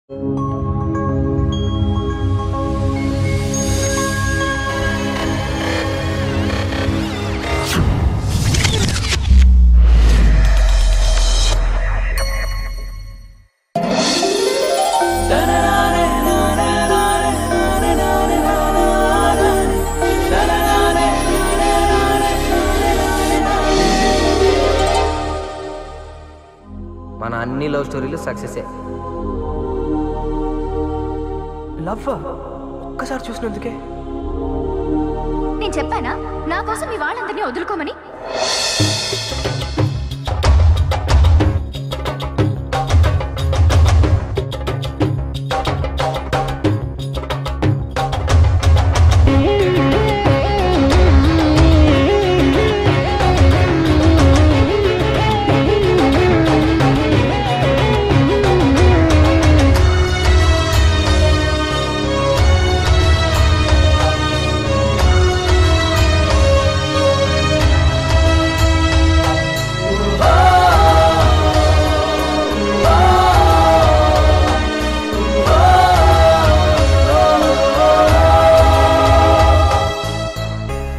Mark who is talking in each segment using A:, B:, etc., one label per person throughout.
A: మన అన్ని లవ్ స్టోరీలు సక్సెస్.
B: లవ్ ఒక్కసారి చూసినందుకే
C: నేను చెప్పానా నా కోసం మీ వాళ్ళందరినీ వదులుకోమని?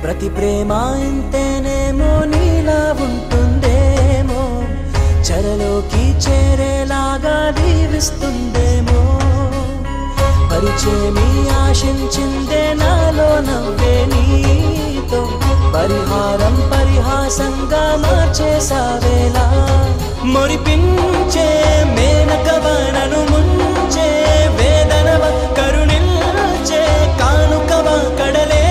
D: ప్రతి ప్రేమ ఇంతేనేమో నీలా ఉంటుందేమో, చెరలోకి చేరేలాగా దీవిస్తుందేమో, పరిచయమి ఆశించిందే నాలో నవ్వే నీతో, పరిహారం పరిహాసంగా మార్చేసావేలా, మురిపించే మేనకవనను ముంచే వేదనవ కరుణిల్చే కానుకవ కడలే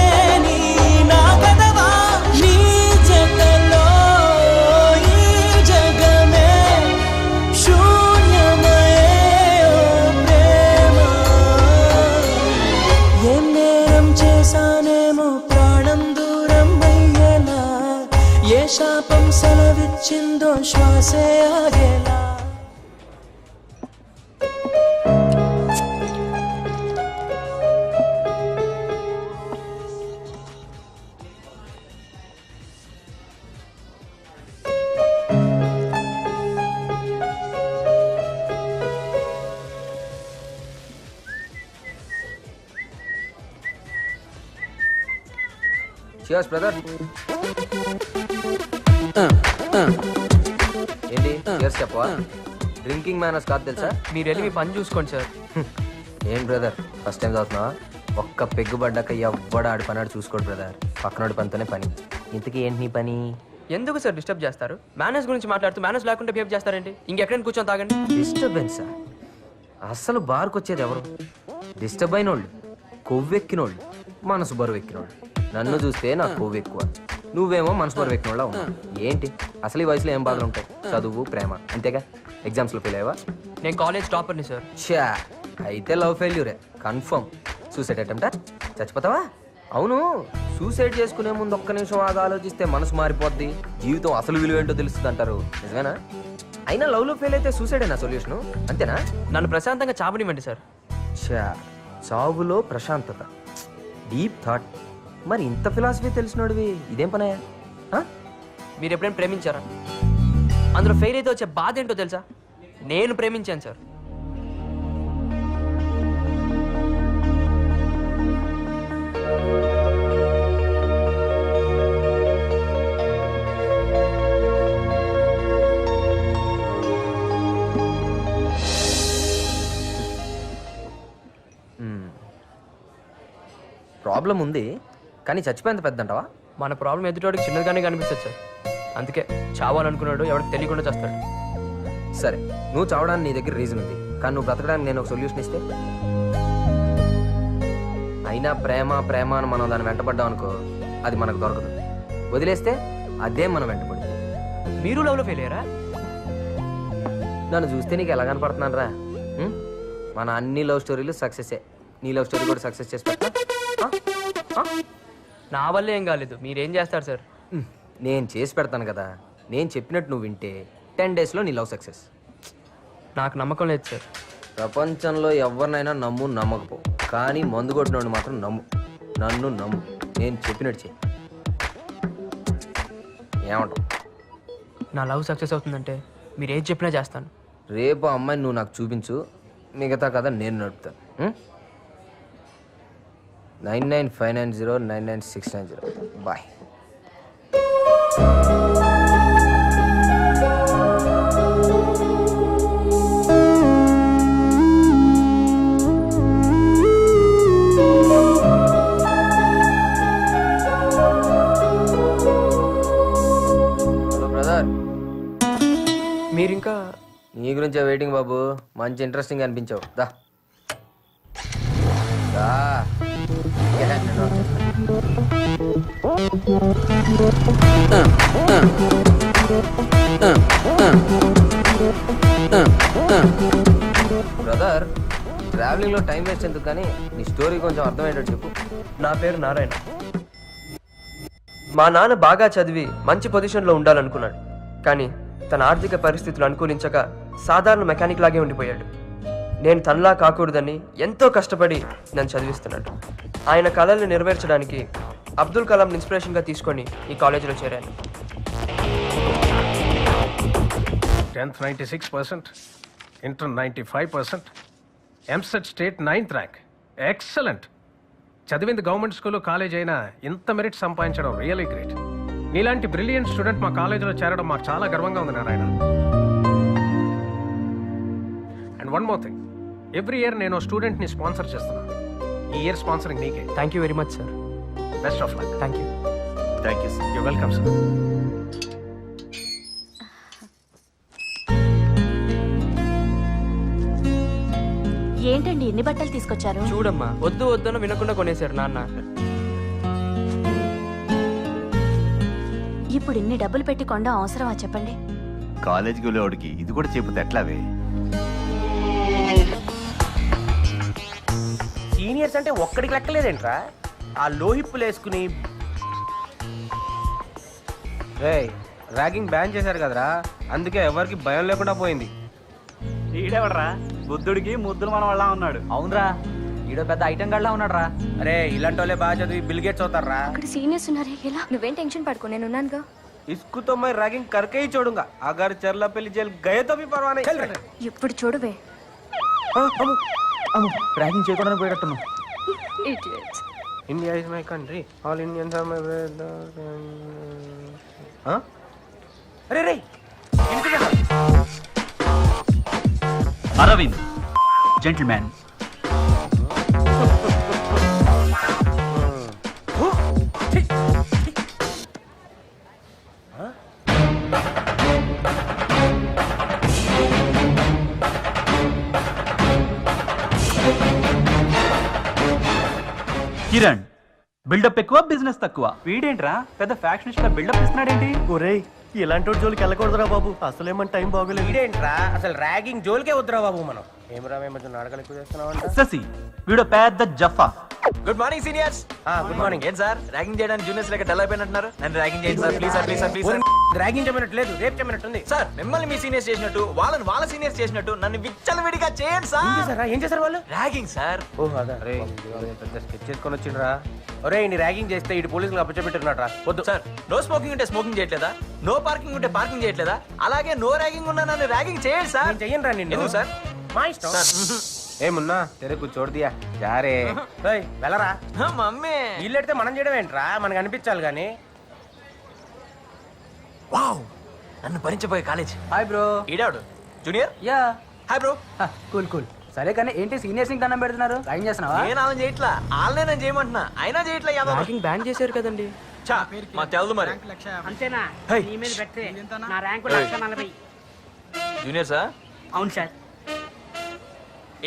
D: శాపం సెలవిచ్చిందో శ్వాసే ఆగేలా.
A: Cheers brother. ఏంటి చియర్స్ చెప్పవా? డ్రింకింగ్ మేనర్స్ కాదు తెలుసా?
B: మీరు వెళ్ళి మీ పని చూసుకోండి సార్.
A: ఏం బ్రదర్ ఫస్ట్ టైం చదువుతున్నావా? ఒక్క పెగ్గు పడ్డాక ఎవ్వడ ఆడి పని ఆడు చూసుకోడు బ్రదర్. పక్కనోడి పనితోనే పని. ఇంతకీ ఏంటి నీ పని?
B: ఎందుకు సార్ డిస్టర్బ్ చేస్తారు? మేనేజ్ గురించి మాట్లాడుతూ మేనేజ్ లేకుండా బిహేవ్ చేస్తారేంటి? ఇంకెక్కడైనా కూర్చొని తాగండి.
A: డిస్టర్బెన్సా? అస్సలు బార్కి వచ్చేది ఎవరు? డిస్టర్బ్ అయినోళ్ళు, కొవ్వెక్కినోళ్ళు, మనసు బరువు ఎక్కినోళ్ళు. నన్ను చూస్తే నాకు కొవ్వు ఎక్కువ, నువ్వేమో మనసు బరువు ఎక్కినోళ్ళ ఉన్నావు. ఏంటి అసలు ఈ వయసులో ఏం బాధలు ఉంటాయి? చదువు, ప్రేమ, అంతేగా. ఎగ్జామ్స్లో ఫెయిల్ అయ్యావా?
B: నేను కాలేజ్ టాపర్ని సార్.
A: చా, అయితే లవ్ ఫెయిల్యూరే కన్ఫర్మ్. సూసైడ్ అటెంప్టా? చచ్చిపోతావా? అవును, సూసైడ్ చేసుకునే ముందు ఒక్క నిమిషం ఆగా ఆలోచిస్తే మనసు మారిపోద్ది, జీవితం అసలు విలువ ఏంటో తెలుస్తుంది అంటారు. నిజమేనా? అయినా లవ్లో ఫెయిల్ అయితే సూసైడేనా సొల్యూషను? అంతేనా?
B: నన్ను ప్రశాంతంగా చావనివ్వండి సార్.
A: చా, చావులో ప్రశాంతత, డీప్ థాట్. మరి ఇంత ఫిలాసఫీ తెలిసినోడివి ఇదేం పనయా?
B: మీరు ఎప్పుడైనా ప్రేమించారా? అందులో ఫెయిల్ అయితే వచ్చే బాధ ఏంటో తెలుసా? నేను ప్రేమించాను సార్.
A: ప్రాబ్లం ఉంది కానీ చచ్చిపోయేంత పెద్ద అంటావా?
B: మన ప్రాబ్లం ఎదుటివాడికి చిన్నదిగానే కనిపిస్తుంది సార్. అందుకే చావాలనుకున్నాడు ఎవరికి తెలియకుండా చేస్తాడు.
A: సరే, నువ్వు చావడానికి నీ దగ్గర రీజన్ ఉంది, కానీ నువ్వు బ్రతకడానికి నేను ఒక సొల్యూషన్ ఇస్తే? అయినా ప్రేమ ప్రేమ అని మనం దాన్ని వెంటపడ్డాం అనుకో, అది మనకు దొరకదు. వదిలేస్తే అదే మనం వెంటపడింది.
B: మీరు లవ్లో ఫెయిల్ అయ్యారా?
A: నన్ను చూస్తే నీకు ఎలా కనపడుతున్నాను రా? మన అన్ని లవ్ స్టోరీలు సక్సెసే. నీ లవ్ స్టోరీ కూడా సక్సెస్ చేసి పెట్టా?
B: నా వల్ల ఏం కాలేదు, మీరేం చేస్తారు సార్?
A: నేను చేసి పెడతాను కదా. నేను చెప్పినట్టు నువ్వు వింటే 10 daysలో నీ లవ్ సక్సెస్.
B: నాకు నమ్మకం లేదు సార్.
A: ప్రపంచంలో ఎవరినైనా నమ్ము, నమ్మకపో, కానీ మందు కొట్టినోడు మాత్రం నమ్ము. నన్ను నమ్ము, నేను చెప్పినట్టు చెయ్యి. ఏమంటావు?
B: నా లవ్ సక్సెస్ అవుతుందంటే మీరు ఏది చెప్పినా చేస్తాను.
A: రేపు అమ్మాయిని నువ్వు నాకు చూపించు, మిగతా కథ నేను నడుపుతాను. 9959099690. బాయ్. హలో బ్రదర్,
B: మీరింకా
A: నీ గురించే వెయిటింగ్ బాబు. మంచి ఇంట్రెస్టింగ్ అనిపించావు. దా దా. ఏ, నేను వచ్చేస్తా. బ్రదర్, ట్రావెలింగ్లో టైం వేస్ట్ ఎందుకు కానీ నీ స్టోరీ కొంచెం అర్థమయ్యేటట్టు చెప్పు.
B: నా పేరు నారాయణ. మా నాన్న బాగా చదివి మంచి పొజిషన్లో ఉండాలనుకున్నాడు, కానీ తన ఆర్థిక పరిస్థితులు అనుకూలించక సాధారణ మెకానిక్ లాగే ఉండిపోయాడు. నేను తనలా కాకూడదని ఎంతో కష్టపడి నన్ను చదివిస్తున్నాడు. ఆయన కళల్ని నెరవేర్చడానికి అబ్దుల్ కలాం ఇన్స్పిరేషన్గా తీసుకొని ఈ కాలేజీలో చేరాను.
E: 10th 96%, Inter 95%, MSET state 9th rank. Excellent. చదివింది గవర్నమెంట్ స్కూల్లో కాలేజ్ అయినా ఇంత మెరిట్ సంపాదించడం రియలీ గ్రేట్. నీలాంటి బ్రిలియంట్ స్టూడెంట్ మా కాలేజీలో చేరడం మాకు చాలా గర్వంగా ఉంది Narayana. And one more thing, every year నేను స్టూడెంట్ని స్పాన్సర్ చేస్తున్నాను. ఈ ఇయర్ స్పాన్సరింగ్ నీకే.
B: Thank you very much sir.
E: Best of luck.
B: Thank you.
F: Thank you sir.
E: You welcome sir.
C: ఏంటండి ఎన్ని బట్టలు తీసుకొచ్చారు?
B: చూడమ్మా, వద్దు వద్దన వినకుండా కొనేశారు నాన్న.
C: ఇప్పుడు ఇన్ని డబ్బులు పెట్టి కొండ అవసరమా చెప్పండి?
F: కాలేజీకి వెళ్ళేవాడికి ఇది కూడా చెబితే ఎట్లావే?
G: సీనియర్స్ అంటే ఒక్కడికి లెక్కలేదేంట్రా? ఆ లోహిప్పులు వేసుకుని
H: ర్యాగింగ్ బ్యాన్ చేశారు కదరా, అందుకే ఎవరికి భయం లేకుండా పోయింది.
G: ఈడెవడరా? బుద్ధుడికి ముద్దులు మన వాళ్ళ ఉన్నాడు.
H: అవునరా, ఈడో పెద్ద ఐటెం గడ్లా ఉన్నాడు రా.
G: అరే ఇలాంటి వాళ్ళే బాగా చదివి బిల్ గేట్స్ అవుతారా?
C: అక్కడ సీనియర్స్ ఉన్నారే, ఎలా? నువ్వేం టెన్షన్ పడుకో, నేను ఉన్నానుగా.
H: ఇస్కుతో మై ర్యాగింగ్ करके ही छोड़ूंगा, अगर चरला पेली जेल गए तो भी परवाह नहीं.
C: ఇప్పుడు చూడవే.
H: ర్యాగింగ్ చేయకుండా పోయేటట్టున్నావు.
C: Idiots.
H: India is my country, all Indians are my
G: అరే రే
I: అరవింద్ జెంటిల్మ్యాన్. కిరణ్, బిల్డప్ ఎక్కువ, బిజినెస్ తక్కువ.
G: వీడేంట్రా పెద్ద ఫ్యాక్షనిస్ట్ గా బిల్డప్ ఇస్తున్నాడేంటి?
J: ఒరేయ్ ఇలాంటి జోలికి వెళ్ళకూడదురా బాబు, అసలేమని టైం బాగోలేదు.
G: వీడేంట్రా అసలు ర్యాగింగ్ జోలికే వద్దురా బాబు. మనం ఏమరా మేము నాటకాలు ఎక్కువ చేస్తున్నామంట.
I: శశి, వీడు పెద్ద జఫా.
B: Good morning seniors.
G: Good morning.
B: ఏం సార్ ర్యాగింగ్ చేయడానికి జూనియర్స్ లెక్క డల్ అయిపోయినట్టున్నారు? నన్ను ర్యాగింగ్ చేయండి sir, please sir, please sir, please sir.
G: Ragging చేయమన్నట్టు లేదు, రేపు చేయమన్నట్టుంది.
B: సార్ మిమ్మల్ని మీ సీనియర్స్ చేసినట్టు వాళ్ళని వాళ్ళ సీనియర్స్ చేసినట్టు నన్ను విచ్చలవిడిగా చేయండి సార్.
G: ఏం చేశారు వాళ్ళు?
B: Ragging sir.
G: ఓహో అదా.
H: అరే పెద్ద స్కెచ్ చేసుకొని వచ్చిండ్రా.
G: ఒరే ఇన్ని ర్యాగింగ్ చేస్తే ఇటు పోలీసులు అప్పచెపెట్టున్నాడు.
B: వద్దు సార్. నో స్మోకింగ్ ఉంటే స్మోకింగ్ చేయట్లేదా? నో పార్కింగ్ ఉంటే పార్కింగ్ చేయట్లేదా? అలాగే నో ర్యాగింగ్ ఉన్నా నన్ను ర్యాగింగ్ చేయండి సార్.
G: నేను చెయ్యను రా నిన్ను.
B: ఎందుకు సార్?
G: మా ఇష్టం.
H: ఏమున్నా తెరే కుछ छोड़ दिया जा रे.
G: ఏయ్, వెళ్ళరా.
B: మమ్మీ
G: వీళ్ళు ఎడితే మనం చేయడం ఏంట్రా? మనకు అనిపించాలి కానీ.
B: వావ్, నన్ను భరించబోయే కాలేజ్.
H: Hi bro.
B: ఈడాడు junior.
H: Yeah
B: hi bro.
H: Cool cool. సరే కానీ ఏంటి సీనియర్స్ కి దండం పెడుతున్నారు? ర్యాగింగ్ చేస్తున్నావా?
B: నేను ఆమె చేయట్లా, వాళ్ళనే నేను చేయమంటున్నా. అయినా చేయట్లా. ర్యాగింగ్ బ్యాన్ చేశారు కదండి. చా మా తెలదు మరి.
K: అంతేనా?
B: హై.
K: నీ మీద పెట్టే నా ర్యాంకు 140.
B: Junior sir.
K: అవును సార్.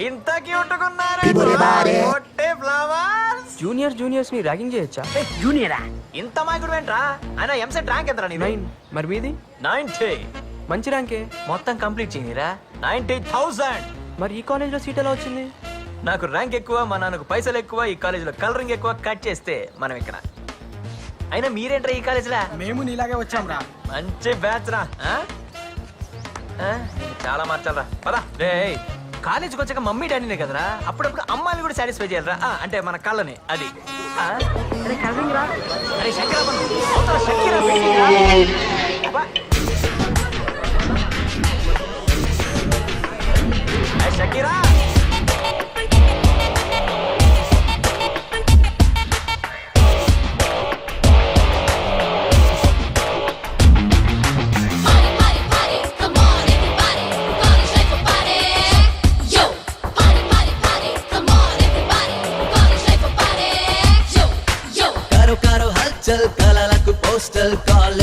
B: ఇంత క్యూట్ గున్నారు ఫ్లవర్స్. జూనియర్స్ ని ర్యాగింగ్ చేయొచ్చా?
K: జూనియరా?
B: ఇంత మాయకుడు ఏంట్రా? ఆయన ఎంసెట్ ర్యాంక్ ఎంతరా నీది? 9. మరి మీది? 90. మంచి ర్యాంకే. మొత్తం కంప్లీట్ చేయనిరా 90,000. మరి ఈ కాలేజ్ లో సీట్ ఎలా వచ్చింది? నాకు ర్యాంక్ ఎక్కువ, మా నాన్నకు పైసలు ఎక్కువ, ఈ కాలేజ్ లో కలరింగ్ ఎక్కువ. కట్ చేస్తే మనం ఇక్కడ. అయినా మీరేంట్రా ఈ కాలేజ్ లా?
J: మేము నీలాగే వచ్చాం రా.
B: మంచి బ్యాచ్ రా. చాలా మార్చాలరా. పదా రే. కాలేజీకి వచ్చాక మమ్మీ డాడీనే కదరా, అప్పుడప్పుడు అమ్మాయిని కూడా సాటిస్ఫై చేయాలరా. అంటే మన కళ్ళని. అది అరే శంకరా, షకీరా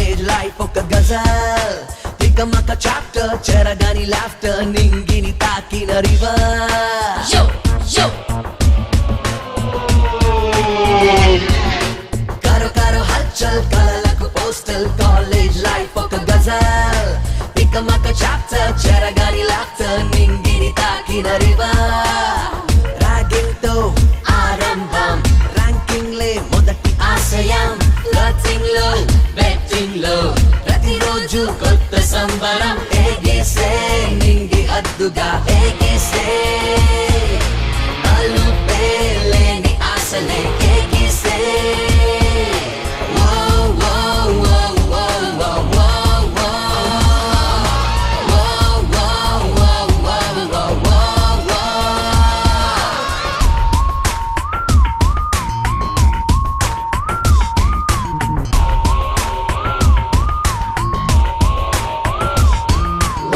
D: కాలేజ్ లైఫ్ ఒక గజల్ తికమక చాప్టర్ చెరగాని లాఫ్టర్ నింగిని తాకిన రివర్ కారో కారో హల్చల్ కలలకు పోస్టల్ కాలేజ్ లైఫ్ ఒక గజల్ తికమక చాప్టర్ చెరగాని లాఫ్టర్ నింగిని తాకిన రివర్ రాగింగ్ తో ఆరంభం ర్యాంకింగ్ లే మొదటి ఆశయం ఫ్లర్టింగ్ లో బెట్టింగ్ లో ప్రతిరోజు కొత్త సంబరం ఏగేసే నింగి అద్దుగా ఏగేసే అలుపే లేని ఆశలే ఏగేసే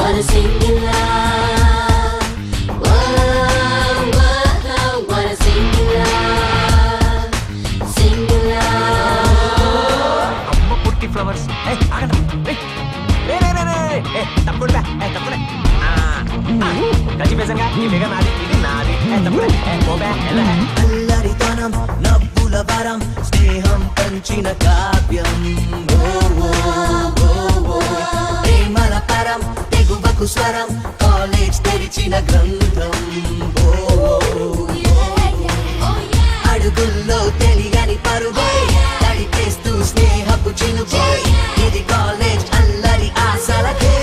L: Wanna sing in love, whoa, whoa, wanna sing in love, sing in love.
B: అమ్మ పుట్టి ఫ్లవర్స్ తప్పకుండా గజిబేసంగా ఈ ఫిగర్ నాది ఇది నాది తప్పకుండా
D: అల్లరితనం నవ్వుల వరం స్నేహం పంచిన కావ్యం ప్రేమల పరం తెగువకు స్వరం కాలేజ్ తెరిచిన గ్రంథం అడుగుల్లో తెలియని పరుగై తడిపేస్తూ స్నేహపు చినుకై ఇది కాలేజ్ అల్లరి ఆశలకే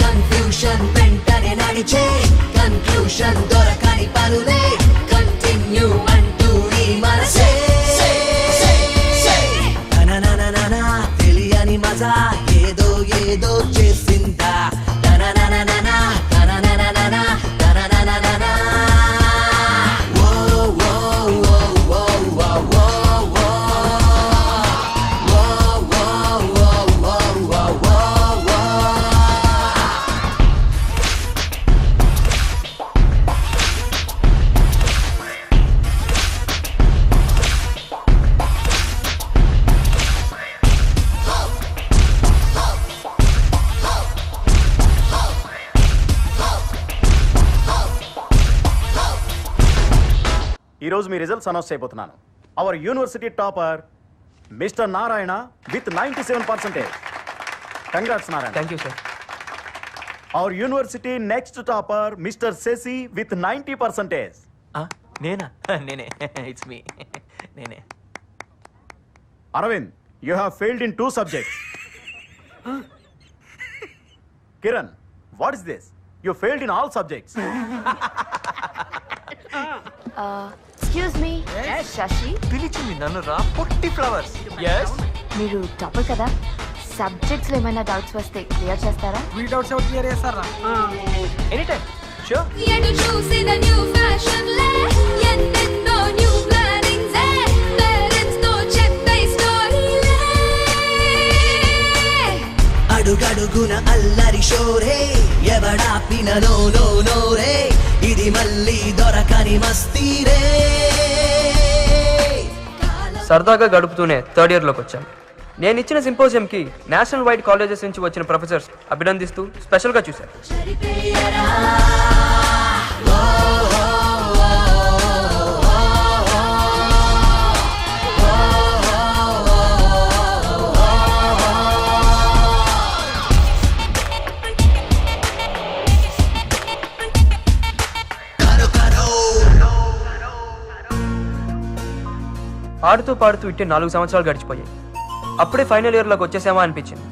D: కన్ఫ్యూషన్ వెంటనే నడిచే కన్క్లూషన్ దొరకని పనులే కంటిన్యూ అంటూ ఈ మనసే తనననననా తెలియని మజా ఏదో ఏదో చేసిందా తనననననా తనననననా తనననననా ఓ ఓ ఓ ఓ ఓ ఓ ఓ
J: ఈరోజు మీ రిజల్ట్స్ అనౌన్స్ చేయబోతున్నాను. Our university topper mister Narayana with 97%. Congrats Narayana.
B: Thank you sir.
J: Our university next topper mister Sasi with 90%.
B: నేనా? నేనే. It's me. నేనే.
J: Aravind, you have failed in 2 subjects. Kiran, what is this? You failed in all subjects.
C: Excuse me Sasi,
B: పిలిచింది నన్ను రా పుట్టి flowers. Yes,
C: మీరు topper కదా, subjects లో ఏమైనా డౌట్స్ వస్తే క్లియర్ చేస్తారా?
B: మీ డౌట్స్ ఎవరు క్లియర్ చేస్తారా? Any time. షూర్.
L: ఎటు చూసిన న్యూ ఫ్యాషన్ లే ఎన్నెన్నో న్యూ ప్లానింగ్స్ పేరెంట్స్ తో చెప్పే స్టోరీలే
D: అడుగడుగున అల్లరి షోరే ఎవడాపిన నో నో నో రే ఇది మళ్ళీ దొరకని మస్తీరే.
A: సరదాగా గడుపుతూనే థర్డ్ ఇయర్లోకి వచ్చాను. నేను ఇచ్చిన సింపోజియంకి నేషనల్ వైడ్ కాలేజెస్ నుంచి వచ్చిన ప్రొఫెసర్స్ అభినందిస్తూ స్పెషల్గా చూశారు. ఆడుతూ పాడుతూ ఇట్టే 4 సంవత్సరాలు గడిచిపోయాయి. అప్పుడే ఫైనల్ ఇయర్లోకి వచ్చేసామా అనిపించింది.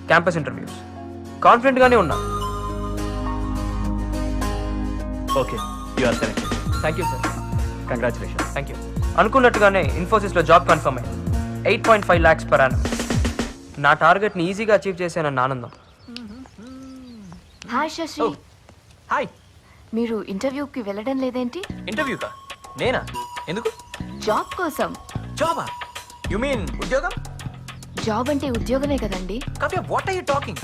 A: క్యాంపస్ ఇంటర్వ్యూస్ కాన్ఫిడెంట్గానే ఉన్నా.
J: Okay, you are selected.
A: Thank you sir.
J: Congratulations.
A: Thank you. అనుకున్నట్టుగానే ఇన్ఫోసిస్లో జాబ్ కన్ఫర్మ్ అయింది. 8.5 lakhs per annum. నా టార్గెట్ని ఈజీగా అచీవ్ చేశానన్న ఆనందం.
C: హాయ్ శశి.
B: హాయ్.
C: మీరు ఇంటర్వ్యూకి వెళ్ళడం లేదేంటి?
B: ఇంటర్వ్యూకా? నేనా? ఎందుకు?
C: జాబ్ కోసం.
B: జాబా? యు మీన్ ఉద్యోగం?
C: జాబ్ అంటే ఉద్యోగమే కదండి.
B: Kavya, what are you talking?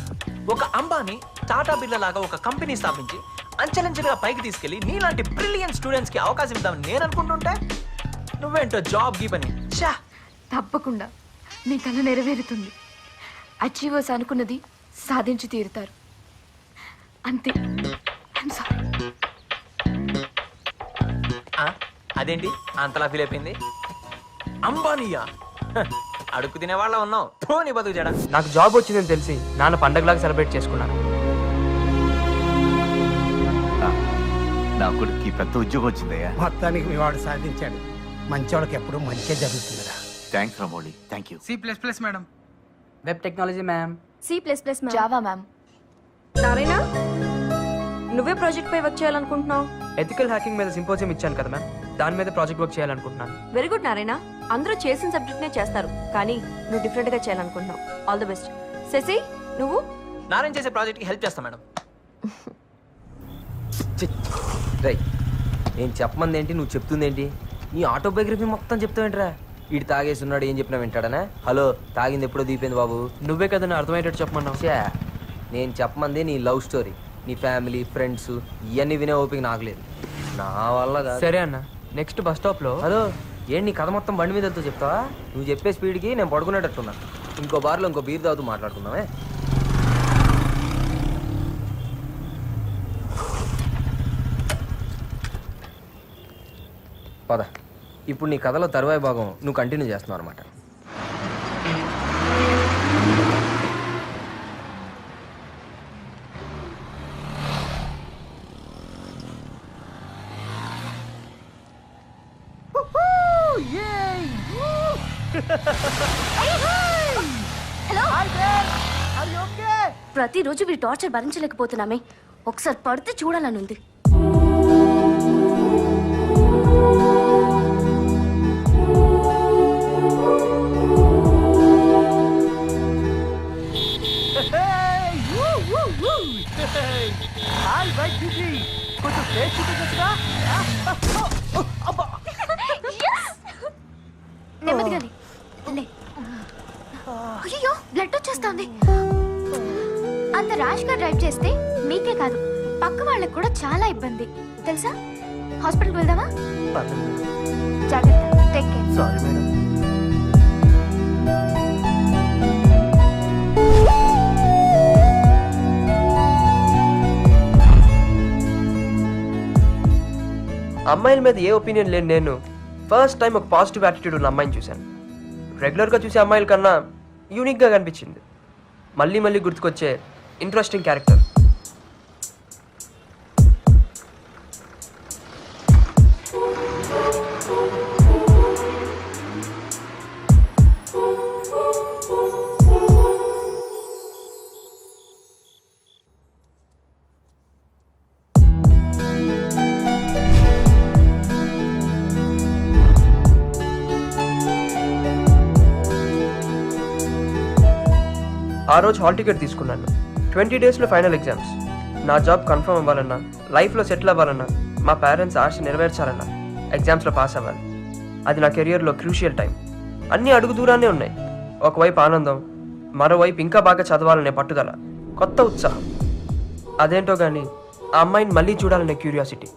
B: ఒక అంబానీ టాటా బిర్లా లాగా ఒక కంపెనీ స్థాపించి అంచెలంచెలుగా పైకి తీసుకెళ్లి నీలాంటి బ్రిలియన్ స్టూడెంట్స్ కి అవకాశం ఇద్దామని నేను అనుకుంటుంటే నువ్వేంటో జాబ్ గీపని ఛా.
C: తప్పకుండా మీ కళ నెరవేరుతుంది. అచీవర్స్ అనుకున్నది సాధించి తీరుతారు. అంతే. I'm sorry.
B: అదేంటి అంతలా ఫీల్ అయిపోయింది? అంబానీయా? అడుగు తినే వాళ్ళ ఉన్నావు. నీ బతుకు జడ.
A: నాకు జాబ్ వచ్చిందని తెలిసి నాన్న పండగలాగా సెలబ్రేట్ చేసుకున్నాను.
F: నా కొడుకు పెద్ద ఉద్యోగం వచ్చిందయ్యా.
K: మొత్తానికి మీ వాడు సాధించాడు. మంచోళ్ళకి ఎప్పుడు మంచిగా జరుగుతుందిరా.
F: Thanks Ramoli. Thank you.
K: C++ madam.
I: Web technology ma'am.
C: C++ Java ma'am.
M: Narayana, నువ్వే ప్రాజెక్ట్ పై వర్క్ చేయాలనుకుంటున్నావు?
A: ఎథికల్ హ్యాకింగ్ మీద సింపోజియం ఇచ్చాను కదా మ్యామ్, దాని మీద ప్రాజెక్ట్ వర్క్ చేయాలనుకుంటున్నాను.
M: Very good Narayana. అందరూ చేసిన సబ్జెక్ట్ నే చేస్తారు, కానీ నువ్వు డిఫరెంట్ గా చేయాలనుకుంటున్నావు. All the best. శశి, నువ్వు?
B: నారాయణ చేసే ప్రాజెక్ట్ కి హెల్ప్ చేస్తా మేడం.
A: రై, నేను చెప్పమంది ఏంటి, నువ్వు చెప్తుంది ఏంటి? నీ ఆటోబయోగ్రఫీ మొత్తం చెప్తావేంట్రా? వీడు తాగేస్తున్నాడు, ఏం చెప్పినా వింటాడనా? హలో, తాగింది ఎప్పుడో దీపోయింది బాబు. నువ్వే కదా నేను అర్థమయ్యేటట్టు చెప్పమన్నావు. నేను చెప్పమంది నీ లవ్ స్టోరీ, నీ ఫ్యామిలీ, ఫ్రెండ్స్, ఇవన్నీ వినే ఓపిక నాకు లేదు. నా వల్ల కాదు. సరే అన్న, నెక్స్ట్ బస్ స్టాప్ లో. హలో, ఏంటి నీ కథ మొత్తం బండి మీద వెళ్తూ చెప్తావా? నువ్వు చెప్పే స్పీడ్కి నేను పడుకునేటట్టున్నా. ఇంకో బార్లో ఇంకో బీర్ తాగుతూ మాట్లాడుకుందామే. పద. ఇప్పుడు నీ కథలో తరువాయి భాగం నువ్వు కంటిన్యూ చేస్తున్నావు అనమాట.
C: ప్రతిరోజు వీడి టార్చర్ భరించలేకపోతున్నామే. ఒకసారి పడితే చూడాలని ఉంది. నెమ్మదిగానే. అయ్యో, బ్లడ్ వచ్చేస్తుంది. అంత ర్యాష్ గా డ్రైవ్ చేస్తే మీకే కాదు, పక్క వాళ్ళకి కూడా చాలా ఇబ్బంది తెలుసా. హాస్పిటల్కి వెళ్దామా? జాగ్రత్త. Take care.
A: Sorry madam. అమ్మాయిల మీద ఏ ఒపీనియన్ లేని నేను ఫస్ట్ టైం ఒక పాజిటివ్ యాటిట్యూడ్ ఉన్న అమ్మాయిని చూశాను. రెగ్యులర్గా చూసే అమ్మాయిల కన్నా యూనిక్గా కనిపించింది. మళ్ళీ మళ్ళీ గుర్తుకొచ్చే ఇంట్రెస్టింగ్ క్యారెక్టర్. ఆ రోజు హాల్ టికెట్ తీసుకున్నాను. 20 డేస్లో ఫైనల్ ఎగ్జామ్స్. నా జాబ్ కన్ఫర్మ్ అవ్వాలన్నా, లైఫ్లో సెటిల్ అవ్వాలన్నా, మా పేరెంట్స్ ఆశ నెరవేర్చాలన్నా ఎగ్జామ్స్లో పాస్ అవ్వాలి. అది నా కెరియర్లో క్రూషియల్ టైం. అన్నీ అడుగు దూరాన్నే ఉన్నాయి. ఒకవైపు ఆనందం, మరోవైపు ఇంకా బాగా చదవాలనే పట్టుదల, కొత్త ఉత్సాహం. అదేంటో కానీ ఆ అమ్మాయిని మళ్ళీ చూడాలనే క్యూరియాసిటీ.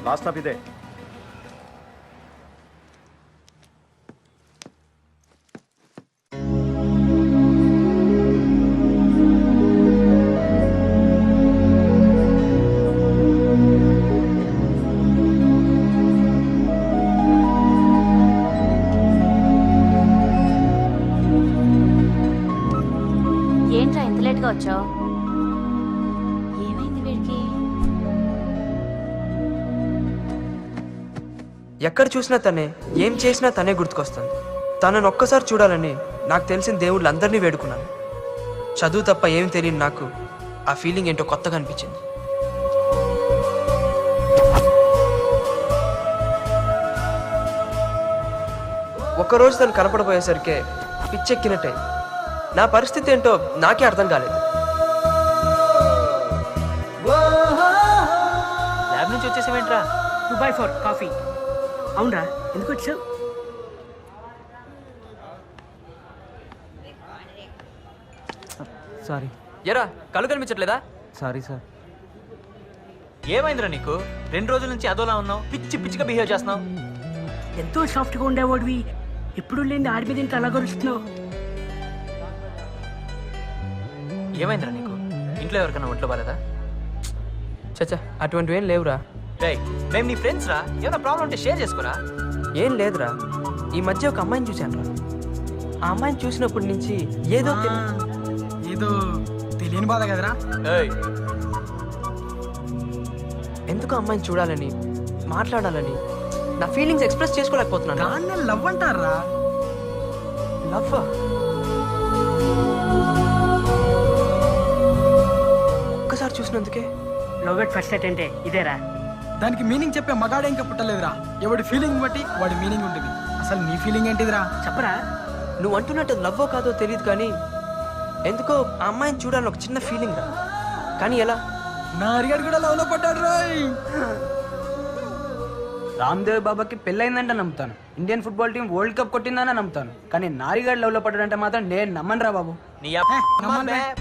J: లాస్ట్ స్టాప్ ఇదే.
C: ఏంట్రా ఎంత లేట్గా వచ్చావు? ఏమైంది వీడికి?
B: ఎక్కడ చూసినా తనే, ఏం చేసినా తనే గుర్తుకొస్తుంది. తనను ఒక్కసారి చూడాలని నాకు తెలిసిన దేవుళ్ళు అందరినీ వేడుకున్నాను. చదువు తప్ప ఏం తెలియని నాకు ఆ ఫీలింగ్ ఏంటో కొత్తగా అనిపించింది. ఒక్కరోజు తను కనపడబోయేసరికే పిచ్చెక్కినట్టే. నా పరిస్థితి ఏంటో నాకే అర్థం కాలేదు. ల్యాబ్ నుంచి వచ్చేసేవేంట్రా?
K: 2/4 కాఫీ. అవునరా, ఎందుకు వచ్చావు?
B: సారీ. ఎరా కళ్ళు కనిపించట్లేదా?
A: Sorry sir.
B: ఏమైందిరా నీకు? 2 రోజుల నుంచి అదోలా ఉన్నావు, పిచ్చి పిచ్చిగా బిహేవ్ చేస్తున్నావు.
K: ఎంతో సాఫ్ట్గా ఉండేవాడివి, ఎప్పుడు లేని ఆడి మీద ఇంకా అలా గరుస్తున్నావు.
B: ఏమైందిరా నీకు? ఇంట్లో ఎవరికైనా ఒంట్లో బాలేదా? చచ్చా, అటువంటివి ఏం లేవురా. రేయ్, మేము నీ ఫ్రెండ్స్ రా, ఏమైనా ప్రాబ్లం ఉంటే షేర్ చేసుకోరా. ఏం లేదురా, ఈ మధ్య ఒక అమ్మాయిని చూశాను రా. ఆ అమ్మాయిని చూసినప్పటి నుంచి ఏదో
K: ఏదో తెలియని బాధ కదరా.
B: ఎందుకు అమ్మాయిని చూడాలని, మాట్లాడాలని నా ఫీలింగ్స్ ఎక్స్ప్రెస్ చేసుకోలేకపోతున్నాను.
K: దాన్ని లవ్ అంటారా?
B: లవ్ ఒక్కసారి చూసినందుకే
K: లవ్ ఎట్ ఫస్ట్ సైట్ అంటే ఇదేరా. దానికి మీనింగ్ చెప్పే మగాడే ఇంకా పుట్టలేదురా. ఎవడి ఫీలింగ్ బట్టి వాడి మీనింగ్ ఉంటుంది. అసలు నీ ఫీలింగ్ ఏంటిదిరా? చెప్పరా.
B: నువ్వు అంటున్నట్టు లవ్వో కాదో తెలియదు, కానీ ఎందుకో ఆ అమ్మాయిని చూడాలని ఒక చిన్న ఫీలింగ్ రా. కానీ ఎలా?
K: నా అరిగాడు కూడా లవ్ లో పడ్డాడు రోయ్.
I: రామ్దేవ్ బాబాకి పెళ్ళైందంటే నమ్ముతాను, Indian football team world cup కొట్టిందని నమ్ముతాను, కానీ నారిగాడ్ లవ్ లో పడ్డాడంటే మాత్రం నేను నమ్మను రా బాబు.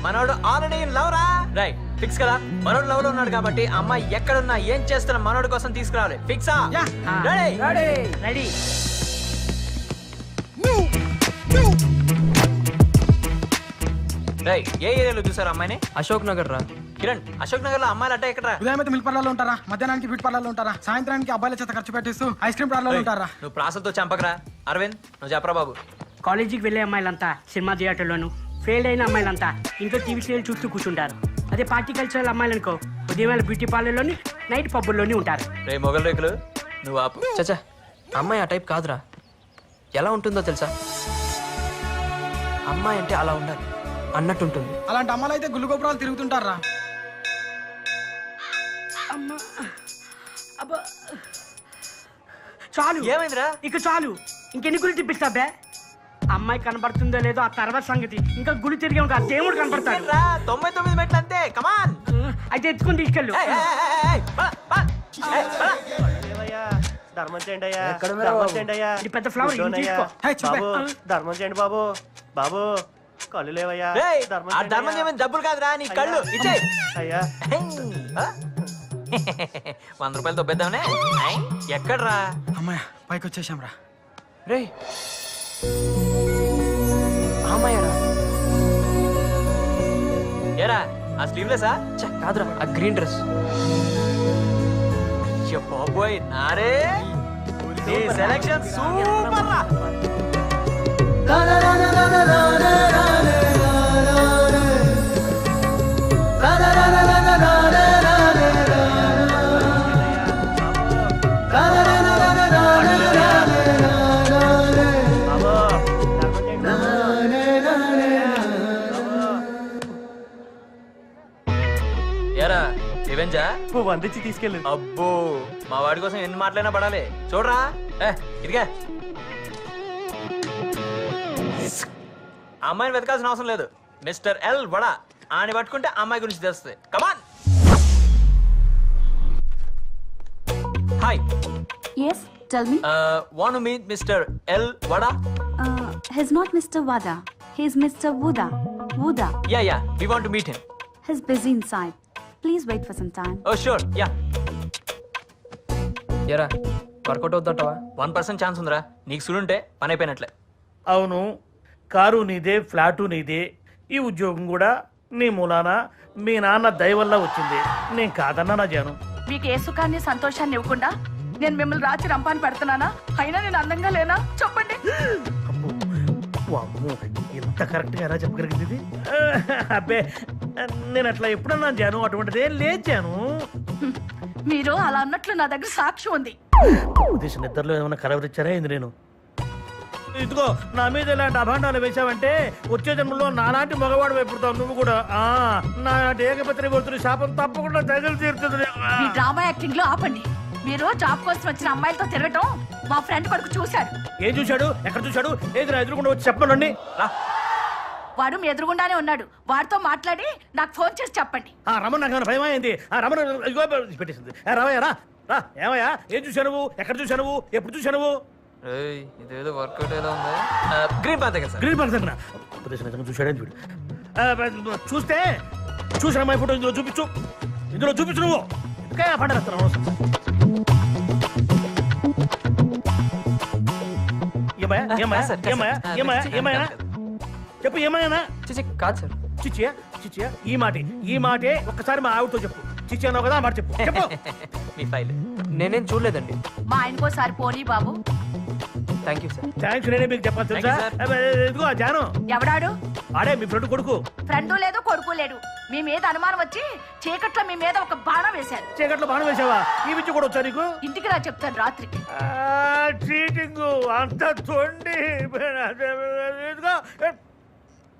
B: మనోడు ఆల్రెడీ లవ్ రా. రైట్, ఫిక్స్ కదా. మనోడు లవ్ లో ఉన్నాడు కాబట్టి అమ్మాయి ఎక్కడున్నా ఏం చేస్తున్నా మనోడు కోసం తీసుకురావాలి. ఫిక్సా?
K: రెడీ.
B: రైట్, ఏ ఏరియాలో చూసారు అమ్మాయిని? అశోక్ నగర్ రా. కిరణ్, అశోక్ నగర్ లో అమ్మాయిలు అట్ట ఎక్కడ?
K: ఉదయం అయితే మిల్క్ పార్లర్లో ఉంటారా, మధ్యాహ్నానికి బ్యూటీ పార్లర్లో ఉంటారా, సాయంత్రానికి అబ్బాయిల చేత ఖర్చు పెట్టేస్తూ ఐస్ క్రీమ్ పార్లర్లో ఉంటారా.
B: నువ్వు ప్రాసలతో చంపకరా. అరవింద్, నువ్వు చెప్పరా బాబు.
K: కాలేజీకి వెళ్ళే అమ్మాయిలంతా సినిమా థియేటర్లోను, ఫెయిల్ అయిన అమ్మాయిలంతా ఇంట్లో టీవీ సీరియల్ చూస్తూ కూర్చుంటారు. అదే పార్టీ కల్చరల్ అమ్మాయిలు అనుకో, ఉదయం బ్యూటీ పార్లర్లోని, నైట్ పబ్బుల్లోని ఉంటారు.
B: రే మొగల్ రేకులు, నువ్వు ఆపు. చచ్చా, అమ్మాయి ఆ టైప్ కాదురా. ఎలా ఉంటుందో తెలుసా? అమ్మాయి అంటే అలా ఉండాలి అన్నట్టుంటుంది.
K: అలాంటి అమ్మాయిలు అయితే గుళ్ళు గోపురాలు తిరుగుతుంటారా. చాలు.
B: ఏమైందిరా?
K: ఇక చాలు, ఇంకెన్ని గుళ్ళు తిప్పిస్తా బే. అమ్మాయి కనబడుతుందో లేదో ఆ తర్వాత సంగతి. ఇంకా గుడి తిరిగి ఉంటా, దేవుడు కనపడతాడు.
B: 99 మెట్లు అంతే. కమాన్,
K: అయితే ఎత్తుకుని తీసుకెళ్ళు.
G: ధర్మం చేయండి అయ్యా,
I: ఎక్కడ
G: ధర్మం చేయండి అయ్యా.
K: ఇది పెద్ద ఫ్లవర్, ఇది తీసుకో.
G: బాబు, ధర్మం చేయండి బాబు. బాబు, కళ్ళు లేవయ్యా.
B: ధర్మం చేయమని డబ్బులు కాదురా, నీ కళ్ళు ఇచ్చే.
G: అయ్యా
B: 100 రూపాయలు తొబ్బేద్దామనే. ఎక్కడ్రా?
K: అమ్మాయి పైకి వచ్చేసాం రా.
B: రే అమ్మాయరా? ఏరా ఆ స్లీవ్లెసా? కాదురా, ఆ గ్రీన్ డ్రెస్. బాబోయ్ నారే, నీ సెలక్షన్ సూపర్ రా. ఏరా రివెంజా?
G: వందించి తీసుకెళ్ళు.
B: అబ్బో, మా వాడి కోసం ఎన్ని మాటలైనా పడాలి. చూడరా, ఇదిగా అమ్మాయిని వెతకాల్సిన అవసరం లేదు. మిస్టర్ ఎల్ వడా అని పట్టుకుంటే అమ్మాయి గురించి తెలుస్తుంది. కమాన్. Hi.
C: Yes, tell me.
B: Want to meet Mr. L Vada?
C: He's not Mr. Wada. He's Mr. Wuda. Wuda.
B: Yeah, we want to meet him.
C: He's busy inside. Please wait for some time.
B: Oh, sure, yeah. ఎరా work out అవుతుంటావా? 1% chance ఉందిరా. నీకు సుడుంటే పని అయిపోయినట్లే.
N: అవును, car నీదే, flat నీదే, ఈ ఉద్యోగం కూడా నీ మూలాన మీ నాన్న దయ వల్ల వచ్చింది. నేను కాదన్నా నా జాను.
O: మీకు ఏ సుఖాన్ని సంతోషాన్ని ఇవ్వకుండా నేను మిమ్మల్ని రాచి రంపాన్ని పెడుతున్నానా? అయినా నేను అందంగా లేనా చెప్పండి.
N: అమ్మో, ఎంత కరెక్ట్ గా ఎలా చెప్పగలిగింది ఇది? అబ్బే, నేను అట్లా ఎప్పుడన్నా జాను, అటువంటిదే లేదు జాను.
O: మీరు అలా అన్నట్లు నా దగ్గర సాక్ష్యం ఉంది.
N: ఉద్దేశం నిద్రలో ఏమైనా కలవరిచ్చారా ఏంది? నేను ఇదిగో నా మీద ఇలాంటి అభాండాలు వేసావంటే వచ్చే జన్మలో నాలాంటి మగవాడు వైపుతావు నువ్వు కూడా. నాటి ఏకపత్రి వర్తులు శాపం తప్పకుండా తగిలి తీరుతుంది.
O: మీ డ్రామా యాక్టింగ్ లో ఆపండి. మీరు జాబ్ కోసం వచ్చిన అమ్మాయిలతో తిరగటం మా ఫ్రెండ్ కొడుకు చూశాడు.
N: ఏం చూశాడు? ఎక్కడ చూశాడు? ఏది నా ఎదురుకుండా వచ్చి చెప్పనండి.
O: వాడు మీ ఎదురుగుండానే ఉన్నాడు. వాడితో మాట్లాడి నాకు ఫోన్ చేసి చెప్పండి.
N: రమణ నాకు భయం అయింది. రమణ పెట్టేసింది. రావయ్యా రా. ఏమయ్యా, ఏం చూశావు నువ్వు? ఎక్కడ చూశావు నువ్వు? ఎప్పుడు చూశావు నువ్వు?
B: ఇదేదో వర్కౌట్ ఎలా ఉంది. గ్రీన్ పార్క్ దగ్గర.
N: గ్రీన్ పార్క్ దగ్గర చూశాడని చూడు. చూస్తే చూసిన అమ్మాయి ఫోటో ఇందులో చూపించు. ఇందులో చూపించు నువ్వు. ఇంకా పంట ఏమయ్యా చెప్పు. ఏమైనా
B: కాదు సార్.
N: చిచ్చియా చిచ్చియా ఈ మాటే ఒక్కసారి మా ఆవిడతో చెప్పు. చిచ్చి అన్నావు కదా, మాట చెప్పు. చెప్పు.
B: మీ ఫైల్ నేనేం చూడలేదండి.
O: మా ఆయనకోసారి పోనీ బాబు.
B: Thank you sir.
N: థ్యాంక్స్ నేనే మీకు చెప్పాలి తెలుసా? ఇదిగో జాను.
O: ఎవడాడు?
N: ఆడే మీ ఫ్రెండ్ కొడుకు.
O: ఫ్రెండు లేదు, కొడుకు లేడు. మీ మీద అనుమానం వచ్చి చీకట్లో మీ మీద ఒక బాణం వేశారు.
N: చీకట్లో బాణం వేసావా? ఈ విద్య కూడా వచ్చా నీకు?
O: ఇంటికి రా చెప్తాను రాత్రి.
N: చీటింగ్ అంత తొండి.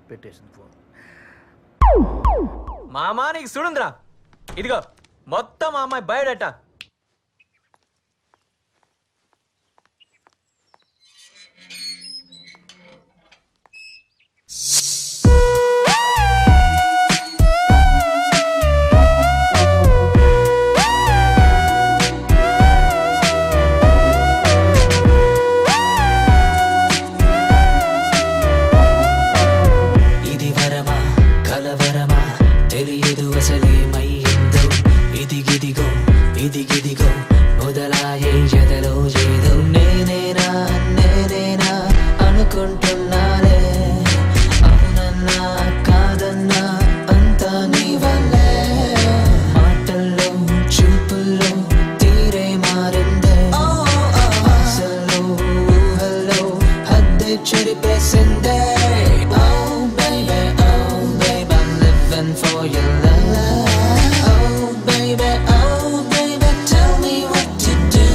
N: పెట్టేసింది ఫోన్.
B: మామా నీకు చూడుందిరా. ఇదిగో మొత్తం మా అమ్మాయి బయోడేటా.
D: ఇదిగిదిగో మొదలాయే జతలో ఏదో నేనేనా అనుకుంటున్నానే. అవునన్నా కాదన్నా అంతా నీ వల్లే. మాటల్లో చూపుల్లో తీరే మారిందే. ఆశల్లో ఊహల్లో హద్దే చెరిపేసిందే. Oh baby, I'm living for your love. Oh baby, tell me what to do.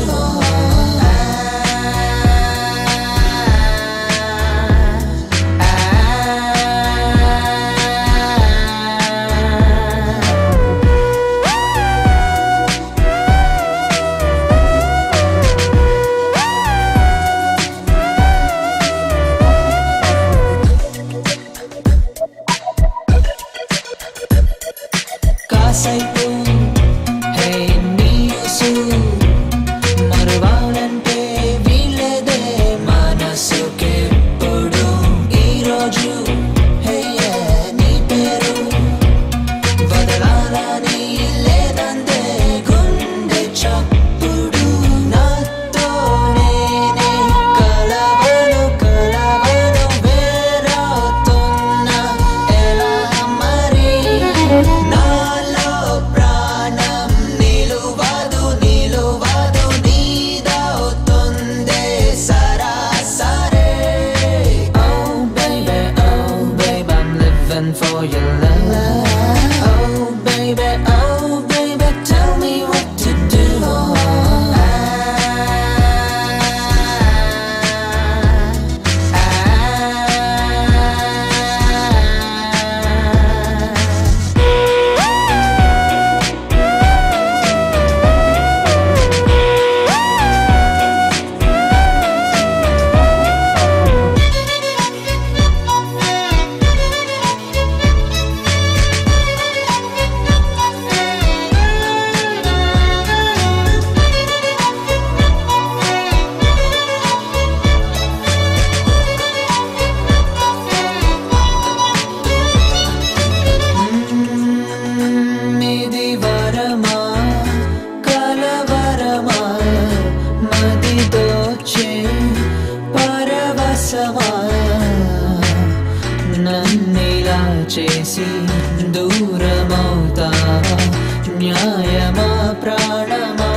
D: న్యాయమా ప్రాణమా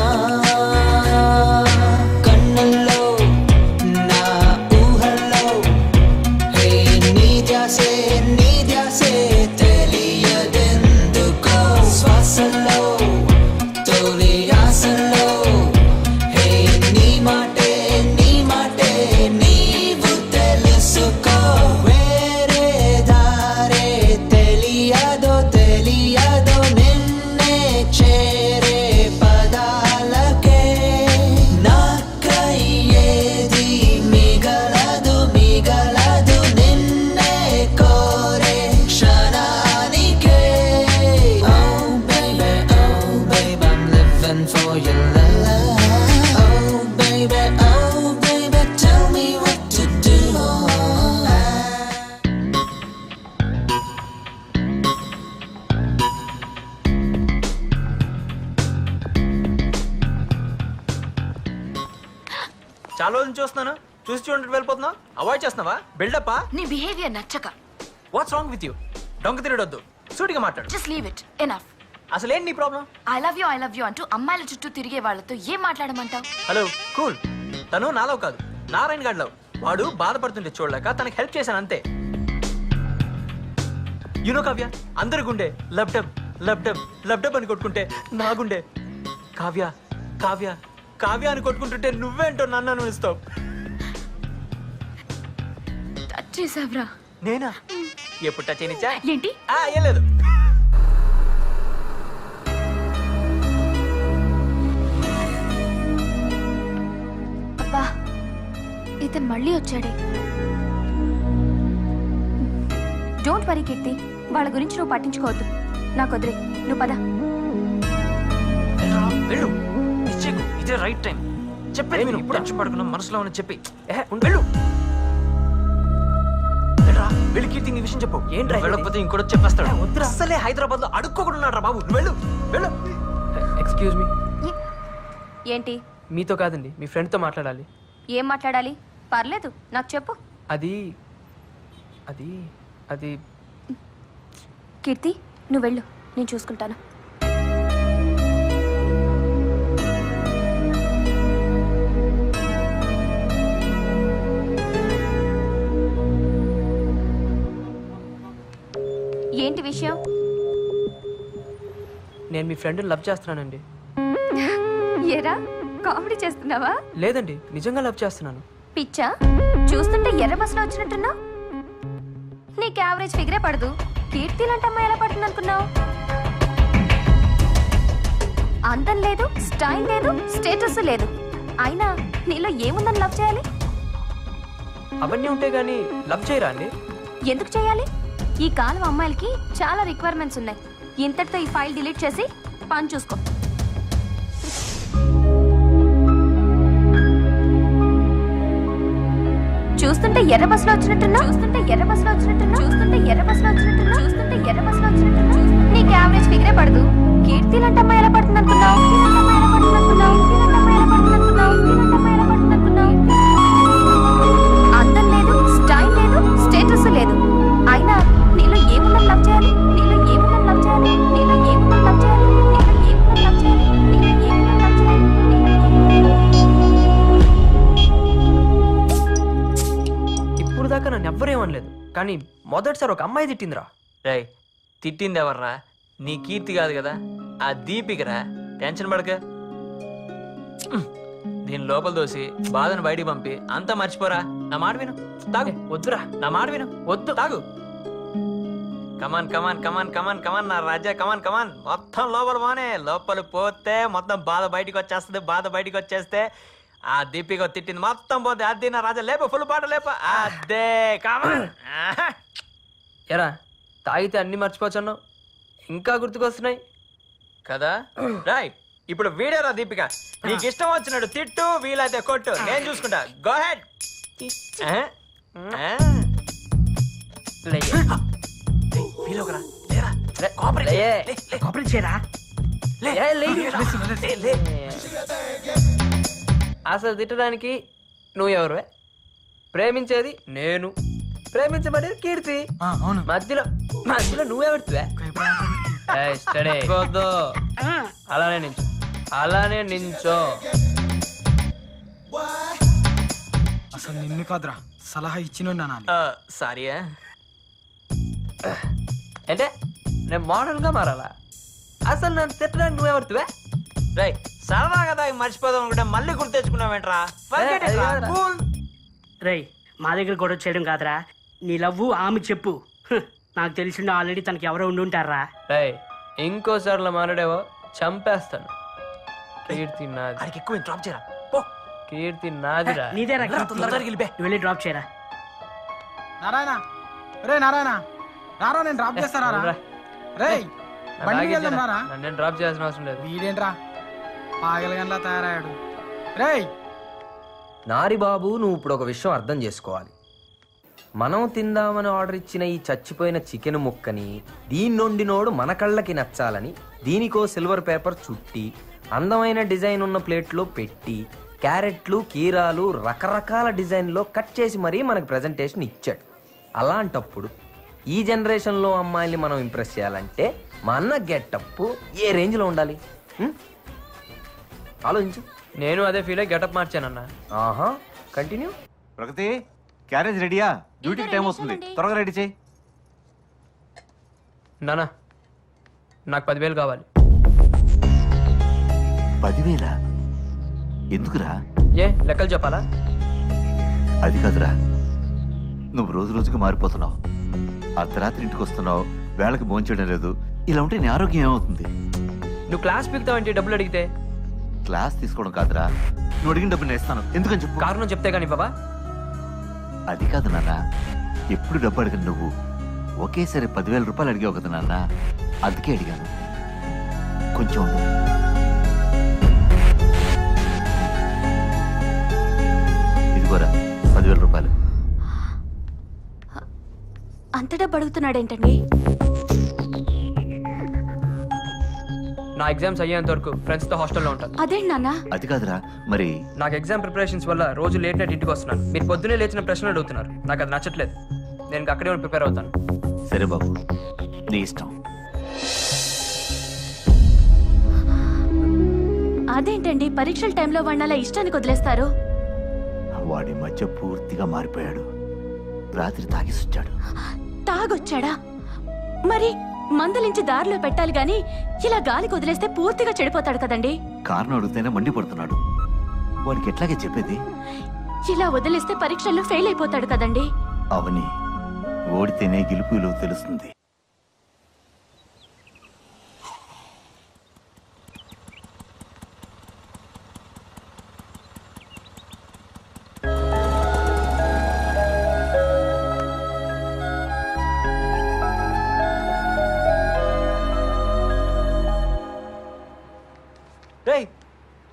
D: కన్నుల్లో నా ఊహల్లో హే నీ ధ్యాసే తెలియదెందుకో శ్వాసల్లో తొలి ఆశల్లో హే నీ మాటే నీవు తెలుసుకో వేరే దారే తెలియదో నిన్నే చేరే పదాలకే నాకై ఏది మిగలదు నిన్నే కోరే క్షణానికే Oh baby I'm living for your love Oh baby tell me what to do
B: చాలా రోజులు చూస్తున్నాను చూసి చూడండి వెళ్ళిపోతున్నావు అవాయిడ్ చేస్తున్నావా బిల్డప్పా
O: నీ బిహేవియర్ నచ్చక
B: వాట్స్ రాంగ్ విత్ యూ డొంక తిరగొద్దు సూటిగా మాట్లాడు
O: జస్ట్ లీవ్ ఇట్ ఎనఫ్
B: అసలు ఏంటి నీ ప్రాబ్లం
O: ఐ లవ్ యూ అంటూ అమ్మాయిల చుట్టూ తిరిగే వాళ్ళతో ఏం మాట్లాడమంటావు
B: హలో కూల్ తను నాలో కాదు నారాయణ గాడిలో వాడు బాధపడుతుంటే చూడలేక తనకి హెల్ప్ చేశాను అంతే యూనో కావ్య అందరి గుండె లబ్డబ్ అని కొట్టుకుంటే నా గుండె కావ్య కావ్య కావ్య అని కొట్టుకుంటుంటే నువ్వేంటో నన్ను అనుభవిస్తావు
O: టచ్ చేసావ్రా
B: నేనా ఎప్పుడు టచ్ అయినిచ్చా
O: ఏంటి
B: ఏం లేదు
C: అబ్బా ఇతను మళ్ళీ వచ్చాడే. డోంట్ వరీ కీర్తి, వాళ్ళ గురించి నువ్వు పట్టించుకోవద్దు. నాకు వదిలే, నువ్వు పద.
B: వెళ్ళు ఇచ్చేకు ఇదే రైట్ టైం. చెప్పేది నేను టెన్షన్ పడుకున్నా మనసులో ఉన్న చెప్పి వెళ్ళు వెళ్ళి కీర్తి ఈ విషయం చెప్పు. ఏంటి వెళ్ళకపోతే ఇంకోటి చెప్పేస్తాడు. అసలే హైదరాబాద్ లో అడుక్కోకుండా ఉన్నాడు రా బాబు. నువ్వు వెళ్ళు వెళ్ళు.
I: Excuse me.
C: ఏంటి?
I: మీతో కాదండి, మీ ఫ్రెండ్తో మాట్లాడాలి.
C: ఏం మాట్లాడాలి? పర్లేదు, నాకు చెప్పు.
I: అది అది అది
C: కీర్తి, నువ్వు వెళ్ళు, నేను చూసుకుంటాను. ఏంటి విషయం?
I: నేను మీ ఫ్రెండ్ని లవ్ చేస్తున్నానండి.
C: ఎరా, కామెడీ చేస్తున్నావా?
I: లేదండి, నిజంగా లవ్ చేస్తున్నాను.
C: పిచ్చా? చూస్తుంటే ఎర్ర బస్సులో వచ్చినట్టున్నావు. నీకు యావరేజ్ ఫిగరే పడదు. కీర్తి లాంటి అమ్మాయి ఎలా పడుతుంది అనుకున్నావు? అందం లేదు, స్టైల్ లేదు, స్టేటస్ లేదు. అయినా నీలో ఏముందని లవ్ చేయాలి?
I: అవన్నీ ఉంటే గానీ లవ్ చేయరా అండి?
C: ఎందుకు చేయాలి? ఈ కాలం అమ్మాయిలకి చాలా రిక్వైర్మెంట్స్ ఉన్నాయి. ఇంతటితో ఈ ఫైల్ డిలీట్ చేసి పని చూసుకో. చూస్తుంటే ఎర్ర బస్సులో వచ్చినట్టున్నా. నీకు యావరేజ్ ఫిగరే పడదు. కీర్తి లాంటి అమ్మాయి ఎలా పడుతుంది అనుకున్నావు? అందం లేదు, స్టైల్ లేదు, స్టేటస్ లేదు. అయినా నీలో ఏముందని లవ్ చేయాలి?
I: ఇప్పుడు దాకా నన్ను ఎవ్వరేమనలేదు, కానీ మొదటిసారి ఒక అమ్మాయి తిట్టిందిరా.
B: రేయ్, తిట్టింది ఎవర్రా? నీ కీర్తి కాదు కదా, ఆ దీపికరా. టెన్షన్ పడక. దీని లోపల దోసి బాధను బయటికి పంపి అంతా మర్చిపోరా. నా మాట విను. తాగు.
I: వద్దురా,
B: నా మాట విను.
I: వద్దు.
B: తాగు. కమాన్ కమాన్ కమాన్ కమాన్ కమాన్ నా రాజా, కమాన్ కమాన్. మొత్తం లోపల పోనే. లోపల పోతే మొత్తం బాధ బయటికి వచ్చేస్తుంది. బాధ బయటికి వచ్చేస్తే ఆ దీపిక తిట్టింది మొత్తం పోతే. అది నా రాజా, లేప ఫుల్ పాట లేప. అదే కమాన్.
I: ఎరా, తాగితే అన్ని మర్చిపోవచ్చున్నావు, ఇంకా గుర్తుకొస్తున్నాయి
B: కదా. రైట్, ఇప్పుడు వీడేరా దీపిక. నీకు ఇష్టం వచ్చినట్టు తిట్టు, వీలైతే కొట్టు, నేను చూసుకుంటా. Go head.
I: అసలు తిట్టడానికి నువ్వు ఎవరువే? ప్రేమించేది నేను, ప్రేమించబడేది కీర్తి. మధ్యలో నువ్వెవడుతువే?
A: అలానే నించో, అలానే నించో.
I: అసలు నిన్ను కాదురా సలహా ఇచ్చిన
B: సారీ
A: అంటే నేను మోడల్ గా మారాలా? అసలు నన్ను తిట్టడానికి నువ్వెవరుతువే?
B: రై సరదా కదా మర్చిపోదాం అనుకుంటే మళ్ళీ గుర్తు తెచ్చుకున్నావేంట్రా?
K: రేయ్ మా దగ్గర గొడవ చేయడం కాదురా, నీ లవ్వు ఆమె చెప్పు. నాకు తెలిసిండు ఆల్రెడీ తనకి ఎవరో ఉండి ఉంటారా.
A: రేయ్ ఇంకోసారిలో మాట్లాడేవో చంపేస్తాను. కీర్తి నాది.
B: అడిగి ఎక్కువ డ్రాప్ చేయరా.
A: కీర్తి నాదిరా.
K: నీదేరా
B: తొందరగా వెళ్ళిపే.
K: నువ్వు వెళ్ళి డ్రాప్ చేయరా.
I: నారాయణ రే నారాయణ రారా, నేను డ్రాప్ చేస్తారా రే?
A: నేను డ్రాప్ చేయాల్సిన అవసరం లేదు.
I: వీడేంట్రా పాగలగన్లా తయారయ్యాడు. రేయ్
A: నారి బాబు, నువ్వు ఇప్పుడు ఒక విషయం అర్థం చేసుకోవాలి. మనం తిందామని ఆర్డర్ ఇచ్చిన ఈ చచ్చిపోయిన చికెన్ ముక్కని దీని నుండినోడు మన కళ్ళకి నచ్చాలని దీనికో సిల్వర్ పేపర్ చుట్టి అందమైన డిజైన్ ఉన్న ప్లేట్లో పెట్టి క్యారెట్లు కీరాలు రకరకాల డిజైన్లో కట్ చేసి మరీ మనకు ప్రెజెంటేషన్ ఇచ్చాడు. అలాంటప్పుడు ఈ జనరేషన్లో అమ్మాయిల్ని మనం ఇంప్రెస్ చేయాలంటే మా అన్న గెటప్ ఏ రేంజ్లో ఉండాలి? ఆలోచించు. నేను అదే ఫీల్ అయ్యి గెటప్ మార్చానన్నా. ఆహా, కంటిన్యూ.
F: ప్రగతి, క్యారేజ్ రెడీయా? డ్యూటీ టైం వస్తుంది, త్వరగా రెడీ చేయి.
A: నానా నాకు 10,000 కావాలి.
F: 10,000? ఎందుకురా?
A: ఏ లెక్కలు చెప్పాలా?
F: అది కాదురా, నువ్వు రోజు రోజుకి మారిపోతున్నావు. అర్ధరాత్రి ఇంటికి వస్తున్నావు, వేళకి భోంచేయడం లేదు. ఇలా ఉంటే నీ ఆరోగ్యం ఏమవుతుంది?
A: నువ్వు క్లాస్ పీకుతావంటే డబ్బులు అడిగితే?
F: క్లాస్ తీసుకోవడం కాదురా, నువ్వు అడిగిన డబ్బులు నేను ఇస్తాను. ఎందుకని చెప్పు.
A: కారణం చెప్తే కానీ బాబా.
F: అది కాదు నాన్న, ఎప్పుడు డబ్బు అడిగిన నువ్వు ఒకేసారి 10,000 రూపాయలు అడిగావు కదా నాన్న, అందుకే అడిగాను. కొంచెం ఉండు. ఇదిగోరా 10,000 రూపాయలు.
C: అంత డబ్బు అడుగుతున్నాడేంటండి?
A: నా ఎగ్జామ్స్ అయ్యేంత వరకు ఫ్రెండ్స్ తో హాస్టల్లో ఉంటాను.
C: అదేంటి నాన్న?
F: అది కాదురా, మరి
A: నాకు ఎగ్జామ్ ప్రిపరేషన్స్ వల్ల రోజు లేట్ నైట్ ఇంటికి వస్తున్నాను. మీరు పొద్దునే లేచిన ప్రశ్నలు అడుగుతున్నారు, నాకు అది నచ్చట్లేదు. నేను అక్కడే ప్రిపేర్ అవుతాను.
F: సరే బాబు, నీ ఇష్టం.
C: అదేంటండి పరీక్షల టైంలో వాడిని ఇష్టానికి వదిలేస్తారు?
F: వాడి మధ్య పూర్తిగా మారిపోయాడు. రాత్రి తాగేసొచ్చాడు.
C: తాగొచ్చాడా? మరి మందలించి దారిలో పెట్టాలి గాని ఇలా గాలికి వదిలేస్తే పూర్తిగా చెడిపోతాడు కదండి.
F: కారణం అడిగితేనే మండిపడుతున్నాడు. వాడికి ఎట్లాగే చెప్పేది?
C: ఇలా వదిలేస్తే పరీక్షల్లో ఫెయిల్ అయిపోతాడు కదండి.
F: అవని, ఓడితేనే గెలుపు విలువ తెలుస్తుంది.
B: రేయ్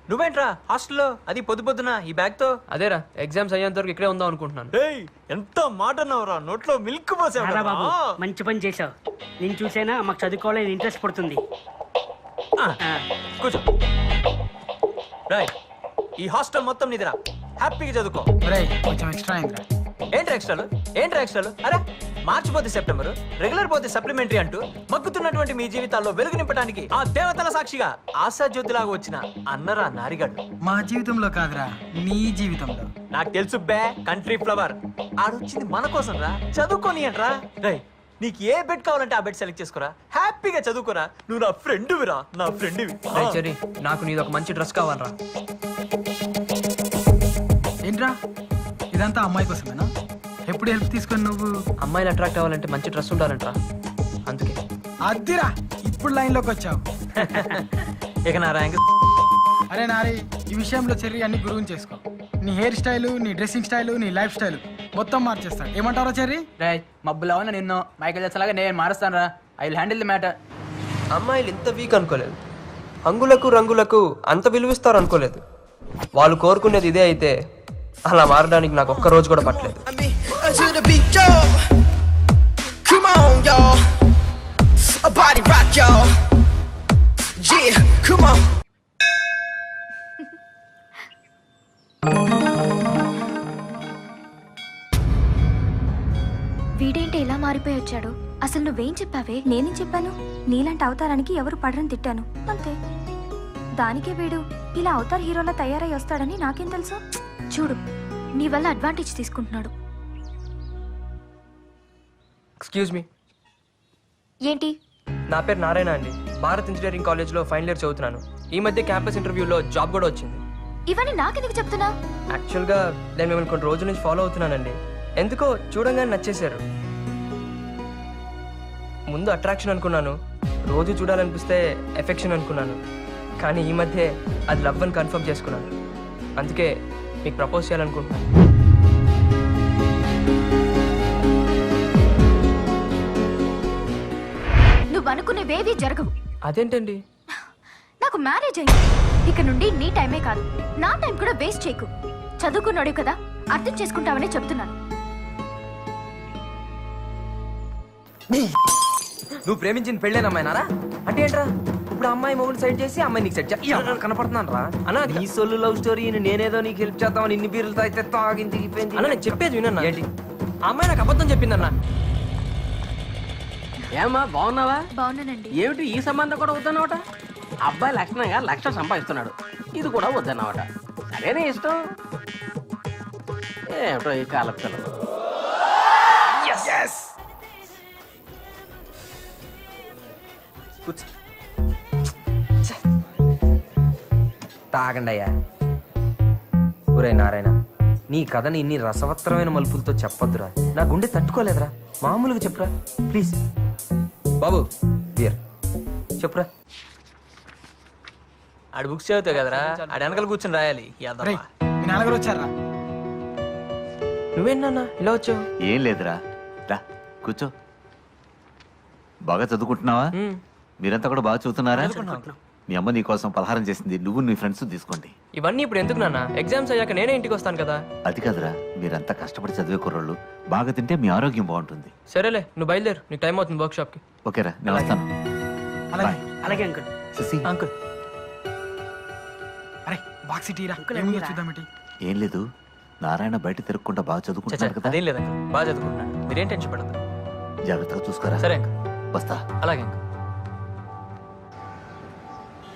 B: నువ్వేంట్రా హాస్టల్లో, అది పొద్దు పొద్దున ఈ బ్యాగ్ తో?
A: అదేరా ఎగ్జామ్స్ అయ్యేంత వరకు ఇక్కడే ఉందాం అనుకుంటున్నాను.
B: రేయ్ ఎంత మాట అన్నావురా, నోట్లో మిల్క్
K: రారా బాబు,
B: పోసావు.
K: మంచి పని చేసావు. నేను చూసైనా మాకు చదువుకోవాలని ఇంట్రెస్ట్ పడుతుంది.
B: కూర్చో. రేయ్ ఈ హాస్టల్ మొత్తం నీదిరా, హ్యాపీగా చదువుకో.
I: కొంచెం ఎక్స్ట్రా అయిందిరా.
B: ఏంట్రా ఎక్స్ట్రాలు? అరే మార్చి పోతే సెప్టెంబర్, రెగ్యులర్ పోతే సప్లిమెంటరీ అంటూ మగ్గుతున్నటువంటి మీ జీవితాల్లో వెలుగు నింపడానికి ఆ దేవతల సాక్షిగా ఆశాజ్యోతిలాగా వచ్చిన అన్నరా నారిగాడు.
I: మా జీవితంలో కాదురా, నీ జీవితంలో.
B: నాకు తెలుసు బే, కంట్రీ ఫ్లవర్. ఆడొచ్చింది మన కోసం రా, చదువుకోని అంట్రా. రేయ్ నీకు ఏ బెడ్ కావాలంటే ఆ బెడ్ సెలెక్ట్ చేసుకోరా, హ్యాపీగా చదువుకోరా. నువ్వు నా ఫ్రెండ్విరా, నా ఫ్రెండ్వి.
A: చెరీ, నాకు నీది ఒక మంచి డ్రెస్ కావాలరా.
I: ఏంట్రా ఇదంతా అమ్మాయి కోసమేనా? ఎప్పుడు హెల్ప్ తీసుకొని నువ్వు?
A: అమ్మాయిలు అట్రాక్ట్ అవ్వాలంటే మంచి డ్రెస్ ఉండాలంటరా, అందుకే.
I: అద్దిరా, ఇప్పుడు లైన్లోకి వచ్చావు.
B: ఇక నా ర్యాంక్.
I: అరే నారి, ఈ విషయంలో చెర్రీ అన్ని గురువుని చేసుకో. నీ హెయిర్ స్టైలు, నీ డ్రెస్సింగ్ స్టైలు, నీ లైఫ్ స్టైల్ మొత్తం మార్చేస్తాడు. ఏమంటారా చెర్రీ?
P: మబ్బులు అవునా నిన్ను మైకేల్ జాక్సన్ నేను మారుస్తాను రా. I will handle the matter.
A: అమ్మాయిలు ఇంత వీక్ అనుకోలేదు. హంగులకు రంగులకు అంత విలువిస్తారు అనుకోలేదు. వాళ్ళు కోరుకునేది ఇదే అయితే అలా మారడానికి నాకు ఒక్క రోజు కూడా పట్టలేదు.
C: వీడేంటి ఇలా మారిపోయి వచ్చాడు? అసలు నువ్వేం చెప్పావే?
Q: నేనేం చెప్పాను? నీలాంటి అవతారానికి ఎవరు పడరని తిట్టాను అంతే. దానికే వీడు ఇలా అవతార్ హీరోలా తయారై వస్తాడని నాకేం తెలుసు?
C: చూడు, నీ వల్ల అడ్వాంటేజ్ తీసుకుంటున్నాడు.
R: ఎక్స్క్యూజ్ మీ,
C: ఏంటి?
R: నా పేరు నారాయణ అండి. భారత్ ఇంజనీరింగ్ కాలేజ్లో ఫైనల్ ఇయర్ చదువుతున్నాను. ఈ మధ్య క్యాంపస్ ఇంటర్వ్యూలో జాబ్ కూడా వచ్చింది.
C: ఇవన్నీ నాకెందుకు చెప్తున్నా?
R: యాక్చువల్గా నేను మిమ్మల్ని కొన్ని రోజుల నుంచి ఫాలో అవుతున్నానండి. ఎందుకో చూడంగానే నచ్చేశారు. ముందు అట్రాక్షన్ అనుకున్నాను, రోజు చూడాలనిపిస్తే ఎఫెక్షన్ అనుకున్నాను. కానీ ఈ మధ్య అది లవ్ అని కన్ఫర్మ్ చేసుకున్నాను. అందుకే మీకు ప్రపోజ్ చేయాలనుకుంటున్నాను.
C: నువ్వు అనుకునేవేవి జరగవు.
R: అదేంటండి?
C: నాకు మ్యారేజ్ అయింది. ఇక నుండి నీ టైమే కాదు, నా టైం కూడా వేస్ట్ చేయకు. చదువుకున్నాడు కదా, అర్థం చేసుకుంటావనే చెప్తున్నాను.
A: నువ్వు ప్రేమించిన పెళ్ళేనమ్మాయినారా? అంటే ఏంట్రా? ఇప్పుడు అమ్మాయి మొగుడు సైడ్ చేసి అమ్మాయి నీకు సెట్ కనపడుతున్నాను రా అన్న. నీ సొల్లు లవ్ స్టోరీ నేనేదో నీకు హెల్ప్ చేద్దామని ఇన్ని బీర్లతో అయితే తాగింది
R: అన్న. నేను చెప్పేది వినన్నా. ఏంటి? ఆ అమ్మాయి నాకు అబద్ధం చెప్పిందన్నా.
G: ఏమా బాగున్నావా?
C: బాగున్నానండి.
G: ఏమిటి ఈ సంబంధం కూడా వద్దన్నమాట? అబ్బాయి లక్షణంగా 1,00,000 సంపాదిస్తున్నాడు, ఇది కూడా వద్దన్నమాట. సరేనే ఇష్టం. ఏమిటో ఈ కాలపు పిల్లలు.
A: తాగండి అయ్యా. ఒరే నారాయణ, నీ కథని ఇన్ని రసవత్తరమైన మలుపులతో చెప్పొద్దురా. నా గుండె తట్టుకోలేదురా. మామూలుగా చెప్పురా ప్లీజ్. బాబు బియర్ చెప్పురా.
B: ఆడు బుక్స్ చదువుతావు కదరా, ఆడు వెనకాల కూర్చొని రాయాలి.
I: వచ్చారా?
R: నువ్వేనా ఇలా వచ్చావు?
F: ఏం లేదురా, రా కూర్చో. బాగా చదువుకుంటున్నావా? మీరంతా కూడా బాగా చదువుతున్నారా? మీ అమ్మ నీ కోసం పలహారం చేసింది, నువ్వు నీ ఫ్రెండ్స్ తీసుకోండి.
R: ఇవన్నీ ఇప్పుడు ఎందుకు నాన్న? ఎగ్జామ్స్ అయ్యాక నేనే ఇంటికి వస్తాను కదా.
F: అది కాదురా, మీరంతా కష్టపడి చదివే కుర్రోళ్ళు. బాగా తింటే మీ ఆరోగ్యం బాగుంటుంది.
R: సరేలే, నువ్వు బయలుదేరు, నీకు టైం అవుతుంది వర్క్ షాప్ కి.
F: ఓకేరా, నేను వస్తాను.
K: అలాగే అంకుల్.
F: శశి,
B: అంకుల్
F: ఏం లేదు, నారాయణ బయట తిరగకుండా బాగా చదువుకుంటున్నాడు కదా.
B: అదేం లేదు అంకుల్, బాగా చదువుకుంటున్నాను. మీరేం టెన్షన్ పడదు.
F: జాగ్రత్తగా చూసుకోరా.
B: సరే అంకుల్,
F: వస్తా.
B: అలాగే అంకుల్.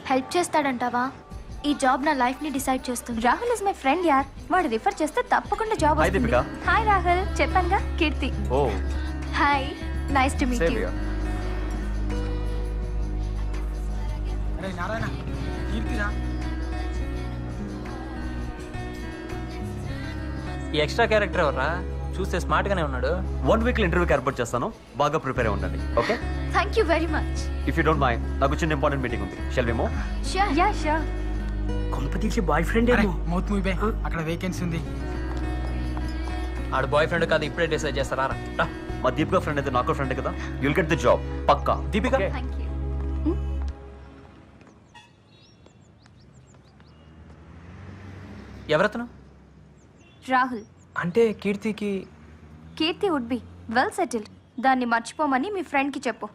C: హెల్ప్ చేస్తాడంటావా? ఈ జాబ్ నా లైఫ్ ని డిసైడ్ చేస్తుంది.
Q: రాహుల్ ఇస్ మై ఫ్రెండ్ యార్. వాడు రిఫర్ చేస్తే తప్పకుండా జాబ్ వస్తుంది. హాయ్ రాహుల్, చెప్పానుగా Keerthi. Hi, nice to meet you.
I: Narayana, కీర్తిరా.
B: ఈ ఎక్స్ట్రా క్యారెక్టర్ ఎవర్రా? చూస్తే స్మార్ట్ గానే ఉన్నాడు.
S: 1 వీక్ ఇంటర్వ్యూకి ఏర్పాటు చేస్తాను, బాగా ప్రిపేర్ అయి ఉండండి. Okay,
C: thank you very much.
S: If you don't mind, నాకు చిన్న ఇంపార్టెంట్ మీటింగ్ ఉంది. Shall we move?
C: Sure. Yeah sure.
K: కొంపతీసి బాయ్ ఫ్రెండ్ ఏమో.
I: మౌత్ మూవ్ బే, అక్కడ వేకెన్సీ ఉంది.
B: ఆడు బాయ్ ఫ్రెండ్ కాదు, ఇప్పుడే డిసైడ్ చేస్తారా? రా.
S: మా దీపిక ఫ్రెండ్ అయితే నాకు ఫ్రెండ్ కదా. యుల్ గెట్ ది జాబ్ పక్కా. Deepika,
C: thank you.
B: ఎవరతను?
Q: రాహుల్
R: అంటే కీర్తికి.
Q: Keerthi would be well settled. దాన్ని మర్చిపోమని మీ ఫ్రెండ్ కి చెప్పు.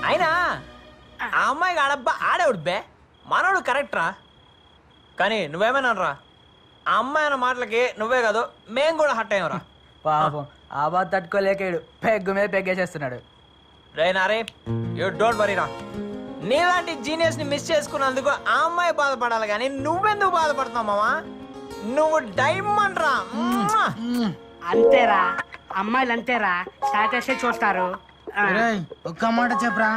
B: అయినా ఆ అమ్మాయికి ఆడబ్బా ఆడేవుడు బే, మనోడు కరెక్ట్ రా. కానీ నువ్వేమైనా రా, ఆ అమ్మాయి అన్న మాటలకి నువ్వే కాదు మేము కూడా హట్ అయ్యాం రా.
I: పాపం ఆ బాధ తట్టుకోలేకాడు, పెగ్గు మీద పెగ్గేసేస్తున్నాడు.
B: రే యూ డోంట్ వరీ రా. నీలాంటి జీనియస్ ని మిస్ చేసుకున్నందుకు ఆ అమ్మాయి బాధపడాలి, కానీ నువ్వెందుకు బాధపడుతున్నావు మామా? నువ్వు డైమండ్ రా.
K: అంతేరా, అమ్మాయిలు అంతేరా, స్టాటస్ చూస్తారు.
I: ఒక్క మాట చెప్పరా,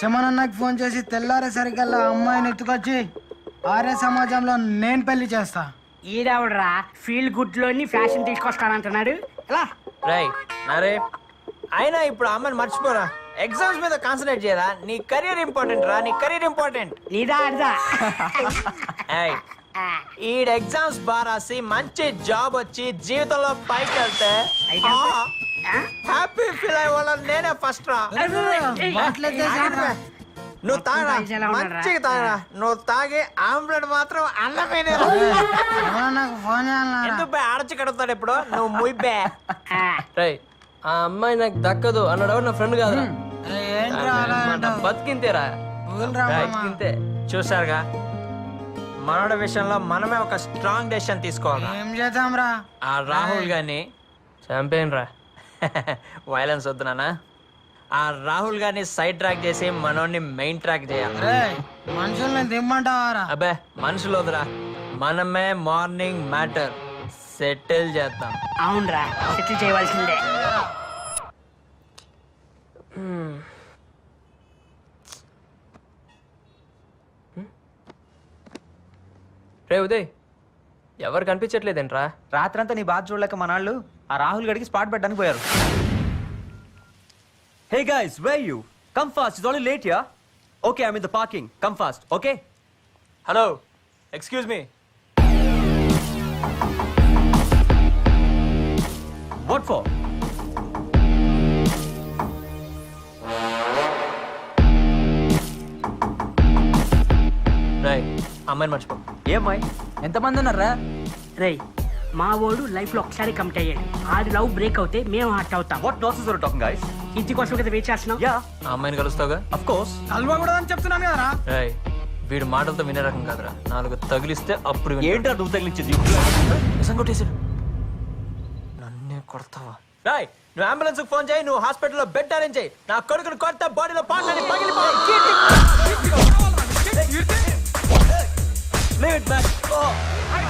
I: చమనన్నకి ఫోన్ చేసి తెల్లారేసరికల్లా అమ్మాయిని ఎత్తుకొచ్చి ఆర్య సమాజంలో నేను పెళ్లి చేస్తా.
K: ఈడవడరా ఫీల్ గుడ్ లోని ఫ్యాషన్ తీసుకొస్తానంటున్నాడు.
B: నరే అయినా ఇప్పుడు అమ్మాయిని మర్చిపోరా, ఎగ్జామ్స్ మీద కాన్సన్ట్రేట్ చేయరా. నీ కెరీర్ ఇంపార్టెంట్ రా, నీ కెరీర్ ఇంపార్టెంట్.
K: నీదా అడిదా?
B: ఈ ఎగ్జామ్స్ బాగా రాసి మంచి జాబ్ వచ్చి జీవితంలో పైకి వెళ్తే హ్యాపీ ఫీల్ అయ్యేవాళ్ళ నేనే ఫస్ట్ రా. నువ్వు తాగరా, మంచిగా తాగరా. నువ్వు తాగి ఆమ్లెట్ మాత్రం అన్నమే. ఎందుకు బే ఆడచి కడుగుతాడు ఇప్పుడు? నువ్వు ముయ్యే.
R: రై ఆ అమ్మాయి నాకు దక్కదు అన్నాడు ఎవరు నా ఫ్రెండ్ కాదు బతికింతేరా బతికింతే.
B: చూసారుగా మనోడి విషయంలో మనమే ఒక స్ట్రాంగ్ డెసిషన్ తీసుకోవాలి.
I: ఏం చేద్దాం రా?
B: ఆ రాహుల్ గారిని
R: చంపేన్ రా.
B: వైలెన్స్ వద్దు నాన్న. ఆ రాహుల్ గారిని సైడ్ ట్రాక్ చేసి మనోడిని మెయిన్ ట్రాక్ చేయాలి.
I: మనుషుల్ని దిమ్మంటావారా?
B: అబ్బే మనుషులు వద్దురా, మనమే మార్నింగ్ మ్యాటర్ సెటిల్ చేద్దాం.
K: అవునరా, సెటిల్ చేయవలసిందే.
R: రే ఉదయ్, ఎవరు కనిపించట్లేదేంట్రా?
H: రాత్రంతా నీ బాధ చూడలేక మనాళ్ళు ఆ రాహుల్ గడికి స్పాట్ పెట్టడానికి పోయారు.
S: Hey guys, where you? Come fast, it's already late here. Okay, I'm in the parking. Come fast, okay?
B: Hello, excuse me.
S: What for?
B: రై, అమ్మాయిని మర్చిపో.
H: ఏమ్మాయి? ఎంతమంది ఉన్నారా?
K: రే, మా వాడు లైఫ్ లో ఒకసారి కమిట్ అయ్యాడు. ఆడి లవ్ బ్రేక్ అవుతే మేము హర్ట్ అవుతాం.
S: What nonsense are you talking, guys?
K: ఇంటి కోసం కదా వెయిట్ చేస్తున్నాం.
S: Yeah.
B: ఆ అమ్మాయిని కలుస్తావుగా?
S: Of course.
I: కలవకూడదని చెప్తున్నాను కదరా.
B: రై, వీడు మాటలతో వినే రకం కాదురా. 4 తగిలిస్తే అప్పుడు
S: ఏంట్రా నువ్వు తగిలించేది?
B: నిజం కొట్టేసాడు. నన్నే కొడతావా? రాయ్, నువ్వు అంబులెన్స్ ఫోన్ చేయి, నువ్వు హాస్పిటల్లో బెడ్ అరేంజ్ చేయి. నా కొడుకుని కొట్ట బాడీలో పాటలని పగిలిపోయి.
S: Leave it, man. Oh.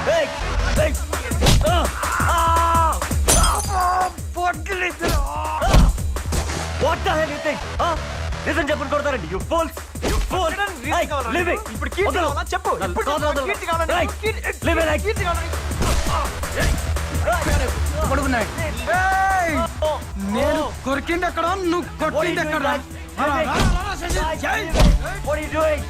S: Hey. Hey. What the hell you think? నిజం చెప్పని కొడతారండి. You fools. You fools. Hey, leave it.
B: ఇప్పుడు కీర్తి కావాలా చెప్పు. ఇప్పుడు కీర్తి కావాలా?
S: Leave it.
B: కీర్తి కావాలా?
I: నేను కొరికింది ఎక్కడ, నువ్వు కొట్టింది ఎక్కడ?
S: What are you doing?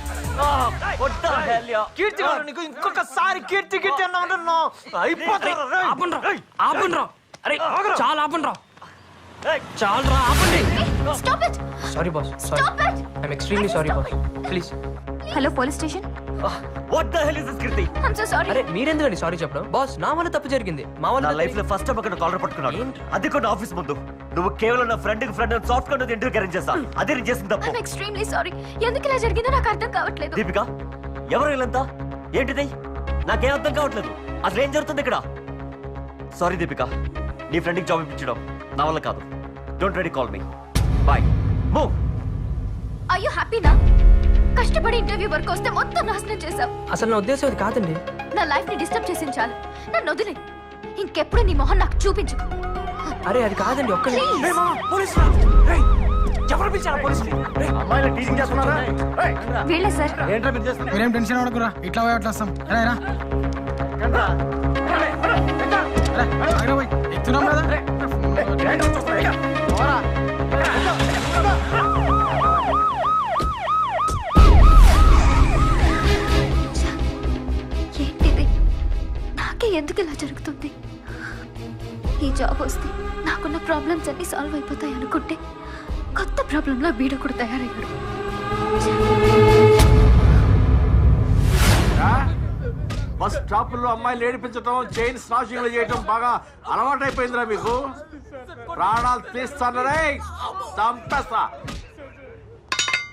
S: What the hell, yeah?
B: కీర్తి కావాలా నీకు? ఇంకొకసారి కీర్తి కీర్తి అన్నావు అయిపోతారా?
K: ఆపండ్రా. అరే చాలా ఆపండ్రా. చాలరా ఆపండి.
C: Stop it.
R: Sorry boss, sorry.
C: Stop it.
R: I'm extremely sorry boss, please.
Q: Hello police station.
S: What the hell is this, Kirti?
C: I'm so sorry.
R: అరే మీరెందుకండి సారీ చెప్పడం? బాస్ నా వల్ల తప్పు జరిగింది. మా
S: నా
R: వల్ల
S: లైఫ్ లో ఫస్ట్ టైం అక్కడ కాలర్ పట్టుకున్నాడు. అది కూడా ఆఫీస్ ముందు. నువ్వు కేవలం నా friend soft card interview arrange చేస్తా. అదే నేను చేసిన తప్పు.
C: I'm extremely sorry. ఎందుకు ఇలా జరిగిందో నాకు అర్థం కావట్లేదు.
S: దీపిక, ఎవరు వీళ్ళంతా? ఏంటిది? నాకేం అర్థం కావట్లేదు. అసలు ఏం జరుగుతుంది ఇక్కడ? సారీ దీపిక, నీ ఫ్రెండ్కి జాబ్ ఇప్పించడం నా వల్ల కాదు. Don't ready call me. Bye. Move.
C: Are you happy నా? కష్టపడి ఇంటర్వ్యూ వరకు వస్తే మొత్తం నాశనం చేశావు.
R: అసలు నా ఉద్దేశం అది కాదండి.
C: నా లైఫ్ ని డిస్టర్బ్ చేసింది చాలు. నన్ను వదిలే. ఇంకెప్పుడు నీ మొహం నాకు చూపించుకో.
R: అరే అది కాదండి, ఒక్క
B: ఎవరు పిలిచారా పోలీసులు?
S: అమ్మాయిలు టీచింగ్ చేస్తున్నారా?
C: వీళ్ళే సార్.
S: ఏంట్రా మీరు చేస్తున్నారు?
I: మీరేం టెన్షన్ పడకురా, ఇట్లా పోయి అట్లా వస్తాం. రా ఎక్కుతున్నాం కదా.
C: ఏంటిది? నాకే ఎందుకు ఇలా జరుగుతుంది? ఈ జాబ్ వస్తే నాకున్న ప్రాబ్లమ్స్ అన్ని సాల్వ్ అయిపోతాయి అనుకుంటే కొత్త ప్రాబ్లంలో వీడు కూడా తయారయ్యాడు.
N: బస్ స్టాప్ లో అమ్మాయిలు ఏడిపించడం, చైన్ స్నాచింగ్ చేయడం బాగా అలవాటైపోయిందిరా మీకు. ప్రాణాలు తీస్తానరే, చంపేస్తా.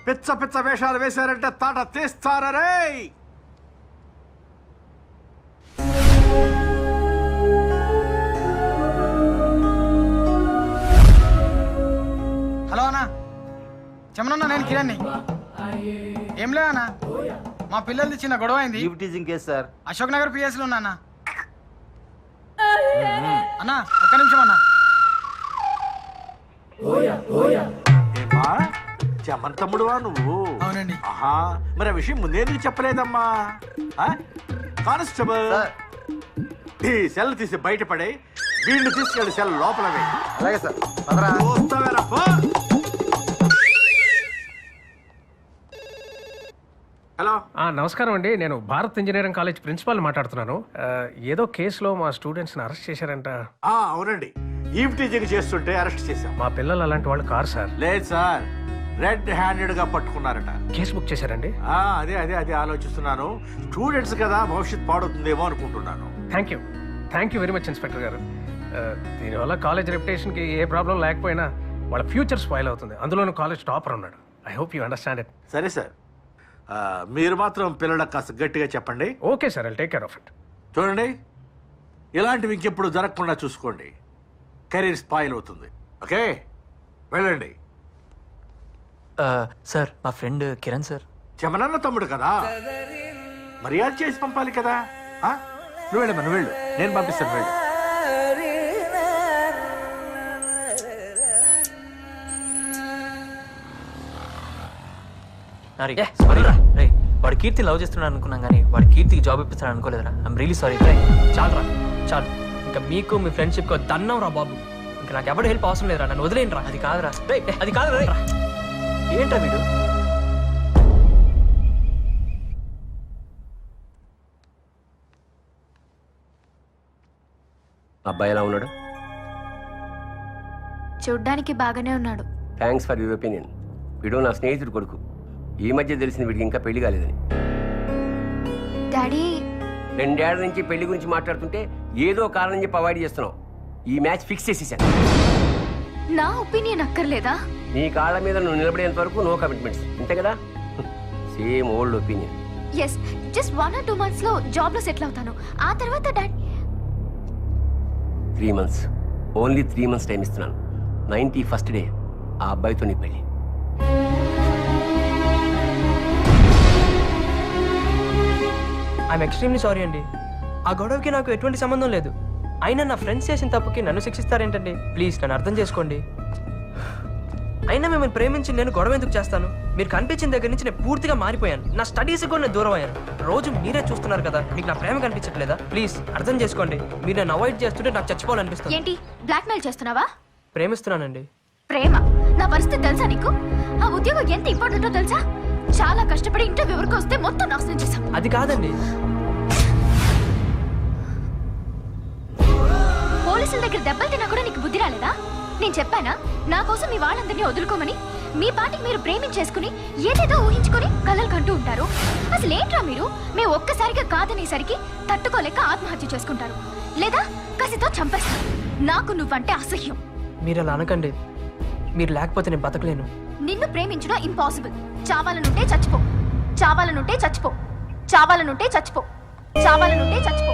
N: పిచ్చ పిచ్చ వేషాలు వేశారంటే తాట తీస్తానరే.
I: హలో అన్నా, చెమనన్నా, నేను కిరణ్ని. ఏం లే అన్నా, మా పిల్లలది చిన్న గొడవ అయింది.
H: Teaching case sir.
I: Ashok Nagar PS లో ఉన్నా అన్నా. అన్నా ఒక్క నిమిషం అన్నా.
N: చెమన్ తమ్ముడువా నువ్వు?
I: అవునండి.
N: ఆహా, మరి ఆ విషయం ముందేందుకు చెప్పలేదమ్మా? కానిస్టేబుల్, ఈ సెల్ తీసి బయటపడే, వీళ్ళు తీసుకెళ్ళి సెల్ లోపల వేయి.
H: అలాగే సార్.
N: చూస్తావేరా, పో. హలో,
E: నమస్కారం అండి. నేను భారత్ ఇంజనీరింగ్ కాలేజ్ ప్రిన్సిపాల్ మాట్లాడుతున్నాను. ఏదో కేసులో మా స్టూడెంట్స్ని అరెస్ట్ చేశారంట.
N: అవునండి, ఈవ్ టీచింగ్ చేస్తుంటే అరెస్ట్ చేశాం.
E: మా పిల్లలు అలాంటి వాళ్ళు కారు సార్.
N: లేదు సార్, రెడ్ హ్యాండెడ్ గా పట్టుకున్నారట.
E: కేసు బుక్ చేశారండి.
N: అదే అదే అదే ఆలోచిస్తున్నాను. స్టూడెంట్స్ కదా, భవిష్యత్ పాడవుతుందేమో అనుకుంటున్నాను.
E: Thank you very much inspector గారు. దీనివల్ల కాలేజ్ రెప్యుటేషన్కి ఏ ప్రాబ్లం లేకపోయినా వాళ్ళ ఫ్యూచర్ స్పాయిల్ అవుతుంది. అందులోనూ కాలేజ్ టాపర్ ఉన్నాడు. I hope you understand it.
T: సరే సార్, మీరు మాత్రం పిల్లలకు కాస్త గట్టిగా చెప్పండి.
E: Okay sir, I'll take care of it.
T: చూడండి, ఇలాంటివి ఇంకెప్పుడు జరగకుండా చూసుకోండి. కెరీర్ స్పాయిల్ అవుతుంది. ఓకే, వెళ్ళండి.
B: సార్, మా ఫ్రెండ్ కిరణ్ సార్.
T: చెమనన్న తమ్ముడు కదా, మర్యాద చేసి పంపాలి కదా. నువ్వు వెళ్ళమ్మా, నువ్వు వెళ్ళు, నేను పంపిస్తాను, వెళ్ళు.
B: వాడు కీర్తి లవ్ చేస్తున్నాడు అనుకున్నాం, కానీ వాడు కీర్తికి జాబ్ ఇప్పిస్తాడు అనుకోలేదురా. I'm really sorry.
R: చాలు రా, చాలు. ఇంకా మీకు మీ ఫ్రెండ్షిప్ దన్నం రా బాబు. ఇంకా నాకు ఎవరు హెల్ప్ అవసరం లేదురా, నన్ను వదిలేండి రా.
B: అది కాదురా, అది కాదురా. ఏంట్రా వీడు?
U: అబ్బాయి ఎలా ఉన్నాడు?
C: చూడ్డానికి బాగానే ఉన్నాడు.
U: Thanks for your opinion. వీడు నా స్నేహితుడు కొడుకు. ఈ మధ్య తెలిసింది వీడికి ఇంకా పెళ్లి కాలేదని.
C: డాడీ,
U: 2 ఏళ్ల నుంచి పెళ్లి గురించి మాట్లాడుతుంటే ఏదో కారణం చెప్పి అవాయిడ్ చేస్తున్నావు. ఈ మ్యాచ్ ఫిక్స్ చేసేసాను.
C: నా ఒపీనియన్ అక్కర్లేదా?
U: నీ కాళ్ళ మీద నువ్వు నిలబడేంత వరకు నో కమిట్మెంట్స్, అంతే కదా? Same old opinion.
C: Yes, just 1 or 2 months లో జాబ్ లో సెటిల్ అవుతాను. ఆ తర్వాత daddy
U: 3 months, only 3 months time ఇస్తున్నాను. 91st డే ఆ అబ్బాయితో నీ పెళ్లి.
R: ఐఎమ్ ఎక్స్ట్రీమ్లీ సారీ అండి. ఆ గొడవకి నాకు ఎటువంటి సంబంధం లేదు. అయినా నా ఫ్రెండ్స్ చేసిన తప్పుకి నన్ను శిక్షిస్తారేంటండి? ప్లీజ్ నన్ను అర్థం చేసుకోండి. అయినా మిమ్మల్ని ప్రేమించి నేను గొడవ ఎందుకు చేస్తాను? మీరు కనిపించిన దగ్గర నుంచి నేను పూర్తిగా మారిపోయాను. నా స్టడీస్ కూడా నేను దూరం అయ్యాను. రోజు మీరే చూస్తున్నారు కదా, మీకు నా ప్రేమ కనిపించట్లేదా? ప్లీజ్ అర్థం చేసుకోండి. మీరు నన్ను అవాయిడ్ చేస్తుంటే నాకు చచ్చిపోవాలనిపిస్తుంది.
C: ఏంటి బ్లాక్మెయిల్ చేస్తున్నావా?
R: ప్రేమిస్తున్నానండి.
C: ప్రేమ? నా పరిస్థితి తెలుసా నీకు? ఆ ఉద్యోగం ఎంత ఇంపార్టెంటో తెలుసా? చాలా కష్టపడి ఇంటర్వ్యూ వరకు వస్తే మొత్తం నాశనం చేశాం.
R: అది కాదండి.
C: పోలీసుల దగ్గర దెబ్బలు తిన్నా కూడా నీకు బుద్ధి రాలేదా? నేను చెప్పానా నా కోసం మీ వాళ్ళందరినీ వదులుకోమని? మీ పాటికి మీరు ప్రేమించేసుకుని ఏదేదో ఊహించుకొని కలలు కంటూ ఉంటారు. అసలు ఏంట్రా మీరు? మేము ఒక్కసారిగా కాదనేసరికి తట్టుకోలేక ఆత్మహత్య చేసుకుంటారు, లేదా కసితో చంపేస్తారు. నాకు నువ్వంటే అసహ్యం.
R: మీరు అలా అనకండి. మీరు లేకపోతే నేను బతకలేను.
C: నిన్ను ప్రేమించడం ఇంపాసిబుల్. చావాలనుంటే చచ్చిపో, చావాలనుంటే చచ్చిపో, చావాలనుంటే చచ్చిపో, చావాలనుంటే చచ్చిపో,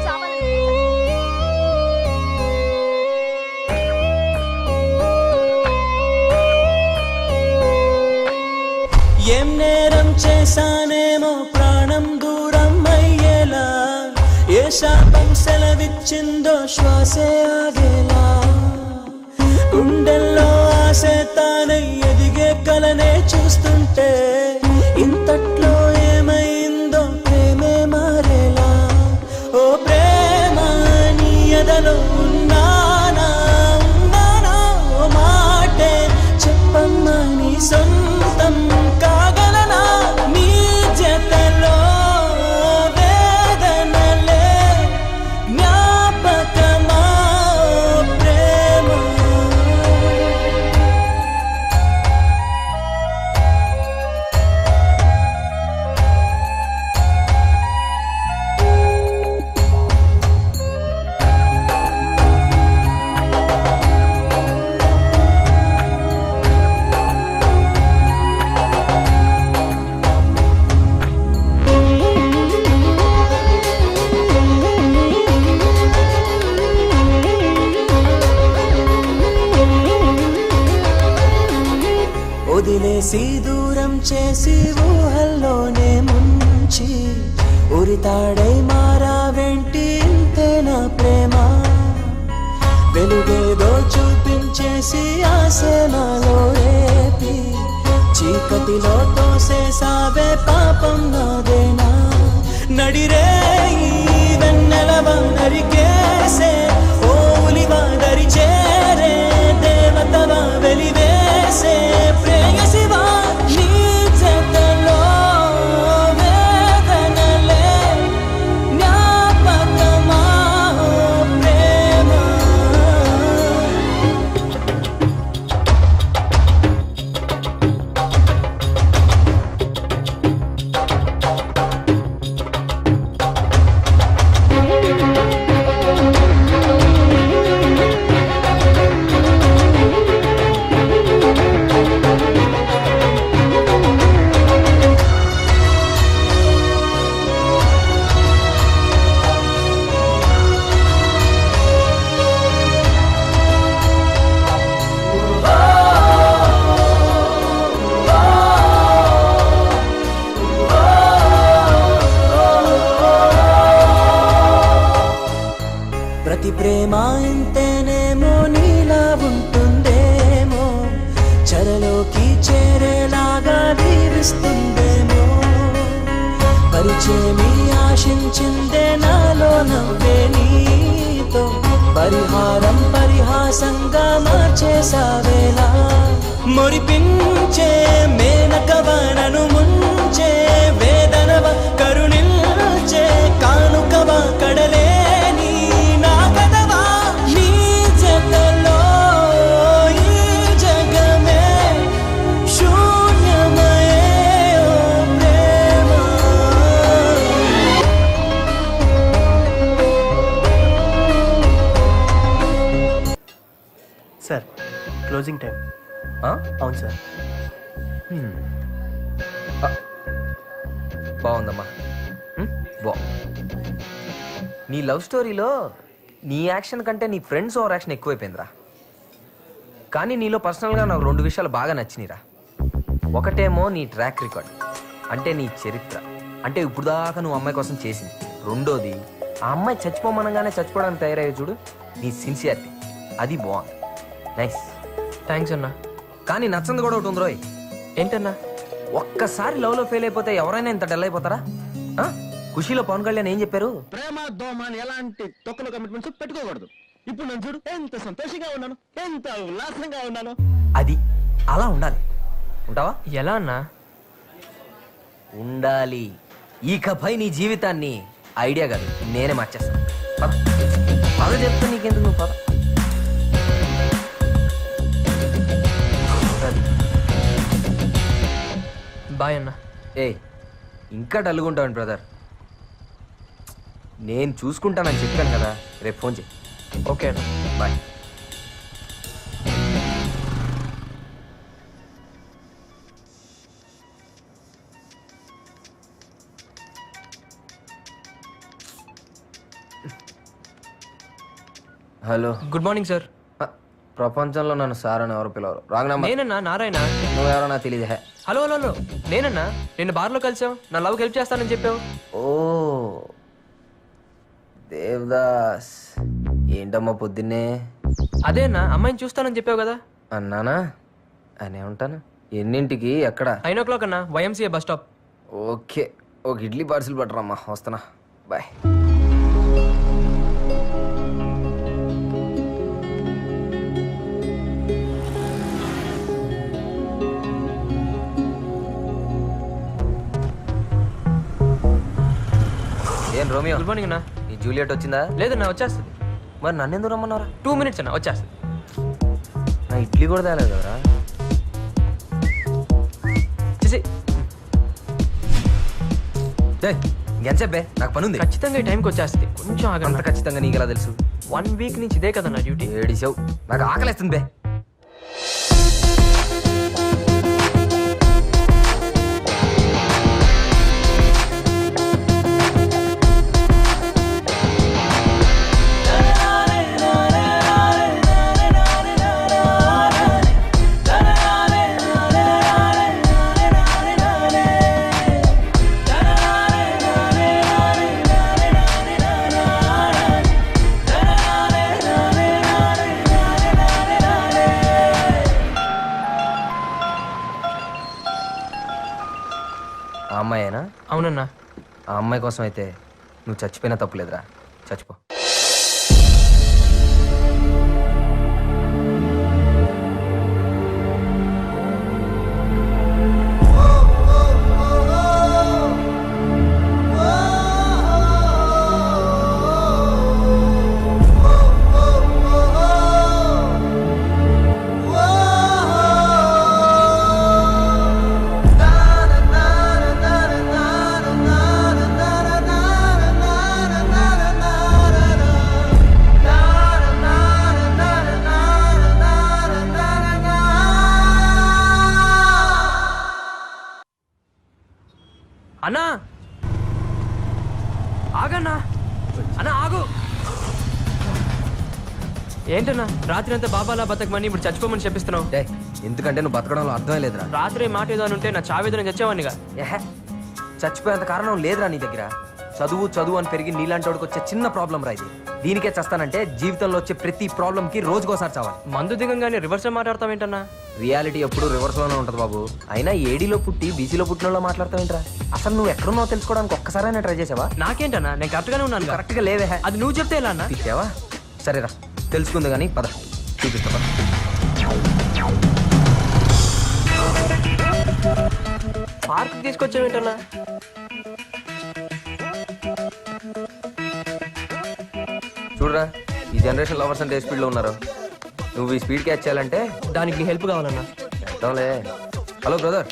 C: చావాలనుంటే
D: ఏం నేరం చేశానేమో ప్రాణం దూరం అయ్యేలా, ఏ శాపం సెలవిచ్చిందో శ్వాసే ఆగేలా, గుండెల్లో ఆశే తానై ఎదిగే కలనే చూస్తుంటే ఇంతట్లో ఏమైందో ప్రేమే మారేలా. ఓ ప్రేమ నీ ఎదలో ఉన్నానా, ఉన్నానా? ఓ మాటే చెప్పమ్మా, నీ సొంతం కాగలనా? నీ జతలో వేదనలే జ్ఞాపకమా ప్రేమ? వదిలేసి దూరం చేసి ఊహల్లోనే ముంచి ఉరితాడై మారా వెంటి ఇంతే నా ప్రేమ. వెలుగేదో చూపించేసి ఆశే నాలో రేపి చీకటిలో తోసేసావే పాపం నాదేనా? నడిరే వెన్నెలవా నరికేసే ఓ ఉలివా దరి చేరే దేవతవా వెలివేసే ప్రేయసివా నీ జతలో వేదనలే జ్ఞాపకమా ప్రేమ? ప్రతి ప్రేమ ఇంతేనేమో నీలా ఉంటుందేమో చెరలోకి చేరేలాగా దీవిస్తుందేమో పరిచయమి ఆశించిందే నాలో నవ్వే నీతో పరిహారం పరిహాసంగా మార్చేసావేలా మురిపించే మేనకవనను ముంచే వేదనవ కరుణించే కానుకవ కడలేని నా కదవా నీ జతలో ఈ జగమే శూన్యమయే ఓ ప్రేమ.
L: Sir closing time. అవును సార్.
A: బాగుందమ్మా. నీ లవ్ స్టోరీలో నీ యాక్షన్ కంటే నీ ఫ్రెండ్స్ ఓవర్ యాక్షన్ ఎక్కువైపోయిందిరా. కానీ నీలో పర్సనల్గా నాకు 2 విషయాలు బాగా నచ్చినాయిరా. ఒకటేమో నీ ట్రాక్ రికార్డ్, అంటే నీ చరిత్ర, అంటే ఇప్పుడు దాకా నువ్వు అమ్మాయి కోసం చేసింది. రెండోది ఆ అమ్మాయి చచ్చిపోమనగానే చచ్చిపోవడానికి తయారయ్యే చూడు, నీ సిన్సియారిటీ, అది బాగుంది. నైస్.
R: థ్యాంక్స్ అన్నా.
A: కానీ నచ్చంది కూడా ఒకటి ఉంది రోయ్.
R: ఏంటన్నా?
A: ఒక్కసారి లవ్లో ఫెయిల్ అయిపోతే ఎవరైనా ఇంత డల్ అయిపోతారా? ఖుషీలో పవన్ కళ్యాణ్ ఏం చెప్పారు?
N: ప్రేమ దోమ అని ఎలాంటి తొక్కల కమిట్మెంట్స్ పెట్టుకోకూడదు. ఇప్పుడు నేను చూడు ఎంత సంతోషంగా ఉన్నాను, ఎంత ఉల్లాసంగా ఉన్నాను.
A: అది అలా ఉండాలి. ఉంటావా?
R: ఎలా అన్నా?
A: ఉండాలి. ఇకపై నీ జీవితాన్ని ఐడియా కాదు నేనే మార్చేస్తాను. పద పద చెప్తా, నీకెందుకు, నువ్వు పద.
R: బాయ్ అన్నా.
A: ఏ ఇంకా డల్గుంటాను బ్రదర్. నేను చూసుకుంటానని చెప్పాను కదా, రేపు ఫోన్ చేయి.
R: ఓకే అన్న,
A: bye. Hello,
R: good morning sir.
A: ప్రపంచంలో నన్ను సార్ అని ఎవరు పిలవరు. Wrong number.
R: నేనన్నా నారాయణ.
A: నువ్వెవరో నాకు తెలియదు. హే,
R: హలో హలో హలో, నేనన్నా. నిన్ను బార్లో కలిసావు, నా లవ్కి హెల్ప్ చేస్తానని చెప్పావు.
A: ఓ దేవదాస్, ఏంటమ్మా పొద్దున్నే?
R: అదే అన్నా, అమ్మాయిని చూస్తానని చెప్పావు కదా.
A: అన్నానా? అనే ఉంటాను. ఎన్నింటికి? ఎక్కడ?
R: 9 o'clock అన్నా, YMCA బస్ స్టాప్.
A: ఓకే, ఒక ఇడ్లీ పార్సిల్ పట్టరమ్మా, వస్తున్నా. బాయ్. ఏం రోమియో?
R: గుడ్ మార్నింగ్ అన్నా.
A: ఈ జూలియట్ వచ్చిందా?
R: లేదన్నా, వచ్చేస్తుంది.
A: మరి నన్ను ఎందుకు రమ్మన్నారా?
R: 2 minutes అన్నా, వచ్చేస్తుంది.
A: నా ఇడ్లీ కూడా తేలేదు కదరా. ఎంతసేపే? నాకు పని ఉంది.
R: ఖచ్చితంగా ఈ టైంకి వచ్చేస్తుంది. కొంచెం
A: అంత
R: ఆగండి.
A: ఖచ్చితంగా నీకెలా తెలుసు?
R: 1 week నుంచి ఇదే కదన్నా డ్యూటీ.
A: ఏడిసావు, నాకు ఆకలేస్తుంది బే. ఆ అమ్మాయేనా?
R: అవునన్నా.
A: ఆ అమ్మాయి కోసం అయితే నువ్వు చచ్చిపోయినా తప్పులేదురా. చచ్చిపో.
R: అన్నా ఆగన్నా, అన్నా ఆగు. ఏంటన్నా రాత్రి అంతా బాబాలా బతకమని ఇప్పుడు చచ్చిపోమని చెప్పిస్తున్నావు?
A: ఎందుకంటే నువ్వు బతకడంలో అర్థమే లేదురా.
R: రాత్రి మాట ఏదో అని ఉంటే నా చావేదని చచ్చేవాడినిగా.
A: చచ్చిపోయేంత కారణం లేదురా నీ దగ్గర. చదువు చదువు అని పెరిగి నీలాంటి వాడికి వచ్చే చిన్న ప్రాబ్లం రా ఇది. దీనికే చేస్తానంటే జీవితంలో వచ్చే ప్రతి ప్రాబ్లం కి రోజుకోసారి చావాలి.
R: మందు దిగంగానే రివర్స్ మాట్లాడతావేంటన్నా?
A: రియాలిటీ ఎప్పుడు రివర్స్ లోనే ఉంటది బాబు. అయినా ఏడీలో పుట్టి బీసీలో పుట్టినలో మాట్లాడతావేంట్రా? అసలు నువ్వు ఎక్కడున్నావు తెలుసుకోవడానికి ఒక్కసారైనా ట్రై చేసావా?
R: నాకేంటన్నా, నేను కరెక్ట్ గానే ఉన్నాను.
A: కరెక్ట్ గా లేవే.
R: అది నువ్వు చెప్తే ఎలా అన్నా?
A: తిట్టావా? సరేరా తెలుసుకుంది కానీ పద చూపిస్తా పద.
R: పార్క్ తీసుకొచ్చావేంటన్నా?
A: చూడరా ఈ జనరేషన్ లవర్స్ అంటే ఏ స్పీడ్ లో ఉన్నారు. నువ్వు ఈ స్పీడ్ క్యాచ్ చేయాలంటే
R: దానికి నీ హెల్ప్ కావాలన్నా.
A: చేద్దాంలే. Hello brother.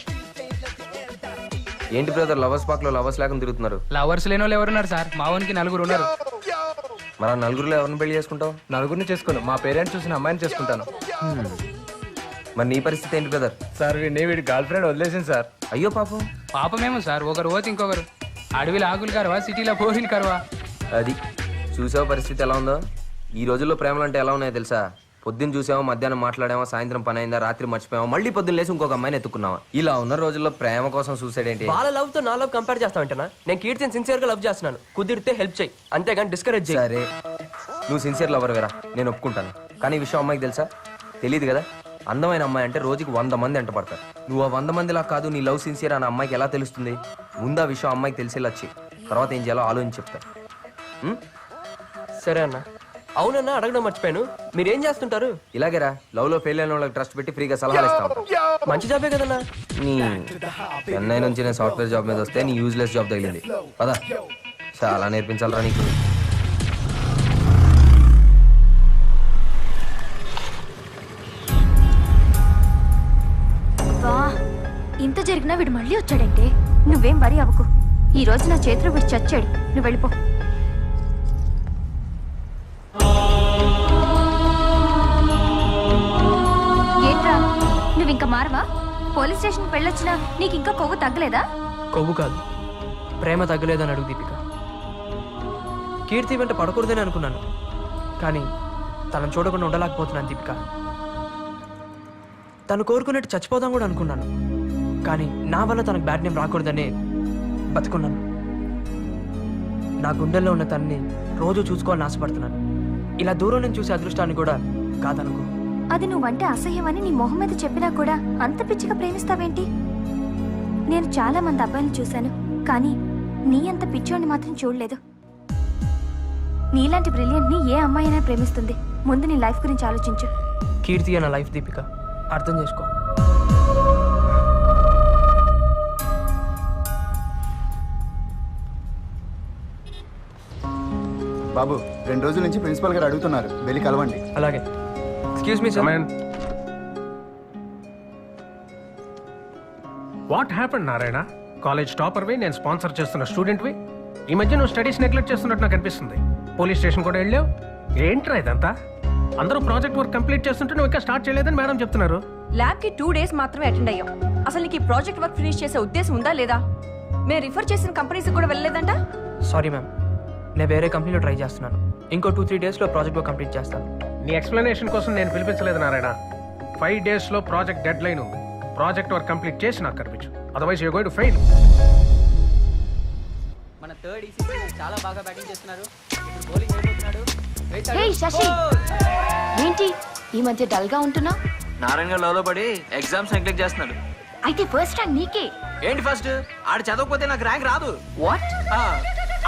A: ఏంటి బ్రదర్ లవర్స్ పార్క్ లో లవర్స్ లేకుండా తిరుగుతున్నారు?
P: లవర్స్ లేని వాళ్ళు ఎవరున్నారు సార్? మా వానికి 4 ఉన్నారు.
A: మరి నలుగురులో ఎవరిని పెళ్లి చేసుకుంటావు?
P: నలుగురిని చేసుకోను, మా పేరెంట్స్ చూసిన అమ్మాయిని చేసుకుంటాను.
A: మరి నీ పరిస్థితి ఏంటి బ్రదర్?
P: సార్ వీడి గర్ల్ ఫ్రెండ్ వదిలేసింది సార్.
A: అయ్యో పాపం.
P: పాపమేమో సార్, ఒకరు పోతే ఇంకొకరు. అడవిలో ఆకులు కరవా, సిటీలో పోహిలు కరవా.
A: అది చూసావు పరిస్థితి ఎలా ఉందో. ఈ రోజుల్లో ప్రేమలు అంటే ఎలా ఉన్నాయో తెలుసా? పొద్దున్న చూసామో, మధ్యాహ్నం మాట్లాడామో, సాయంత్రం పని అయిందా, రాత్రి మర్చిపోయామో, మళ్ళీ పొద్దున్న లేసి ఇంకొక అమ్మాయిని ఎత్తుకున్నావా. ఇలా ఉన్న రోజుల్లో ప్రేమ కోసం సూసైడ్ ఏంటి?
R: వాళ్ళ లవ్ తో నా లవ్ కంపేర్ చేస్తావంటనా? నేను కీర్తిని సిన్సియర్ గా లవ్ చేస్తున్నాను. కుదిరితే హెల్ప్ చేయి, అంతేగాని డిస్కరేజ్ చేయి.
A: సరే నువ్వు సిన్సియర్ లవర్ వేరా, నేను ఒప్పుకుంటాను. కానీ ఈ విషయం అమ్మాయికి తెలుసా? తెలియదు కదా. అందమైన అమ్మాయి అంటే రోజుకి 100 మంది ఎంట పడతారు. నువ్వు ఆ 100 మందిలా కాదు, నీ లవ్ సిన్సియర్ అన్న అమ్మాయికి ఎలా తెలుస్తుంది? ముందు ఆ విషయం అమ్మాయికి తెలిసేలా వచ్చి తర్వాత ఏం చేయాలో ఆలోచించి చెప్తా.
R: సరే అన్న. అవునన్నా, అడగడం మర్చిపోయాను, మీరేం చేస్తుంటారు?
A: ఇలాగేరా లవ్ లో ఫెయిల్ అయిన వాళ్ళకి ట్రస్ట్ పెట్టి ఫ్రీగా సలహాలు ఇస్తా ఉంటాం.
R: మంచి జాబే కదన్నా.
A: నీ చెన్నై నుంచి నేను సాఫ్ట్వేర్ జాబ్ మీద వస్తే నీ యూజ్లెస్ జాబ్ తగిలింది. పదా చాలా నేర్పించాలరా నీకు.
C: వా, ఇంత జరిగినా వీడు మళ్ళీ వచ్చాడంటే. నువ్వేం వరి అవ్వకు, ఈ రోజు నా చేతిలో వీడు చచ్చాడు. నువ్వు వెళ్ళిపో. ఏంట్రా నువ్వు ఇంకా మారవా? పోలీస్ స్టేషన్కి వెళ్ళొచ్చినా నీకు ఇంకా కొవ్వు తగ్గలేదా?
R: కొవ్వు కాదు, ప్రేమ తగ్గలేదని అడుగు దీపిక. కీర్తి వెంట పడకూడదని అనుకున్నాను, కానీ తనను చూడకుండా ఉండలేకపోతున్నాను దీపిక. తను కోరుకున్నట్టు చచ్చిపోదాం కూడా అనుకున్నాను, కానీ నా వల్ల తనకు బ్యాడ్ నేమ్ రాకూడదనే బతుకున్నాను. నా గుండెల్లో ఉన్న తనని రోజు చూసుకోవాలని ఆశపడుతున్నాను. ఇలా దూరం నుంచి చూసే అదృష్టాన్ని కూడా కాదనుకో.
C: అది నువ్వంటే అసహ్యమని నీ మొహం మీద చెప్పినా కూడా అంత పిచ్చిగా ప్రేమిస్తావేంటి? నేను చాలా మంది అబ్బాయిలు చూశాను, కానీ నీ అంత పిచ్చోడిని మాత్రం చూడలేదు. నీలాంటి బ్రిలియంట్ ని ఏ అమ్మాయి అయినా ప్రేమిస్తుంది. ముందు నీ లైఫ్ గురించి ఆలోచించు.
R: కీర్తి అన్న లైఫ్ దీపిక, అర్థం చేసుకో.
M: బాబు 2 రోజుల నుంచి ప్రిన్సిపల్ గారు అడుగుతున్నారు, వెళ్ళి కలవండి.
R: అలాగే. Excuse me sir.
E: What happened Narayana? College టాపర్వి, నేను స్పాన్సర్ చేస్తున్న స్టూడెంట్వి. ఈ మధ్య నువ్వు స్టడీస్ నెగ్లెక్ట్ చేస్తున్నట్టు నాకు అనిపిస్తుంది. పోలీస్ స్టేషన్ కూడా వెళ్ళావు. ఏంట్రా ఇదంతా? అందరూ ప్రాజెక్ట్ వర్క్ కంప్లీట్ చేస్తుంటే నువ్వు ఇంకా స్టార్ట్ చేయలేదని మేడం చెప్తున్నారు.
V: ల్యాబ్ కి 2 డేస్ మాత్రమే అటెండ్ అయ్యాం. అసలు నీకు ఈ ప్రాజెక్ట్ వర్క్ ఫినిష్ చేసే ఉద్దేశం ఉందా లేదా? మేము రిఫర్ చేసిన కంపెనీస్ కూడా వెళ్ళలేదంట.
R: సారీ మ్యామ్, నేను వేరే కంపెనీలో ట్రై చేస్తున్నాను. ఇంకో 2-3 డేస్లో ప్రాజెక్ట్ వర్క్ కంప్లీట్ చేస్తాను.
E: నీ ఎక్స్ప్లెనేషన్ కోసం నేను పిలిపించలేదు నారాయణ. 5 డేస్లో ప్రాజెక్ట్ డెడ్ లైన్ ఉంది. ప్రాజెక్ట్ వర్క్ కంప్లీట్ చేసి నాకు కనిపించు, otherwise you going to fail.
P: మన థర్డ్ ఈసీసీ చాలా బాగా బ్యాటింగ్ చేస్తున్నారు. ఇప్పుడు బౌలింగ్ అయిపోతున్నాడు.
C: హే శశి, ఏంటి ఈ మధ్య డల్ గా ఉంటున్నా?
B: నారాయణ గారు లవ్లో పడి ఎగ్జామ్స్ నెగ్లెక్ట్ చేస్తున్నాడు.
C: అయితే ఫస్ట్ ర్యాంక్ నీకే.
B: ఏంటి ఫస్ట్? ఆడు చదవకపోతే నాకు ర్యాంక్ రాదు.
C: వాట్?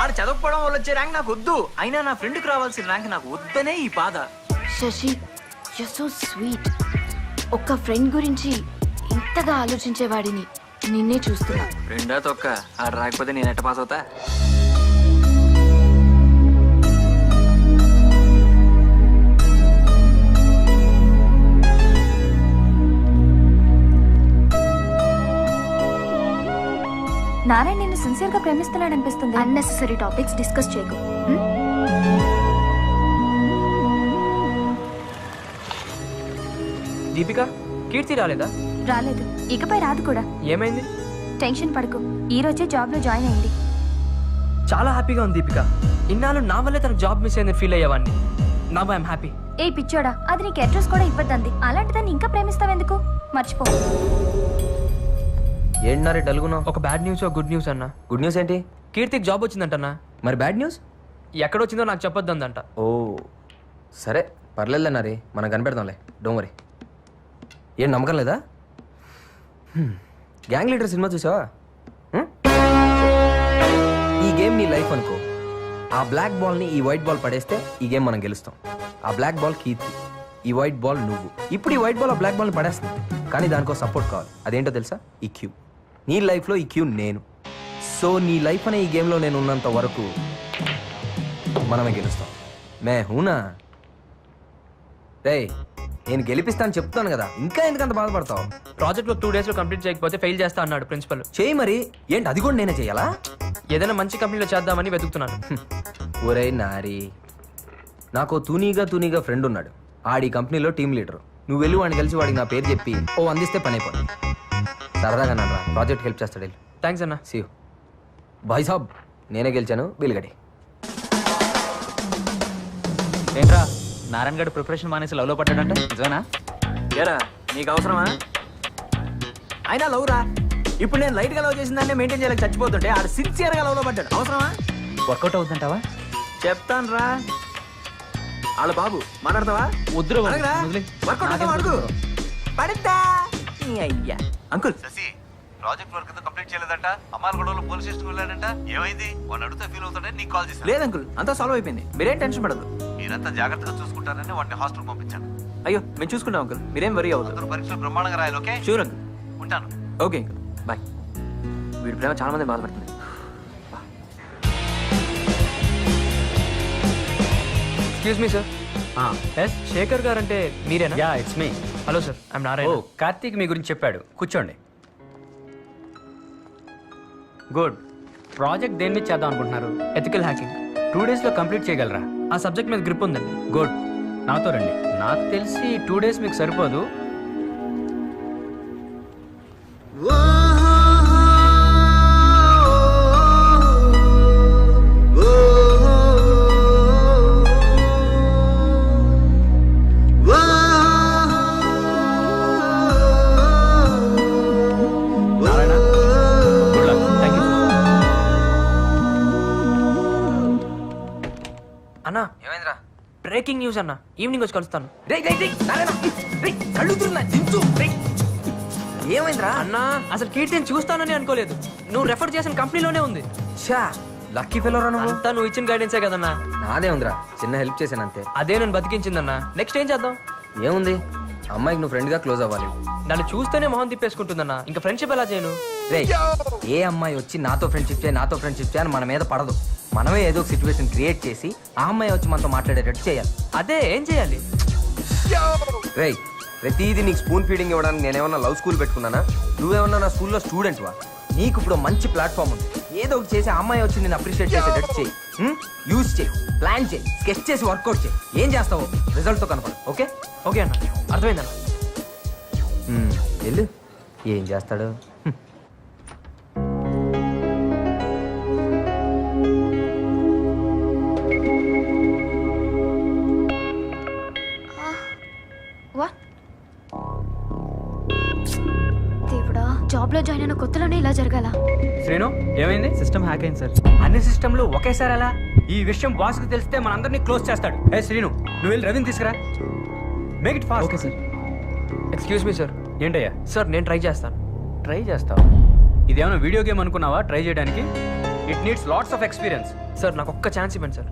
B: ఆడు చదవకపోవడం వల్ల వచ్చే ర్యాంక్ నాకు వద్దు. అయినా నా ఫ్రెండ్కి రావాల్సిన ర్యాంక్ నాకు వద్దనే ఈ బాధ.
C: Shashi, you so sweet. ఒక్క ఫ్రెండ్ గురించి ఇంతగా ఆలోచించేవాడిని నిన్నే చూస్తున్నా.
B: ఫ్రెండా తొక్క, ఆడు రాకపోతే నేను ఎట్ట పాస్ అవుతా?
C: నారాయణ నిన్ను సిన్సియర్ గా ప్రేమిస్తున్నాడు అనిపిస్తుంది. అన్నెసెసరీ టాపిక్స్ డిస్కస్ చేయకు.
R: దీపిక, కీర్తి రాలేదా?
C: రాలేదు, ఇకపై రాదు కూడా.
R: ఏమైంది?
C: టెన్షన్ పడకు, ఈ రోజే జాబ్ లో జాయిన్ అయింది.
R: చాలా హ్యాపీగా ఉంది దీపిక. ఇన్నాళ్ళు నా వల్లే తనకు జాబ్ మిస్ అయిందని ఫీల్ అయ్యేవాడిని. Now I'm happy.
C: ఏ పిచ్చోడా, అది నీకు అడ్రస్ కూడా ఇవ్వద్దంది. అలాంటిదాన్ని ఇంకా ప్రేమిస్తావెందుకు? మర్చిపో.
A: ఏంటన్నారే డల్గునా?
R: ఒక బ్యాడ్ న్యూస్ ఒక గుడ్ న్యూస్ అన్న.
A: గుడ్ న్యూస్ ఏంటి?
R: కీర్తికి జాబ్ వచ్చిందంటన్నా.
A: మరి బ్యాడ్ న్యూస్
R: ఎక్కడొచ్చిందో నాకు చెప్పొద్దందంట.
A: ఓ సరే పర్లేదన్నారే, మనం కనిపెడదాంలే, డోంట్ వరీ. ఏం నమ్మకం లేదా? గ్యాంగ్ లీడర్ సినిమా చూసావా? ఈ గేమ్ నీ లైఫ్ అనుకో. ఆ బ్లాక్ బాల్ని ఈ వైట్ బాల్ పడేస్తే ఈ గేమ్ మనం గెలుస్తాం. ఆ బ్లాక్ బాల్ కీర్తి, ఈ వైట్ బాల్ నువ్వు. ఇప్పుడు ఈ వైట్ బాల్ ఆ బ్లాక్ బాల్ని పడేస్తుంది, కానీ దానికో సపోర్ట్ కావాలి. అదేంటో తెలుసా? ఈ క్యూ. నీ లైఫ్లో ఈ క్యూ నేను. సో నీ లైఫ్ అనే ఈ గేమ్లో నేను ఉన్నంత వరకు మనమే గెలుస్తాం. మే హూనా రే, నేను గెలిపిస్తాను చెప్తాను కదా, ఇంకా ఎందుకంత బాధపడతావు?
R: ప్రాజెక్ట్ లో 2 days లో కంప్లీట్ చేయకపోతే ఫెయిల్ చేస్తా అన్నాడు ప్రిన్సిపల్.
A: చేయి మరి. ఏంటి అది కూడా నేనే చేయాలా?
R: ఏదైనా మంచి కంపెనీలో చేద్దామని వెతుకుతున్నాను.
A: ఒరే నారి, నాకు తూనీగా ఫ్రెండ్ ఉన్నాడు. ఆడి కంపెనీలో టీమ్ లీడర్. నువ్వు వెళ్ళి వాడిని కలిసి వాడికి నా పేరు చెప్పి ఓ అందిస్తే పని అయిపోతుంది. సరదాగా నన్ను ప్రాజెక్ట్ హెల్ప్ చేస్తాడు. వెళ్ళి.
R: థ్యాంక్స్ అన్న.
A: See you. బాయ్ సాబ్, నేనే గెలిచాను, బిల్గడి.
J: ఏంట్రా నారాయణ గడు ప్రిపరేషన్ మానేసి లవ్లో పడ్డాడంట, నిజమేనా?
B: ఏరా నీకు అవసరమా? అయినా లవ్ రా. ఇప్పుడు నేను లైట్గా లవ్ చేసిన దాన్ని మెయింటైన్ చేయలేక చచ్చిపోతుంటే ఆడు సిన్సియర్గా లవ్లో పడ్డాడు. అవసరమా?
J: వర్కౌట్ అవుతుంటావా?
B: చెప్తాను రా. వాళ్ళ బాబు మాట్లాడతావా?
J: వద్దురా
B: వర్కౌట్ అవుతావా? అడుగు. పడిద్దా అయ్యా. అంకుల్
F: ప్రాజెక్ట్ వర్క్ కంప్లీట్ చేయలేదంట. అమ్మాయిల గొడవలు పోలీస్ స్టేషన్ వెళ్ళాడంట. ఏమైంది? వాడిని అడిగితే ఫీల్ అవుతాడని నీకు కాల్ చేశాను.
B: లేదు అంకుల్, అంతా సాల్వ్ అయిపోయింది. మీరేం టెన్షన్ పడదు.
F: మీరంతా జాగ్రత్తగా చూసుకుంటారని వాడిని హాస్టల్ పంపించాను.
B: అయ్యో మేము చూసుకుంటాం అంకుల్, మీరేం వరీ అవ్వదు.
F: అందరూ పరీక్షలు బ్రహ్మాండంగా రాయాలి. ఓకే?
B: Sure uncle.
F: ఉంటాను.
B: Okay uncle, bye. వీడి ప్రేమ చాలా మంది బాధపడుతుంది.
R: Excuse me sir. Yes Sekhar garu అంటే మీరేనా?
J: Yeah it's me.
R: Hello sir, I'm Narayana.
J: ఓ కార్తీక్ మీ గురించి చెప్పాడు, కూర్చోండి. గుడ్. ప్రాజెక్ట్ దేని మీద చేద్దాం అనుకుంటున్నారు?
R: Ethical hacking.
J: 2 days లో కంప్లీట్ చేయగలరా?
R: ఆ సబ్జెక్ట్ మీద గ్రిప్ ఉందండి.
J: గుడ్. నాతో రండి. నాకు తెలిసి 2 days మీకు సరిపోదు.
R: అన్నా ఏమైందిరా? బ్రేకింగ్ న్యూస్ అన్న, ఈవినింగ్ వచ్చి కలుస్తాను.
A: ఏమైందిరా?
R: అన్నా అసలు కీర్తిని చూస్తానని అనుకోలేదు. నువ్వు రెఫర్ చేసిన కంపెనీలోనే ఉంది.
A: షా లక్కీ ఫెలోరా నువ్వు.
R: అంతా నువ్వు ఇచ్చిన గైడెన్సే కదన్నా.
A: నాదే ఉందిరా, చిన్న హెల్ప్ చేశాను అంతే.
R: అదే నేను బతికించిందన్నా. నెక్స్ట్ ఏం చేద్దాం?
A: ఏముంది, అమ్మాయికి నువ్వు ఫ్రెండ్ గా క్లోజ్ అవ్వాలి.
R: నన్ను చూస్తేనే మొహం తిప్పేసుకుంటుందన్నా. ఇంకా ఫ్రెండ్షిప్ ఎలా చేయను?
A: రే, ఏ అమ్మాయి వచ్చి నాతో ఫ్రెండ్షిప్ చేయి అని మన మీద పడదు. మనమే ఏదో ఒక సిచ్యువేషన్ క్రియేట్ చేసి ఆ అమ్మాయి వచ్చి మనతో మాట్లాడేటట్టు చేయాలి.
R: అదే ఏం చేయాలి?
A: రే, ప్రతిదీ నీకు స్పూన్ ఫీడింగ్ ఇవ్వడానికి నేనేమన్నా లవ్ స్కూల్ పెట్టుకున్నానా? నువ్వేమన్నా నా స్కూల్లో స్టూడెంట్ వా? నీకు ఇప్పుడు మంచి ప్లాట్ఫామ్ ఉంది. ఏదో ఒకటి చేసి ఆ అమ్మాయి వచ్చి నేను అప్రిషియేట్ చేసేటట్టు చేయి. యూజ్ చేయి, ప్లాన్ చేయి, స్కెచ్ చేసి వర్కౌట్ చేయి. ఏం చేస్తావో రిజల్ట్తో కనపడు. ఓకే?
R: ఓకే అన్న, అర్థమైందన్న.
A: వెళ్ళు. ఏం చేస్తాడు?
C: దేవుడా, జాబ్ లో జాయిన్ అయిన కొత్తలోనే ఇలా జరగాల?
J: శ్రీను ఏమైంది?
L: సిస్టమ్ హ్యాక్ అయింది సార్.
J: అన్ని సిస్టమ్లు ఒకేసారి అలా? ఈ విషయం బాస్కి తెలిస్తే మనందరినీ క్లోజ్ చేస్తాడు. ఏ శ్రీను, నువ్వు వెళ్ళి రవిని తీసుకురా. Make it fast.
R: Okay sir. Excuse me sir.
J: ఏంటయ్యా?
R: సార్ నేను ట్రై చేస్తాను.
J: ట్రై చేస్తావు? ఇదేమైనా వీడియో గేమ్ అనుకున్నావా ట్రై చేయడానికి? It needs lots of experience.
R: Sir నాకు ఒక్క ఛాన్స్ ఇవ్వండి సార్.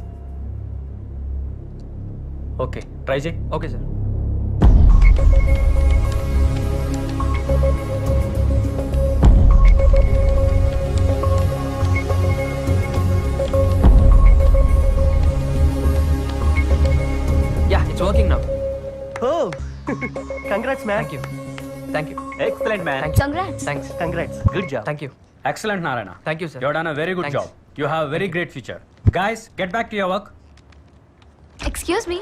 J: ఓకే ట్రై చేయి.
R: Okay sir. Yeah, it's working now.
L: Oh, congrats, man.
R: Thank you. Thank you.
J: Excellent, man.
R: Thank you.
C: Congrats.
R: Thanks.
L: Congrats.
J: Good job.
R: Thank you.
J: Excellent, Narayana.
R: Thank you, sir.
J: You have done a very good
R: Thanks.
J: job. You have a very great future. Guys, get back to your work.
C: Excuse me.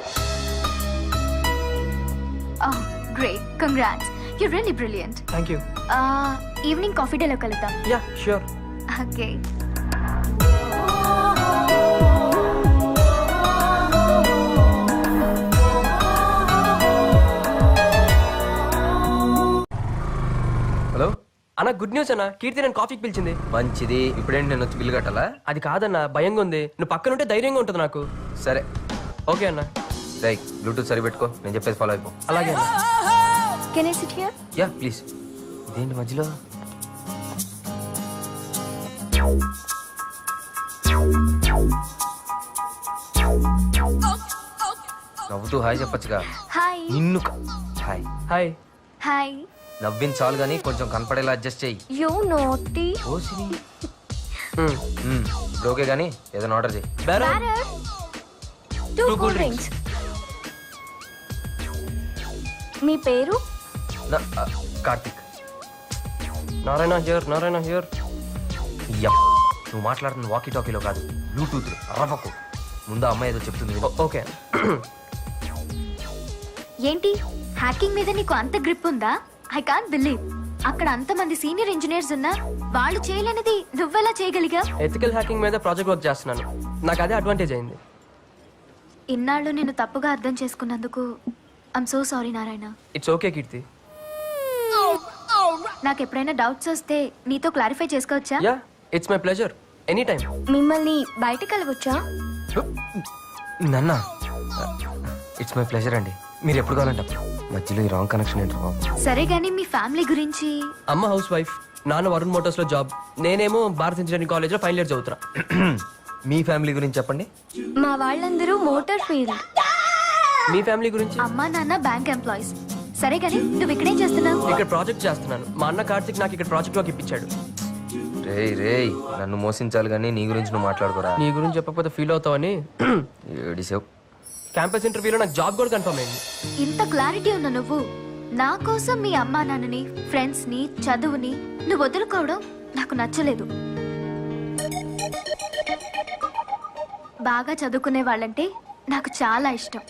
C: Oh, great. Congrats. You're really brilliant.
R: Thank you.
C: Evening coffee day lo kaludam.
R: Yeah, sure.
C: Okay.
A: Hello
B: అన్న,
R: అన్న good news అన్న, కీర్తి నేను కాఫీకి పిలిచింది.
A: మంచిది. ఇప్పుడేంటి నేను వచ్చి బిల్లు కట్టాలా?
R: అది కాదన్న, భయంగా ఉంది. నువ్వు పక్కన ఉంటే ధైర్యంగా ఉంటుంది నాకు.
A: సరే
R: ఓకే అన్న.
A: రై బ్లూటూత్ సరి పెట్టుకో, నేను చెప్పేసి ఫాలో అయిపో.
R: అలాగే అన్న.
Q: Can I SIT here?
A: Yeah please. ఇదేంటి మధ్యలో? నవ్వుతూ హాయ్ చెప్పచ్చుగా.
Q: హాయ్.
A: నిన్ను హాయ్
R: హాయ్.
Q: హాయ్.
A: నవ్విన చాలు కానీ కొంచెం కనపడేలా అడ్జస్ట్ చెయ్యి.
Q: యూ నోటీ.
A: ఓకే కానీ ఏదైనా ఆర్డర్ చెయ్యి.
Q: Two cool drinks. మీ పేరు?
A: కార్తిక్.
R: Narayana here, Narayana here.
A: నువ్వు మాట్లాడుతున్న వాకీ టాకీలో కాదు, బ్లూటూత్. రవ్వకు ముందు అమ్మాయి ఏదో చెప్తుంది.
R: ఓకే.
C: ఏంటి హ్యాకింగ్ మీద నీకు అంత గ్రిప్ ఉందా? I can't believe. అక్కడ అంతమంది సీనియర్ ఇంజనీర్స్ ఉన్నా వాళ్ళు చేయలేనిది నువ్వెలా చేయగలిగా?
R: ఎథికల్ హ్యాకింగ్ మీద ప్రాజెక్ట్ వర్క్ చేస్తున్నాను. నాకు అదే అడ్వాంటేజ్ అయింది.
C: ఇన్నాళ్ళు నేను తప్పుగా అర్థం చేసుకున్నందుకు I'm so sorry Narayana.
R: It's okay Keerthi.
C: నాకు ఎప్పుడైనా డౌట్స్ వస్తే నీతో క్లారిఫై చేసుకోవచ్చా?
R: Yeah, it's my pleasure. Any time.
Q: మిమ్మల్ని బయటికి వెళ్ళవచ్చా?
A: నన్నా ఇట్స్ మై ప్లెజర్ అండి. మీరు ఎప్పుడు కావాలంట. మధ్యలో ఈ రాంగ్ కనెక్షన్ ఏంటి బాబు?
C: సరే గానీ మీ ఫ్యామిలీ గురించి?
R: అమ్మ హౌస్ వైఫ్, నాన్న వరుణ్ మోటార్స్ లో జాబ్, నేనేమో భారత్ ఇంజనీరింగ్ కాలేజ్ లో ఫైనల్ ఇయర్ చదువుతున్నా.
A: మీ ఫ్యామిలీ గురించి చెప్పండి.
Q: మా వాళ్ళందరూ మోటార్ ఫీల్డ్.
R: మీ ఫ్యామిలీ గురించి?
C: అమ్మా నాన్న బ్యాంక్ ఎంప్లాయీస్. సరే గానీ నువ్వు ఇక్కడేం చేస్తున్నావు?
R: ఇక్కడ ప్రాజెక్ట్ చేస్తున్నాను. మా అన్న కార్తిక్ నాకు ఇక్కడ ప్రాజెక్ట్ వర్క్ ఇప్పించాడు.
A: రేయ్ నన్ను మోసించాలి కానీ నీ గురించి నువ్వు మాట్లాడుకోరా.
R: నీ గురించి చెప్పకపోతే ఫీల్ అవుతావని.
A: ఏడిసావు.
R: క్యాంపస్ ఇంటర్వ్యూలో నాకు జాబ్ కూడా కన్ఫర్మ్ అయింది.
C: ఇంత క్లారిటీ ఉన్న నువ్వు నా కోసం మీ అమ్మా నాన్నని, ఫ్రెండ్స్ ని, చదువుని నువ్వు వదులుకోవడం నాకు నచ్చలేదు. బాగా చదువుకునే వాళ్ళంటే నాకు చాలా ఇష్టం.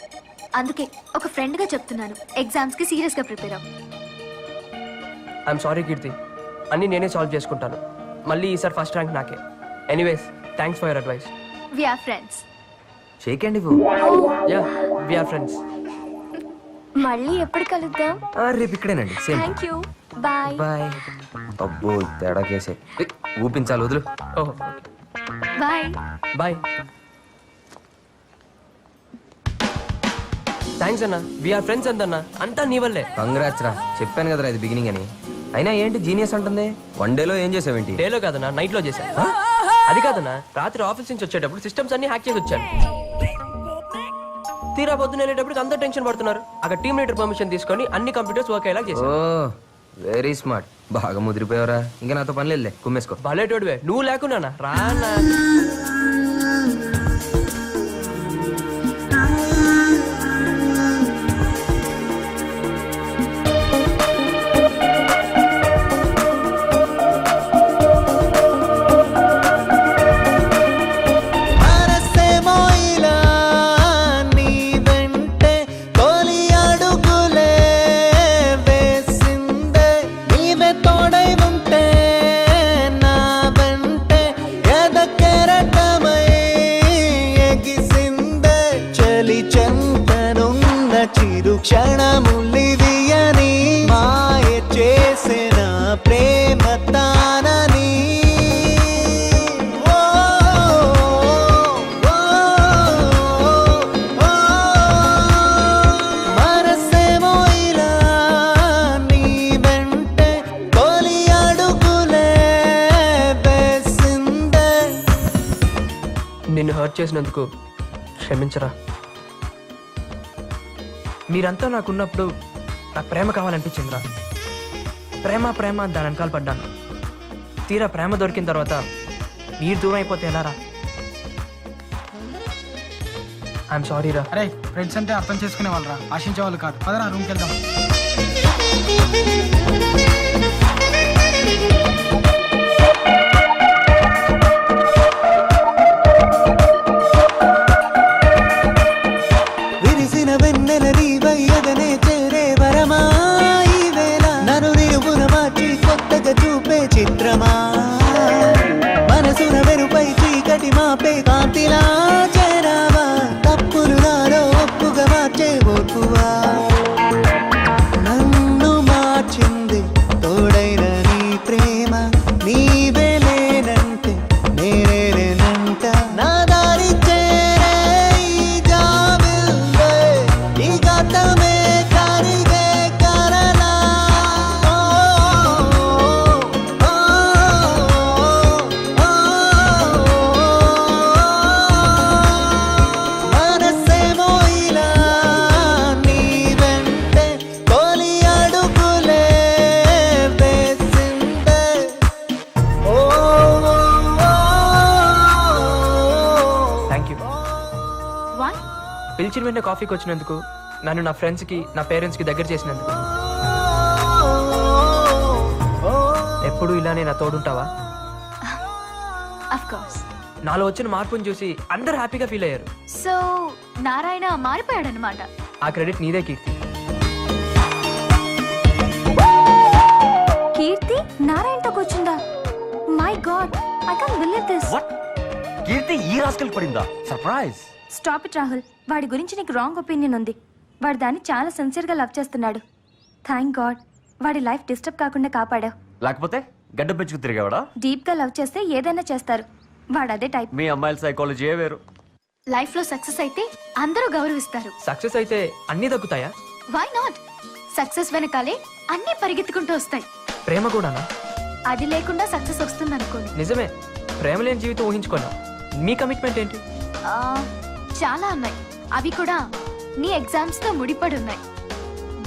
C: అందుకే ఒక ఫ్రెండ్ గా చెప్తున్నాను, ఎగ్జామ్స్ కి సీరియస్ గా ప్రిపేర్ అవ్వు.
R: ఐఎమ్ సారీ కీర్తి, అన్ని నేనే సాల్వ్ చేసుకుంటాను. మళ్ళీ ఈసారి ఫస్ట్ ర్యాంక్ నాకే. Anyways thanks for your advice.
C: We are friends.
A: Shake అండి.
R: Yeah we are friends.
Q: మళ్ళీ ఎప్పుడు కలుద్దాం?
A: రేపు ఇక్కడేనండి. Same.
Q: Thank you. Bye.
A: Bye. అబ్బో తేడా కేసే. ఊపించాలి, వదులు.
R: ఓహో
C: బాయ్.
R: బాయ్. థ్యాంక్స్ అన్న. వి ఆర్ ఫ్రెండ్స్ అందన్న. అంతా నీ వల్లే.
A: కంగ్రాట్స్ రా. చెప్పాను కదరా ఇది బిగినింగ్ అని. అయినా ఏంటి జీనియస్ అంటుంది? వన్ డేలో ఏం చేసావేంటి?
R: డేలో కాదన్నా, నైట్ లో చేశాను. అది కాదన్నా, రాత్రి ఆఫీస్ నుంచి వచ్చేటప్పుడు సిస్టమ్స్ అన్ని హ్యాక్ చేసి వచ్చాను. తీరా పొద్దున వెళ్ళేటప్పుడు అందరూ టెన్షన్ పడుతున్నారు. అక్కడ టీమ్ లీడర్ పర్మిషన్ తీసుకొని అన్ని కంప్యూటర్స్ వర్క్ అయ్యేలా చేశాను.
A: ఓ వెరీ స్మార్ట్. బాగా ముదిరిపోయావరా. ఇంకా నాతో పని లేదులే, కుమ్మేసుకో.
R: భలేటోడివే నువ్వు. లేకున్నా రానా?
D: క్షణములివియని మాయ చేసిన ప్రేమ తానని. మనసేమో ఇలా నీ వెంటే తొలి అడుగులే వేసిందే.
R: నిన్ను హర్ట్ చేసినందుకు క్షమించరా. మీరంతా నాకున్నప్పుడు నాకు ప్రేమ కావాలనిపించిందిరా. ప్రేమ ప్రేమ దాని వెనకాల పడ్డాను. తీరా ప్రేమ దొరికిన తర్వాత మీరు దూరం అయిపోతే ఎలా రా? ఐఎమ్ సారీ రా.
I: అరే ఫ్రెండ్స్ అంటే అర్థం చేసుకునే వాళ్ళరా, ఆశించే వాళ్ళు కాదు. పదరా రూమ్కి వెళ్దాం.
D: విరిసిన వెన్నెల నీవయ్యదనే చేరే వరమా ఈ వేళ. నన్ను నిలువున మార్చి కొత్తగా చూపే చిత్రమా. మనసున వెరుపై చీకటి మాపే కాంతిలా చేరావా. తప్పులు నాలో ఒప్పుగా మార్చే ఓర్పువా. నన్ను మార్చింది తోడ
C: వై?
R: పిలిచిన వెంటనే కాఫీకి వచ్చినందుకు, నన్ను నా ఫ్రెండ్స్కి నా పేరెంట్స్కి దగ్గర చేసినందుకు. ఎప్పుడు ఇలానే నా తోడుంటావా?
C: Of course.
R: నాలో వచ్చిన మార్పుని చూసి అందరు హ్యాపీగా ఫీల్ అయ్యారు.
C: సో నారాయణ మారిపోయాడనమాట.
R: ఆ క్రెడిట్ నీదే కీర్తి.
Q: కీర్తి నారాయణతో కూర్చుందా? My god, I can't believe this.
S: Keerthi ఈ రాస్కల్ పడిందా? సర్ప్రైజ్.
Q: Stop it Rahul. వాడి గురించి నీకు రాంగ్ ఒపీనియన్ ఉంది. వాడు దాన్ని చాలా సిన్సియర్గా లవ్ చేస్తున్నాడు. థ్యాంక్ గాడ్ వాడి లైఫ్ డిస్టర్బ్ కాకుండా కాపాడావు.
S: లేకపోతే గడ్డ పెంచుకు తిరిగేవాడా?
Q: డీప్గా లవ్ చేస్తే ఏదైనా చేస్తారు. వాడు అదే టైప్.
S: మీ అమ్మాయిల సైకాలజీ వేరు.
C: లైఫ్ లో సక్సెస్ అయితే అందరూ గౌరవిస్తారు.
R: సక్సెస్ అయితే అన్నీ దక్కుతాయా?
C: Why not? సక్సెస్ వెనకాలే అన్నీ పరిగెత్తుకుంటూ వస్తాయి.
R: ప్రేమ కూడానా?
C: అది లేకుండా సక్సెస్ వస్తుంది అనుకోండి.
R: నిజమే, ప్రేమ లేని జీవితం ఊహించుకోలేం. మీ కమిట్మెంట్ ఏంటి?
C: చాలా ఉన్నాయి. అవి కూడా నీ ఎగ్జామ్స్ తో ముడిపడి ఉన్నాయి.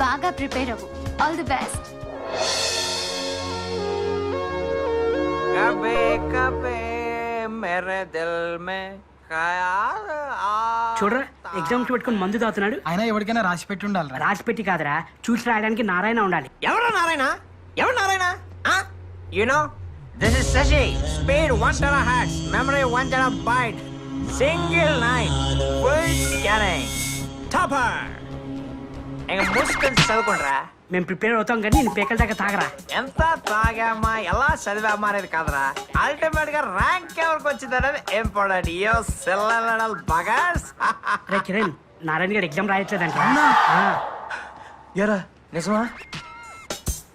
C: బాగా ప్రిపేర్ అవ్వు. All the best.
B: కబే కబే మేరే దిల్ మే ఖయాల్ ఆ.
K: చూడరా ఎగ్జామ్స్ పెట్టుకుని మందు తాగుతున్నాడు.
I: అయినా ఎవరికైనా రాసి పెట్టి ఉండాలి.
K: రాసి పెట్టి కాదురా, చూసి రాయడానికి నారాయణ ఉండాలి.
B: ఎవరు నారాయణ? ఎవరు Narayana? You know, this is Sashi. Speed 1 terahertz, memory 1 terabyte, single night, full scanning, topper. ఇంకా మూసుకొని చదువుకుంటారా?
K: మేము ప్రిపేర్ అవుతాం కానీ నేను పేకల దాకా తాగరా.
B: ఎంత తాగామా ఎలా చదివామా అనేది కాదురా, అల్టిమేట్ గా ర్యాంక్ ఎవరికి వచ్చింది అనేది ఇంపార్టెంట్. యో సెల్లల్ బగాస్.
K: రే కిరణ్, నారాయణ గారు ఎగ్జామ్ రాయట్లేదంట.
B: ఎరా నిజమా?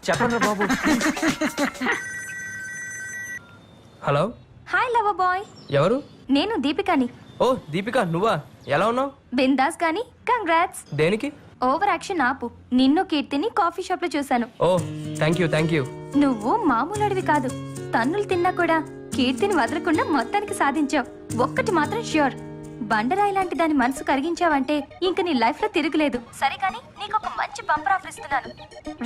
B: చెప్పండి బాబు.
R: హలో.
Q: Hi lover boy.
R: ఎవరు?
Q: నేను దీపికాని.
R: ఓ దీపిక, నువ్వా? ఎలా ఉన్నావు?
Q: బిందాస్ గాని కంగ్రాట్స్.
R: దేనికి?
Q: ఓవర్ యాక్షన్ ఆపు. నిన్ను కీర్తిని కాఫీ షాప్ లో చూశాను.
R: ఓ థ్యాంక్ యూ థ్యాంక్ యూ.
Q: నువ్వు మామూలు అడివి కాదు. తన్నులు తిన్నా కూడా కీర్తిని వదలకుండా మొత్తానికి సాధించావు. ఒక్కటి మాత్రం ష్యూర్, బండరాయి లాంటి దాని మనసు కరిగించావంటే ఇంక నీ లైఫ్ లో తిరుగులేదు. సరే కానీ నీకు ఒక మంచి బంపర్ ఆఫర్ ఇస్తున్నాను.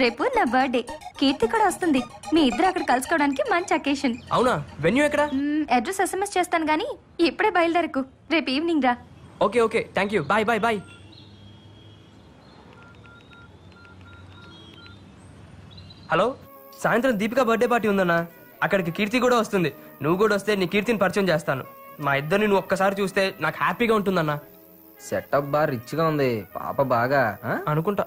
Q: రేపు నా బర్త్డే, కీర్తి కూడా వస్తుంది. మీ ఇద్దరు అక్కడ కలుసుకోవడానికి మంచి అకేషన్.
R: అవునా? వెన్యూ ఎక్కడ?
Q: అడ్రస్ SMS చేస్తాను గానీ ఇప్పుడే బయలుదేరకు. రేపు ఈవినింగ్ రా.
R: Okay okay thank you. Bye bye bye. Hello, సాయంత్రం దీపిక బర్త్డే పార్టీ ఉందన్నా. అక్కడికి కీర్తి కూడా వస్తుంది. నువ్వు కూడా వస్తే నీ కీర్తిని పరిచయం చేస్తాను. మా ఇద్దరిని నువ్వు ఒక్కసారి చూస్తే నాకు హ్యాపీగా ఉంటుందన్నా.
A: సెటప్ బాగా రిచ్ గా ఉంది. పాప బాగా
R: అనుకుంటా.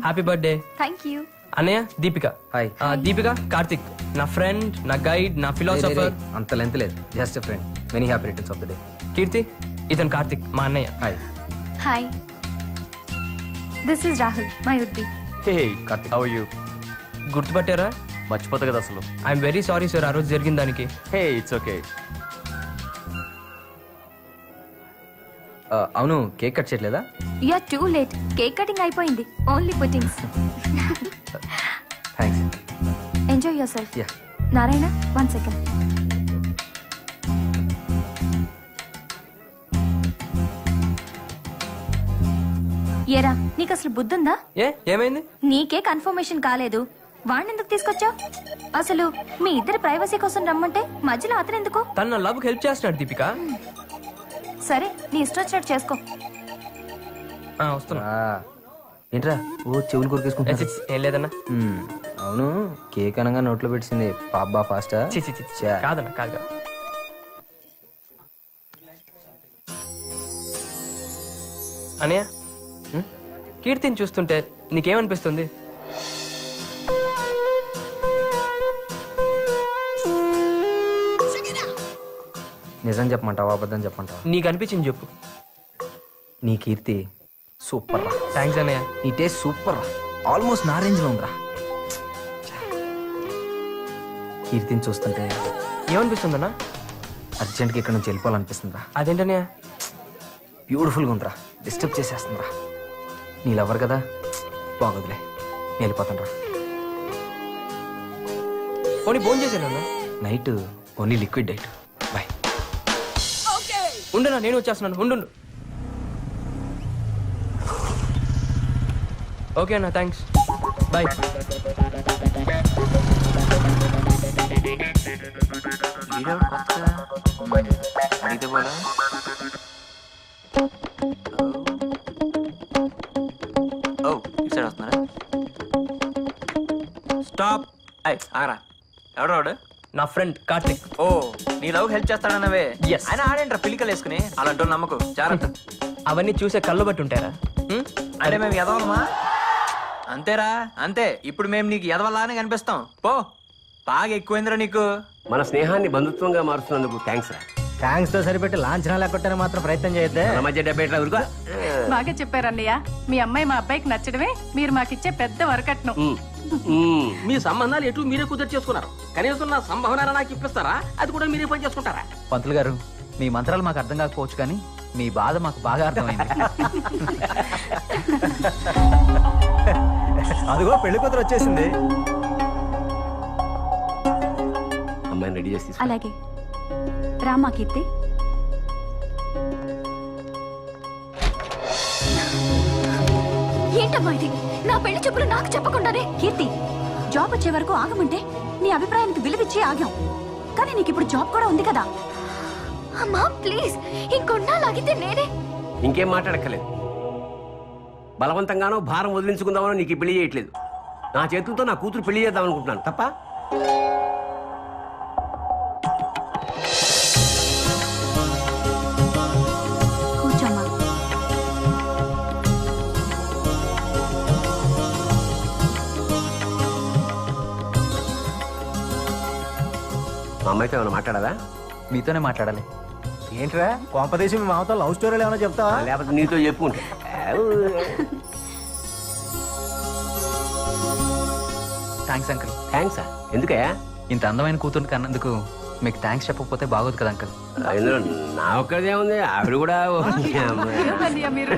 R: Happy birthday.
Q: Thank you.
R: అన్నయ్య దీపిక.
A: హాయ్.
R: దీపిక కార్తిక్, నా ఫ్రెండ్, నా గైడ్, నా ఫిలాసఫర్.
A: అంత లెంత్ లేదు, just friend. Many happy returns of the day.
R: Keerthi, ఇతను కార్తిక్, మా అన్నయ్య.
A: Hi.
Q: Hi, this is Rahul, my would be.
S: Hey Karthik, how are you?
R: గుర్తుపట్టారా?
S: మర్చిపోతా కదా అసలు.
R: ఐఎమ్ వెరీ సారీ సార్, ఆ రోజు జరిగిన దానికి.
S: Hey it's okay.
A: అవును, కేక్ కట్ చేయట్లేదా?
Q: You are too late. Cake cutting అయిపోయింది. Only puddings.
A: Thanks.
Q: Enjoy yourself.
A: Yeah.
Q: Narayana, 1 second. ఏరా, నీకు అసలు బుద్ధుందా?
R: ఏమైంది?
Q: నీకే కన్ఫర్మేషన్ కాలేదు, వాడిని ఎందుకు తీసుకొచ్చావు? అసలు మీ ఇద్దరి ప్రైవసీ కోసం రమ్మంటే మధ్యలో అతను ఎందుకు?
R: తన నా లవ్ హెల్ప్ చేస్తున్నాడు దీపిక.
Q: సరే, నీ ఇష్టం వచ్చినట్టు చేసుకో.
R: వస్తున్నా.
A: ఏంట్రా ఓ చెవులు కొరికేసుకుంటా?
R: ఏం లేదన్నా.
A: అవును, కేక్ అనగా నోట్లో పెట్టింది పాప బా ఫాస్టా?
R: కాదన్నా, కాదు. అనయ్య, కీర్తిని చూస్తుంటే నీకేమనిపిస్తుంది?
A: నిజం చెప్పమంటావా అబద్ధం చెప్పమంటావా?
R: నీకు అనిపించింది చెప్పు.
A: నీ కీర్తి సూపర్ రా.
R: థ్యాంక్స్ అన్నయ్య.
A: నీ టేస్ట్ సూపర్ రా. ఆల్మోస్ట్ నా రేంజ్ లో ఉందిరా. కీర్తిని చూస్తుంటే
R: ఏమనిపిస్తుందన్నా?
A: అర్జెంట్గా ఇక్కడ నుంచి వెళ్ళిపోవాలనిపిస్తుందిరా.
R: అదేంటన్నయ్య?
A: బ్యూటిఫుల్గా ఉందిరా. డిస్టర్బ్ చేసేస్తుందిరా. నీ లవర్ కదా, బాగోదులే, నేను వెళ్ళిపోతాను రా.
R: పోనీ ఫోన్ చేశానన్నా.
A: Night only liquid diet. Bye.
R: ఉండనా, నేను వచ్చేస్తున్నాను. ఉండు. ఓకే అన్న, థ్యాంక్స్. బాయ్.
B: అడిగితే పోలా. స్టాప్. ఆరా ఎవడు?
R: నా ఫ్రెండ్ కార్తిక్.
B: ఓ నీ లవ్ హెల్ప్ చేస్తాడన్నవే.
R: Yes.
B: ఆయన ఆడేంట్రా పిలికలు వేసుకుని అలాంటి నమ్మకు జాగ్రత్త.
R: అవన్నీ చూసే కళ్ళు బట్టి ఉంటారా?
B: అంటే మేము ఎదవలమా? అంతేరా అంతే. ఇప్పుడు మేము నీకు ఎదవలానే కనిపిస్తాం. పో బాగా ఎక్కువైందిరా నీకు.
U: మన స్నేహాన్ని బంధుత్వంగా మారుస్తున్నందుకు థ్యాంక్స్ రా.
N: థ్యాంక్స్ తో సరిపెట్టి లాంఛనాలు ఎక్కడనే మాత్రం ప్రయత్నం చేయొద్దే.
U: మన మధ్య 70 ఊరుకో.
G: బాగా చెప్పారన్నయ్య. మీ అమ్మాయి మా అబ్బాయికి నచ్చడమే మీరు మాకిచ్చే పెద్ద వరకట్నం.
O: మీ సంబంధాలు ఎటు మీరే కుదిరి చేసుకున్నారు. కనీసం నా సంభావన నాకు ఇప్పిస్తారా? అది కూడా మీరే పని చేసుకుంటారా?
P: పంతులు గారు మీ మంత్రాలు మాకు అర్థం కాకపోవచ్చు కానీ మీ బాధ మాకు బాగా అర్థమైంది.
N: అదిగో పెళ్లి కూతురు వచ్చేసింది.
U: అమ్మాయిని రెడీ చేసి
Q: అలాగే రామా కీర్తి.
C: ఏంటమ్మా ఇది? నా పెళ్లి చెప్పులు నాకు చెప్పకుండానే.
Q: కీర్తి జాబ్ వచ్చే వరకు ఆగమంటే నీ అభిప్రాయానికి విలువిచ్చి ఆగాం. కానీ నీకు ఇప్పుడు జాబ్ కూడా ఉంది కదా.
C: అమ్మా ప్లీజ్, ఇంకొన్నాళ్ళాగితే నేనే.
U: ఇంకేం మాట్లాడక్కర్లేదు. బలవంతంగానో భారం వదిలించుకుందామనో నీకు ఈ పెళ్లి చేయట్లేదు. నా చేతులతో నా కూతురు పెళ్లి చేద్దాం అనుకుంటున్నాను తప్ప.
Q: కూర్చోమ్మా.
U: మా అమ్మాయితో ఏమైనా మాట్లాడదా?
P: మీతోనే మాట్లాడాలి.
N: ఏంట్రా కొంపదేశి మీ మామతో లవ్ స్టోరీలు ఏమైనా చెప్తావా?
U: లేకపోతే నీతో చెప్పుకుంటే.
P: Thanks uncle.
U: థ్యాంక్సా? ఎందుకయ్యా?
P: ఇంత అందమైన కూతురు కన్నందుకు మీకు థ్యాంక్స్ చెప్పకపోతే బాగోదు కదా అంకుల్.
U: ఇందులో నా ఒక్కడిదే ఉంది. ఆవిడ కూడా
G: మీరు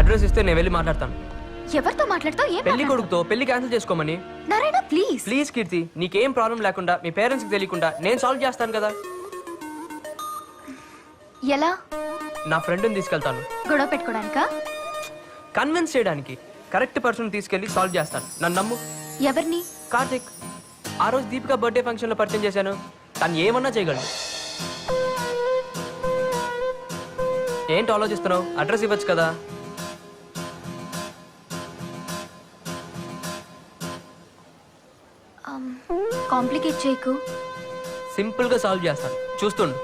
R: అడ్రస్ ఇస్తే నేను వెళ్ళి మాట్లాడతాను.
C: ఎవరితో మాట్లాడతావు? ఏం
R: పెళ్లి కొడుకుతో పెళ్లి క్యాన్సిల్ చేసుకోమని.
C: నారాయణ ప్లీజ్.
R: ప్లీజ్ కీర్తి, నీకేం ప్రాబ్లం లేకుండా మీ పేరెంట్స్కి తెలియకుండా నేను సాల్వ్ చేస్తాను కదా.
C: ఎలా?
R: నా ఫ్రెండ్ని తీసుకెళ్తాను.
C: గొడవ పెట్టుకోవడానికా?
R: కన్విన్స్ చేయడానికి. కరెక్ట్ పర్సన్ తీసుకెళ్లి సాల్వ్ చేస్తాను. నన్ను నమ్ము.
C: ఎవరిని?
R: కార్తిక్. ఆ రోజు దీపిక బర్త్డే ఫంక్షన్ లో పరిచయం చేశాను. తను ఏమన్నా చేయగలడు. ఏంటి ఆలోచిస్తున్నావు? అడ్రస్ ఇవ్వచ్చు కదా.
C: కాంప్లికేట్ చేయకు.
R: సింపుల్ గా సాల్వ్ చేస్తాను, చూస్తుండు.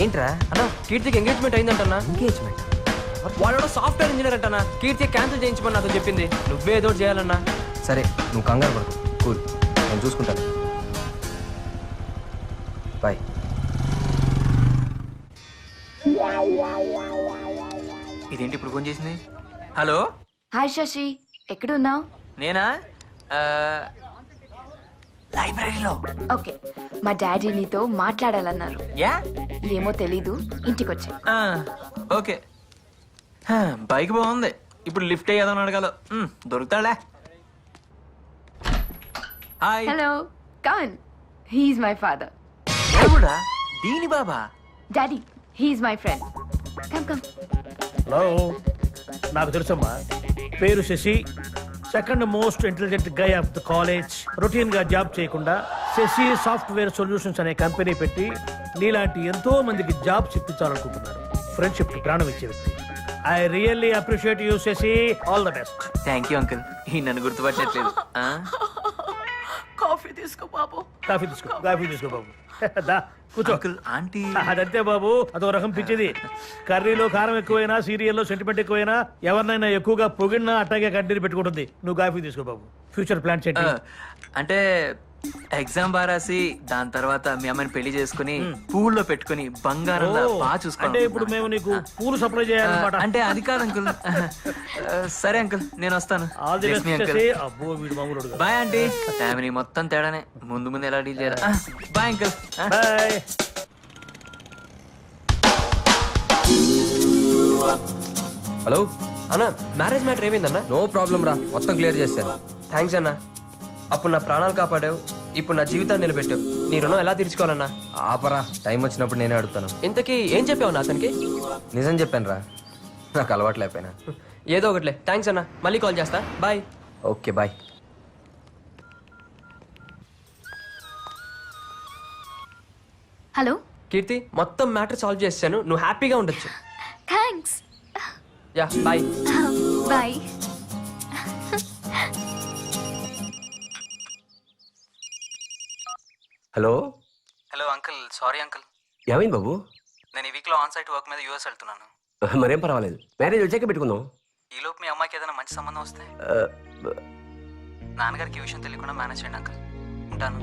A: ఏంట్రా
R: అన్నా కీర్తికి ఎంగేజ్మెంట్ అయిందంటన్నా.
A: ఎంగేజ్మెంట్?
R: వాడు సాఫ్ట్వేర్ ఇంజనీర్ అంటనా. కీర్తి క్యాన్సిల్ చేయించమని నాతో చెప్పింది. నువ్వే ఏదో చేయాలన్నా.
A: సరే నువ్వు కంగారు పడుకో. కూల్, నేను చూసుకుంటాను. బాయ్.
B: ఇదేంటి ఇప్పుడు ఫోన్ చేసింది? హలో
V: హాయ్ శశి, ఎక్కడున్నావు?
B: నేనా? లైబ్రరీలో.
V: ఓకే, మా డాడీ నీతో మాట్లాడాలన్నారు.
B: యా?
V: ఏమో తెలీదు, ఇంటికి వచ్చా.
B: ఓకే. బైక్ బాగుంది. ఇప్పుడు లిఫ్ట్ అయ్యేదని అడగాలి. దొరుకుతాడా? Hi.
V: Hello come on, he's my father.
B: ఎవడా? దీని బాబా?
V: Daddy, he's my friend. Come come.
N: Hello, నాకు తెలుసమ్మా. పేరు Sashi, second most intelligent guy of the college. Routine గా జాబ్ చేయకుండా శశి సాఫ్ట్వేర్ సొల్యూషన్స్ అనే కంపెనీ పెట్టి నీలాంటి ఎంతో మందికి జాబ్స్ ఇప్పించాలనుకుంటున్నాడు. ఫ్రెండ్షిప్ కి ప్రాణం ఇచ్చే వ్యక్తి. I really appreciate you Shashi. All the best.
B: Thank you uncle. ఈ నన్ను గుర్తుపట్టట్లేదు.
V: కాఫీ తీసుకో బాబు.
N: కాఫీ తీసుకో బాబు. దా కూర్చో.
B: ఆంటీ
N: అదంతే బాబు, అదో రకం పిచ్చిది. కర్రీలో కారం ఎక్కువైనా, సీరియల్లో సెంటిమెంట్ ఎక్కువైనా, ఎవరినైనా ఎక్కువగా పొగిడినా అట్టాగే కడ్డీని పెట్టుకుంటుంది. నువ్వు కాఫీ తీసుకో బాబు. ఫ్యూచర్ ప్లాన్స్ ఏంటి?
B: అంటే ఎగ్జామ్ బాగా రాసి దాని తర్వాత మీ అమ్మని పెళ్లి చేసుకుని పూల్లో పెట్టుకుని బంగారం బాగా చూసుకో.
N: అంటే ఇప్పుడు మేము నీకు పూలు సప్లై చేయాలన్నమాట.
B: అంటే అది కాదు అంకుల్. సరే అంకుల్, నేను వస్తాను. Bye aunty. ఫ్యామిలీ మొత్తం తేడానే. ముందు ముందు ఎలా డీల్ చేయాలి. Bye uncle.
N: బాయ్.
R: హలో అన్న, మ్యారేజ్ మ్యాటర్ ఏమైందన్నా?
A: నో ప్రాబ్లం రా, మొత్తం క్లియర్ చేశాను.
R: థ్యాంక్స్ అన్నా. అప్పుడు నా ప్రాణాలు కాపాడావు, ఇప్పుడు నా జీవితాన్ని నిలబెట్టావు. నీ రుణం ఎలా తీర్చుకోవాలన్నా?
A: ఆపరా, టైం వచ్చినప్పుడు నేనే అడుగుతాను.
R: ఇంతకీ ఏం చెప్పావు నా అతనికి?
A: నిజం చెప్పాను రా, నాకు అలవాట్లేకపోయినా.
R: ఏదో ఒకట్లే. థ్యాంక్స్ అన్న, మళ్ళీ కాల్ చేస్తా. Bye.
A: Okay bye.
C: Hello
R: Keerthi మొత్తం మ్యాటర్ సాల్వ్ చేశాను, నువ్వు హ్యాపీగా ఉండొచ్చు.
C: Thanks.
R: Yeah bye.
C: Bye.
U: Hello
H: hello uncle, sorry uncle.
U: ఏమైంది బాబు?
H: నేను ఈ వీక్లో ఆన్ సైట్ వర్క్ మీద యూఎస్ వెళ్తున్నాను.
U: మరేం పర్వాలేదు, మ్యారేజ్ వచ్చాక పెట్టుకుందాం.
H: ఈలోపు మీ అమ్మాయికి ఏదైనా మంచి సంబంధం వస్తే నాన్నగారికి ఈ విషయం తెలియకుండా మేనేజ్ చేయండి అంకుల్. ఉంటాను.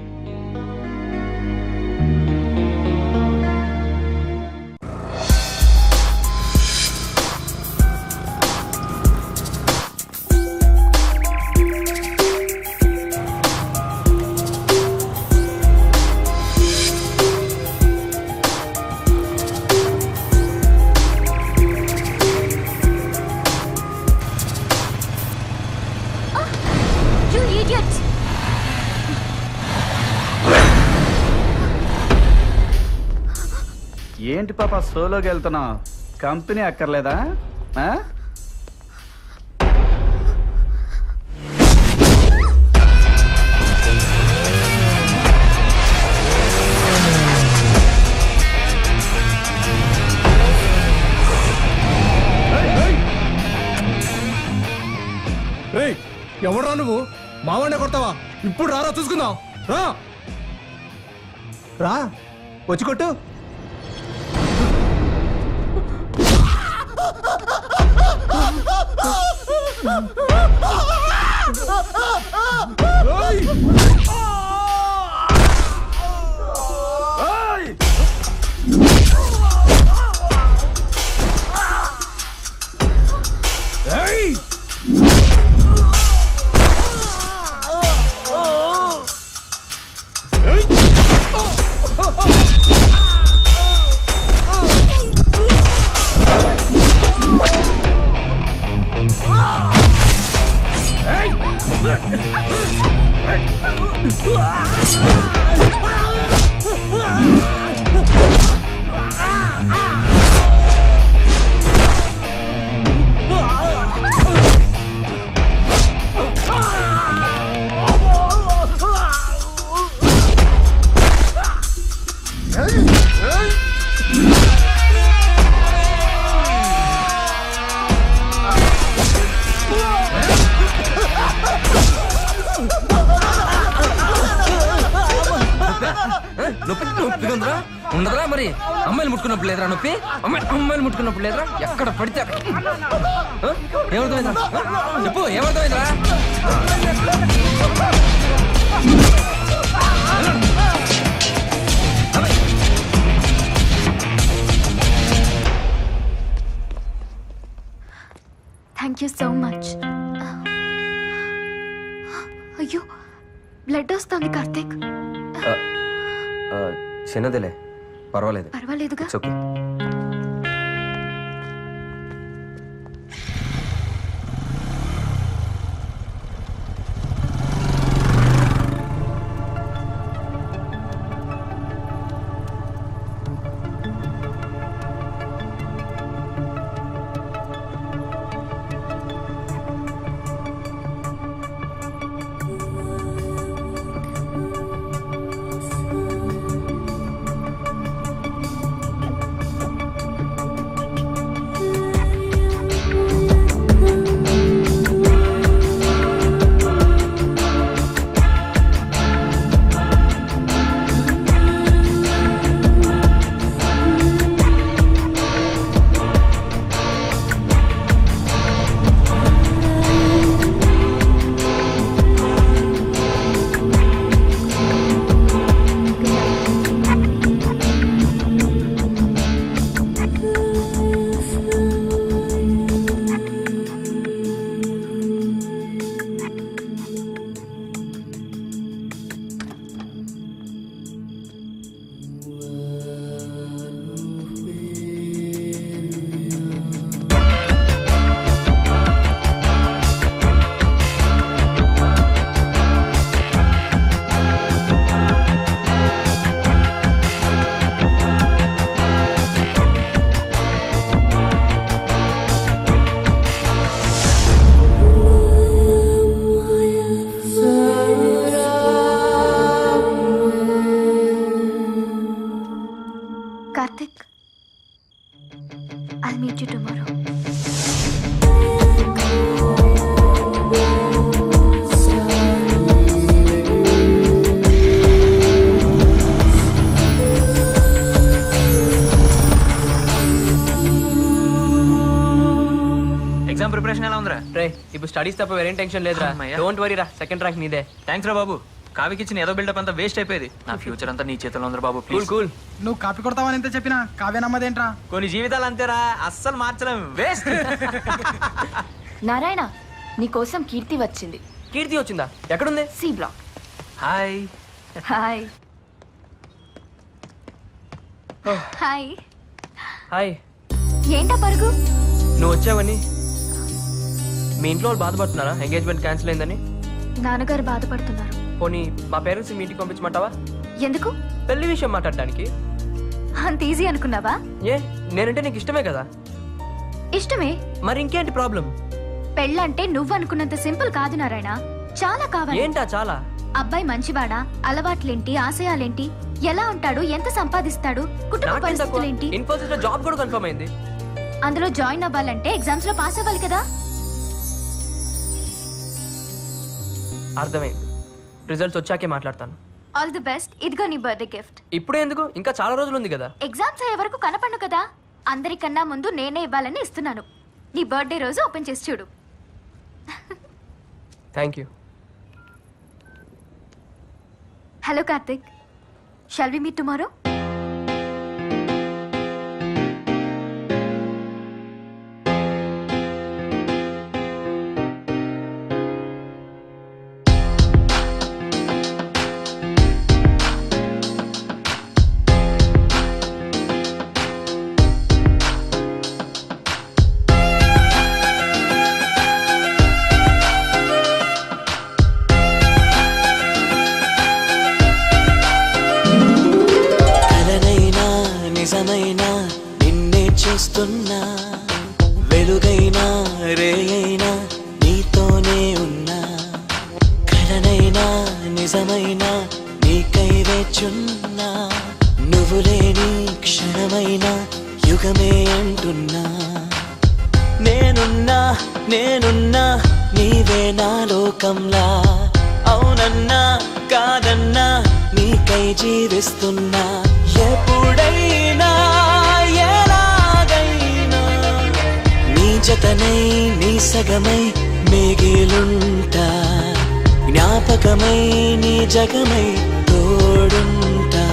T: ఏంటి పాప సోలోకి వెళ్తున్నావు? కంపెనీ అక్కర్లేదా?
W: ఎవడరా నువ్వు? మావాడినే కొడతావా? ఇప్పుడు రారా చూసుకుందాం. రా రా వచ్చి కొట్టు.
A: ఉండదురా మరి. అమ్మాయిలు ముట్టుకున్నప్పుడు లేదురా నొప్పి? అమ్మాయిలు ముట్టుకున్నప్పుడు లేదురా? ఎక్కడ పడితే ఏమర్థమైందా చెప్పు, ఏమర్థమైందిరా?
C: Thank you so much. అయ్యో బ్లడ్ వస్తుంది కార్తీక్.
A: చిన్నదిలే, పర్వాలేదు.
C: పర్వాలేదుగా.
A: ఓకే.
R: స్టడీస్ తప్ప వేరేం టెన్షన్ లేదురా. డోంట్ వరీ రా, సెకండ్ ర్యాంక్ నీదే.
B: థ్యాంక్స్ రా బాబు. కావికి ఇచ్చిన ఏదో బిల్డప్ అంతా వేస్ట్ అయిపోయింది. నా ఫ్యూచర్ అంతా నీ చేతిలో ఉంది బాబు.
R: Cool cool.
I: నువ్వు కాపీ కొడతావని ఎంత చెప్పినా కావ్య నమ్మదేంట్రా?
B: కొన్ని జీవితాలు అంతేరా, అస్సలు మార్చలేం, వేస్ట్.
V: నారాయణ, నీకోసం కీర్తి వచ్చింది.
R: కీర్తి వచ్చిందా? ఎక్కడుంది?
V: C block.
B: Hi.
V: Hi.
C: Hi.
R: Hi.
C: ఏంటా పరుగు?
R: నువ్వు వచ్చావని. మీ ఇంట్లో వాళ్ళు బాధపడుతున్నారా ఎంగేజ్మెంట్ క్యాన్సిల్ అయిందని?
C: నాన్నగారు బాధపడుతున్నారు.
R: పోనీ మా పేరెంట్స్ మీ ఇంటికి పంపించమంటావా?
C: ఎందుకు?
R: పెళ్లి విషయం మాట్లాడడానికి.
C: అంత ఈజీ అనుకున్నావా?
R: ఏ, నేనంటే నీకు ఇష్టమే కదా?
C: ఇష్టమే.
R: మరి ఇంకేంటి ప్రాబ్లం?
C: పెళ్ళంటే నువ్వు అనుకున్నంత సింపుల్ కాదు నారాయణ, చాలా కావాలి.
R: ఏంటా చాలా?
C: అబ్బాయి మంచివాడా, అలవాట్లేంటి, ఆశయాలేంటి, ఎలా ఉంటాడు, ఎంత సంపాదిస్తాడు, కుటుంబ పరిస్థితులేంటి.
R: ఇన్ఫోసిస్ లో జాబ్ కూడా కన్ఫర్మ్ అయింది.
C: అందులో జాయిన్ అవ్వాలంటే ఎగ్జామ్స్ లో పాస్ అవ్వాలి కదా.
R: అర్థమైంది. రిజల్ట్స్ వచ్చాకే మాట్లాడతాను.
C: All the best. ఇదిగో నీ బర్త్డే గిఫ్ట్.
R: ఇప్పుడే ఎందుకు? ఇంకా చాలా రోజులు ఉంది కదా.
C: ఎగ్జామ్స్ అయ్యే వరకు కనపడను కదా, అందరికన్నా ముందు నేనే ఇవ్వాలని ఇస్తున్నాను. నీ బర్త్డే రోజు ఓపెన్ చేసి చూడు.
R: Thank you.
C: Hello Karthik, shall we meet tomorrow?
D: నిజమైనా నిన్నే చూస్తున్నా, వెలుగైనా రేయైనా నీతోనే ఉన్నా, కలనైనా నిజమైనా నీకై వేచున్నా, నువ్వు లేని క్షణమైనా యుగమే అంటున్నా, నేనున్నా నేనున్నా నీవే నా లోకంలా, అవునన్నా కాదన్నా నీకై జీవిస్తున్నా, ఎప్పుడైనా ఎలాగైనా నీ జతనై నీ సగమై మిగిలుంటా, జ్ఞాపకమై నీ జగమై తోడుంటా.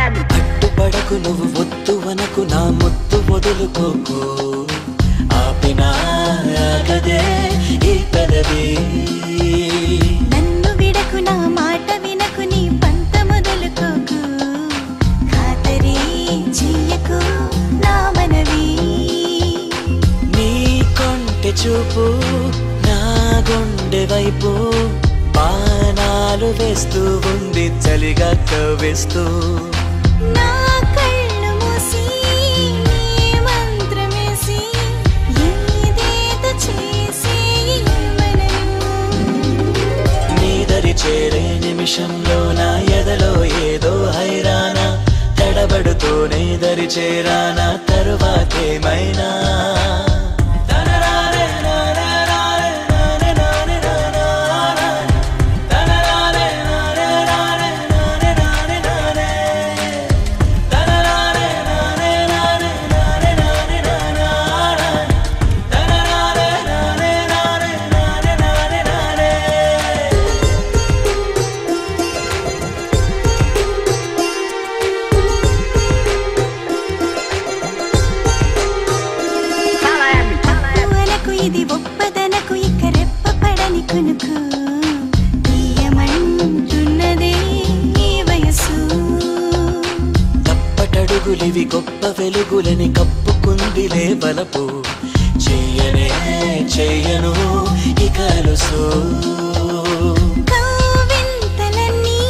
D: అడ్డుపడకు నువ్వు వద్దు వనకు, నా ముద్దు వదులుకోకు, ఆపినా ఆగదే ఈ పెదవి.
E: నన్ను విడకు, నా మాట వినకు, నీ పంత మొదలుకోకు, ఖాతరీ చెయ్యకు నా మనవి.
D: నీ కొంటె చూపు నా గుండె వైపు బాణాలు వేస్తూ ఉంది, చలిగా కవ్వేస్తూ.
E: నా కళ్ళు మూసి నీ మంత్రమేసి ఏదేదో చేసి మనను.
D: నీ దరి చేరే నిమిషంలో నా ఎదలో ఏదో హైరానా, తడబడుతూనే దరి చేరానా, తరువాతేమైనా.
E: ఇది ఒప్పదనకు, ఇక రెప్ప పడని కునుకు, తీయమంటున్నదే ఈ వయసు.
D: తప్పటడుగులివి గొప్ప వెలుగులని కప్పుకుందిలే బలపు, చెయ్యనే చెయ్యను ఇక అలుసు.
E: కవ్వింతలన్నీ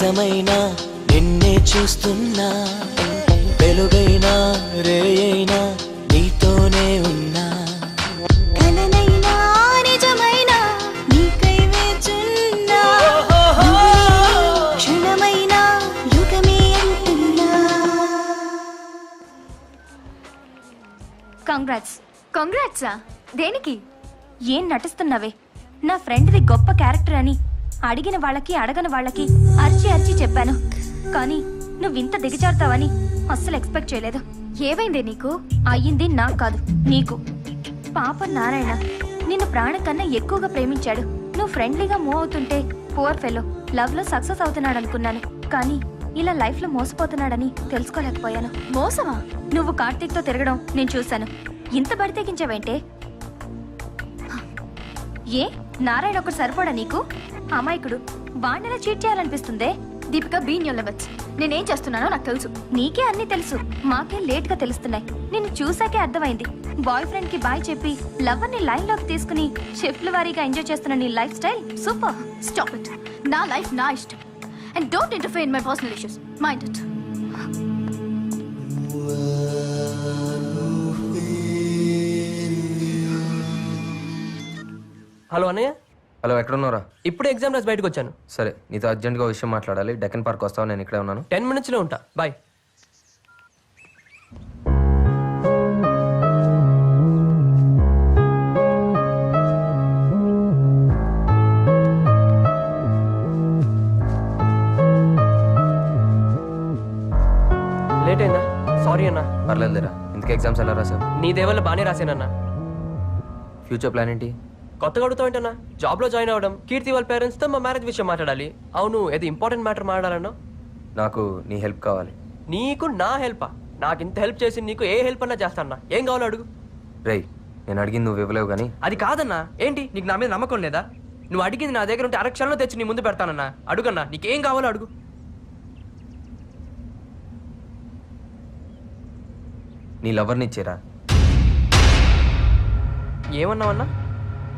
D: నిజమైన నిన్నే చూస్తున్నా వెలుగైనా రేయైనా నీతోనే ఉన్నా
E: కలనైనా నిజమైనా నీకై వేచున్నా క్షణమైనా యుగమే అంటున్నా.
Q: కంగ్రాట్సా దేనికి? ఏం నటిస్తున్నావే? నా ఫ్రెండ్ది గొప్ప క్యారెక్టర్ అని అడిగిన వాళ్ళకి అడగని వాళ్ళకి అరిచి చెప్పాను. కానీ నువ్వింత దిగజారుతావని అస్సలు ఎక్స్పెక్ట్ చేయలేదు. ఏవైందే నీకు? అయ్యింది నాకు కాదు, నీకు. పాప నారాయణ నిన్ను ప్రాణం కన్నా ఎక్కువగా ప్రేమించాడు. నువ్వు ఫ్రెండ్లీగా మూవ్ అవుతుంటే పువర్ ఫెలో లవ్ లో సక్సెస్ అవుతున్నాడు అనుకున్నాను. కానీ ఇలా లైఫ్ లో మోసపోతున్నాడని తెలుసుకోలేకపోయాను. మోసమా? నువ్వు కార్తీక్ తో తిరగడం నేను చూశాను. ఇంత బడితెగించావేంటే? ఏ నారాయణ ఒకటి సరిపోడా నీకు? అమాయకుడు, వాణ్ణిలా చీట్ చేయాలనిపిస్తుందే. Deepika be in your limits. నేనేం చేస్తున్నానో నాకు తెలుసు. నీకే అన్ని తెలుసు, మాకే లేట్ గా తెలుస్తున్నాయి. నిన్ను చూసాకే అర్థమైంది. బాయ్ ఫ్రెండ్ కి బాయ్ చెప్పి లవర్ ని లైన్ లోకి తీసుకుని షిఫ్ట్ల వారీగా ఎంజాయ్ చేస్తున్న నీ life style super.
C: Stop it. నా లైఫ్ నా ఇష్టం. And don't interfere in my personal issues. Mind it.
R: Hello అన్నయ్య.
A: హలో, ఎక్కడున్నారా?
R: ఇప్పుడు ఎగ్జామ్ రాసి బయటకు వచ్చాను.
A: సరే, నీతో అర్జెంట్గా విషయం మాట్లాడాలి. డెక్కన్ పార్క్ వస్తావా? నేను ఇక్కడే ఉన్నాను.
R: 10 minutes ఉంటా. బాయ్. లేట్ అయిందా? సారీ అన్నా.
A: పర్లేదురా. ఇంతకు ఎగ్జామ్స్ ఎలా రాసావు?
R: నీ దేవల్ల బాగానే రాసానన్నా.
A: ఫ్యూచర్ ప్లాన్ ఏంటి?
R: కొత్తగా అడుగుతావేంటన్నా? జాబ్ లో జాయిన్ అవ్వడం, కీర్తి వాళ్ళ పేరెంట్స్ తో మా మ్యారేజ్ విషయం మాట్లాడాలి. అవును, ఏది ఇంపార్టెంట్ మ్యాటర్ మాట్లాడాలన్నా?
A: నాకు నీ హెల్ప్ కావాలి.
R: నీకు నా హెల్పా? నాకు ఇంత హెల్ప్ చేసి నీకు ఏ హెల్ప్ అన్నా చేస్తానా? ఏం కావాలో అడుగు.
A: రేయ్, నేను అడిగింది నువ్వు ఇవ్వలేవు కానీ.
R: అది కాదన్నా. ఏంటి నీకు నా మీద నమ్మకం లేదా? నువ్వు అడిగింది నా దగ్గర ఉంటే అరక్షణలో తెచ్చి నీ ముందు పెడతానన్నా. అడుగన్నా, నీకేం కావాలో అడుగు.
A: నీ లవర్ని ఇచ్చేరా.
R: ఏమన్నావన్నా?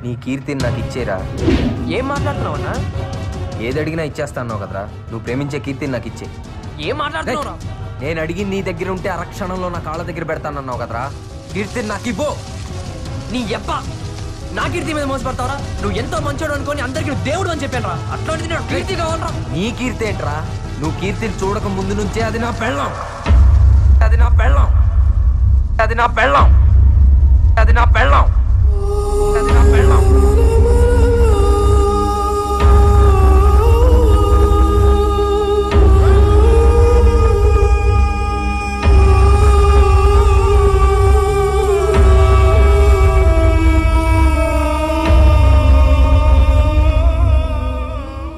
A: నీ కీర్తిని నాకు ఇచ్చేరా.
R: ఏం మాట్లాడుతున్నావన్నా?
A: ఏది అడిగినా ఇచ్చేస్తా అన్నావు కదరా. నువ్వు ప్రేమించే కీర్తిని నాకు ఇచ్చే.
R: ఏం మాట్లాడుతున్నావురా?
A: నేను అడిగి నీ దగ్గర ఉంటే అరక్షణంలో నా కాళ్ళ దగ్గర పెడతానన్నావు కదరా. కీర్తిని నాకు ఇవ్వు.
R: నీ ఎప్ప నా కీర్తి మీద మోసపడతావరా? నువ్వు ఎంతో మంచోడు అనుకోని అందరికి నువ్వు దేవుడు అని చెప్పాను రా. అట్లాంటిది నాకు కీర్తి కావాలరా.
A: నీ కీర్తి ఏంట్రా? నువ్వు కీర్తిని చూడక ముందు నుంచే అది నా పెళ్ళం. అది నా పెళ్ళం. అది నా పెళ్ళం. అది నా పెళ్ళం. అది నా పెళ్ళం.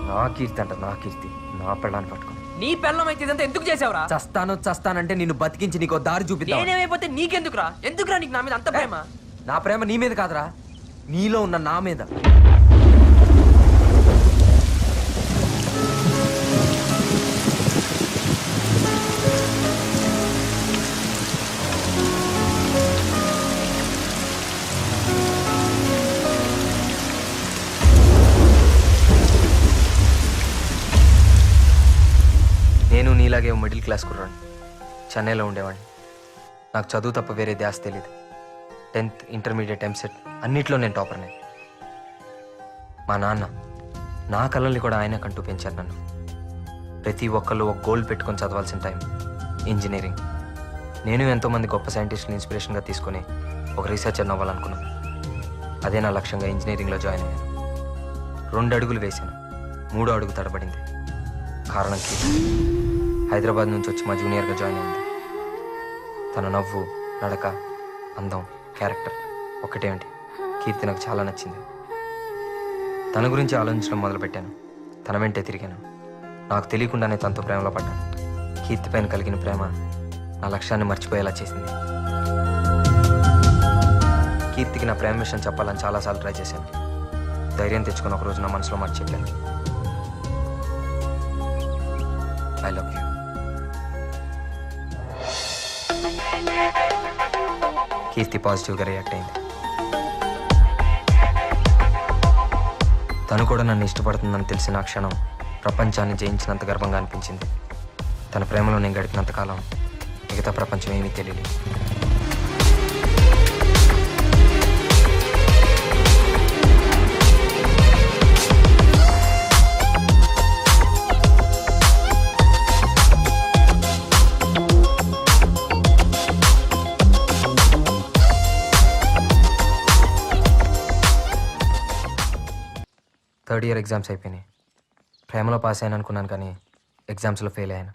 A: నా కీర్తి అంట, నా కీర్తి. నా పెళ్ళాన్ని పట్టుకో.
R: నీ పెళ్ళం అయితే ఇదంతా ఎందుకు చేసావురా?
A: చస్తానంటే నిన్ను బతికించి నీకు దారి చూపిద్దాం.
R: నేనేమైపోతే నీకెందుకురా? ఎందుకురా నీకు నా మీద అంత ప్రేమ?
A: నా ప్రేమ నీ మీద కాదురా, నీలో ఉన్న నా మీద. నేను నీలాగే మిడిల్ క్లాస్ కుర్రాడిని. చెన్నైలో ఉండేవాడిని. నాకు చదువు తప్ప వేరే ధ్యాస తెలియదు. 10th, ఇంటర్మీడియట్, ఎంసెట్ అన్నిట్లో నేను టాపర్నే. మా నాన్న నా కళల్ని కూడా ఆయన కంటూ పెంచారు నన్ను. ప్రతి ఒక్కళ్ళు ఒక గోల్ పెట్టుకొని చదవాల్సిన టైం ఇంజనీరింగ్. నేను ఎంతోమంది గొప్ప సైంటిస్టులు ఇన్స్పిరేషన్గా తీసుకొని ఒక రీసెర్చర్ అవ్వాలనుకున్నాను. అదే నా లక్ష్యంగా ఇంజనీరింగ్లో జాయిన్ అయ్యాను. 2 అడుగులు వేశాను, 3వ అడుగు తడబడింది. కారణం కీర్తి. హైదరాబాద్ నుంచి వచ్చి మా జూనియర్గా జాయిన్ అయింది. తన నవ్వు, నడక, అందం, క్యారెక్టర్ ఒక్కటేమిటి, కీర్తి నాకు చాలా నచ్చింది. తన గురించి ఆలోచించడం మొదలుపెట్టాను. తన వెంటే తిరిగాను. నాకు తెలియకుండానే తనతో ప్రేమలో పడ్డాను. కీర్తి పైన కలిగిన ప్రేమ నా లక్ష్యాన్ని మర్చిపోయేలా చేసింది. కీర్తికి నా ప్రేమ విషయం చెప్పాలని చాలాసార్లు ట్రై చేశాను. ధైర్యం తెచ్చుకొని ఒకరోజు నా మనసులో మాట చెప్పాను. I love you. కీర్తి పాజిటివ్గా రియాక్ట్ అయింది. తను కూడా నన్ను ఇష్టపడుతుందని తెలిసిన క్షణం ప్రపంచాన్ని జయించినంత గర్వంగా అనిపించింది. తన ప్రేమలో నేను గడిపినంత కాలం మిగతా ప్రపంచం ఏమీ తెలియలేదు. థర్డ్ ఇయర్ ఎగ్జామ్స్ అయిపోయినాయి. ప్రేమలో పాస్ అయ్యాను అనుకున్నాను, కానీ ఎగ్జామ్స్లో ఫెయిల్ అయ్యాను.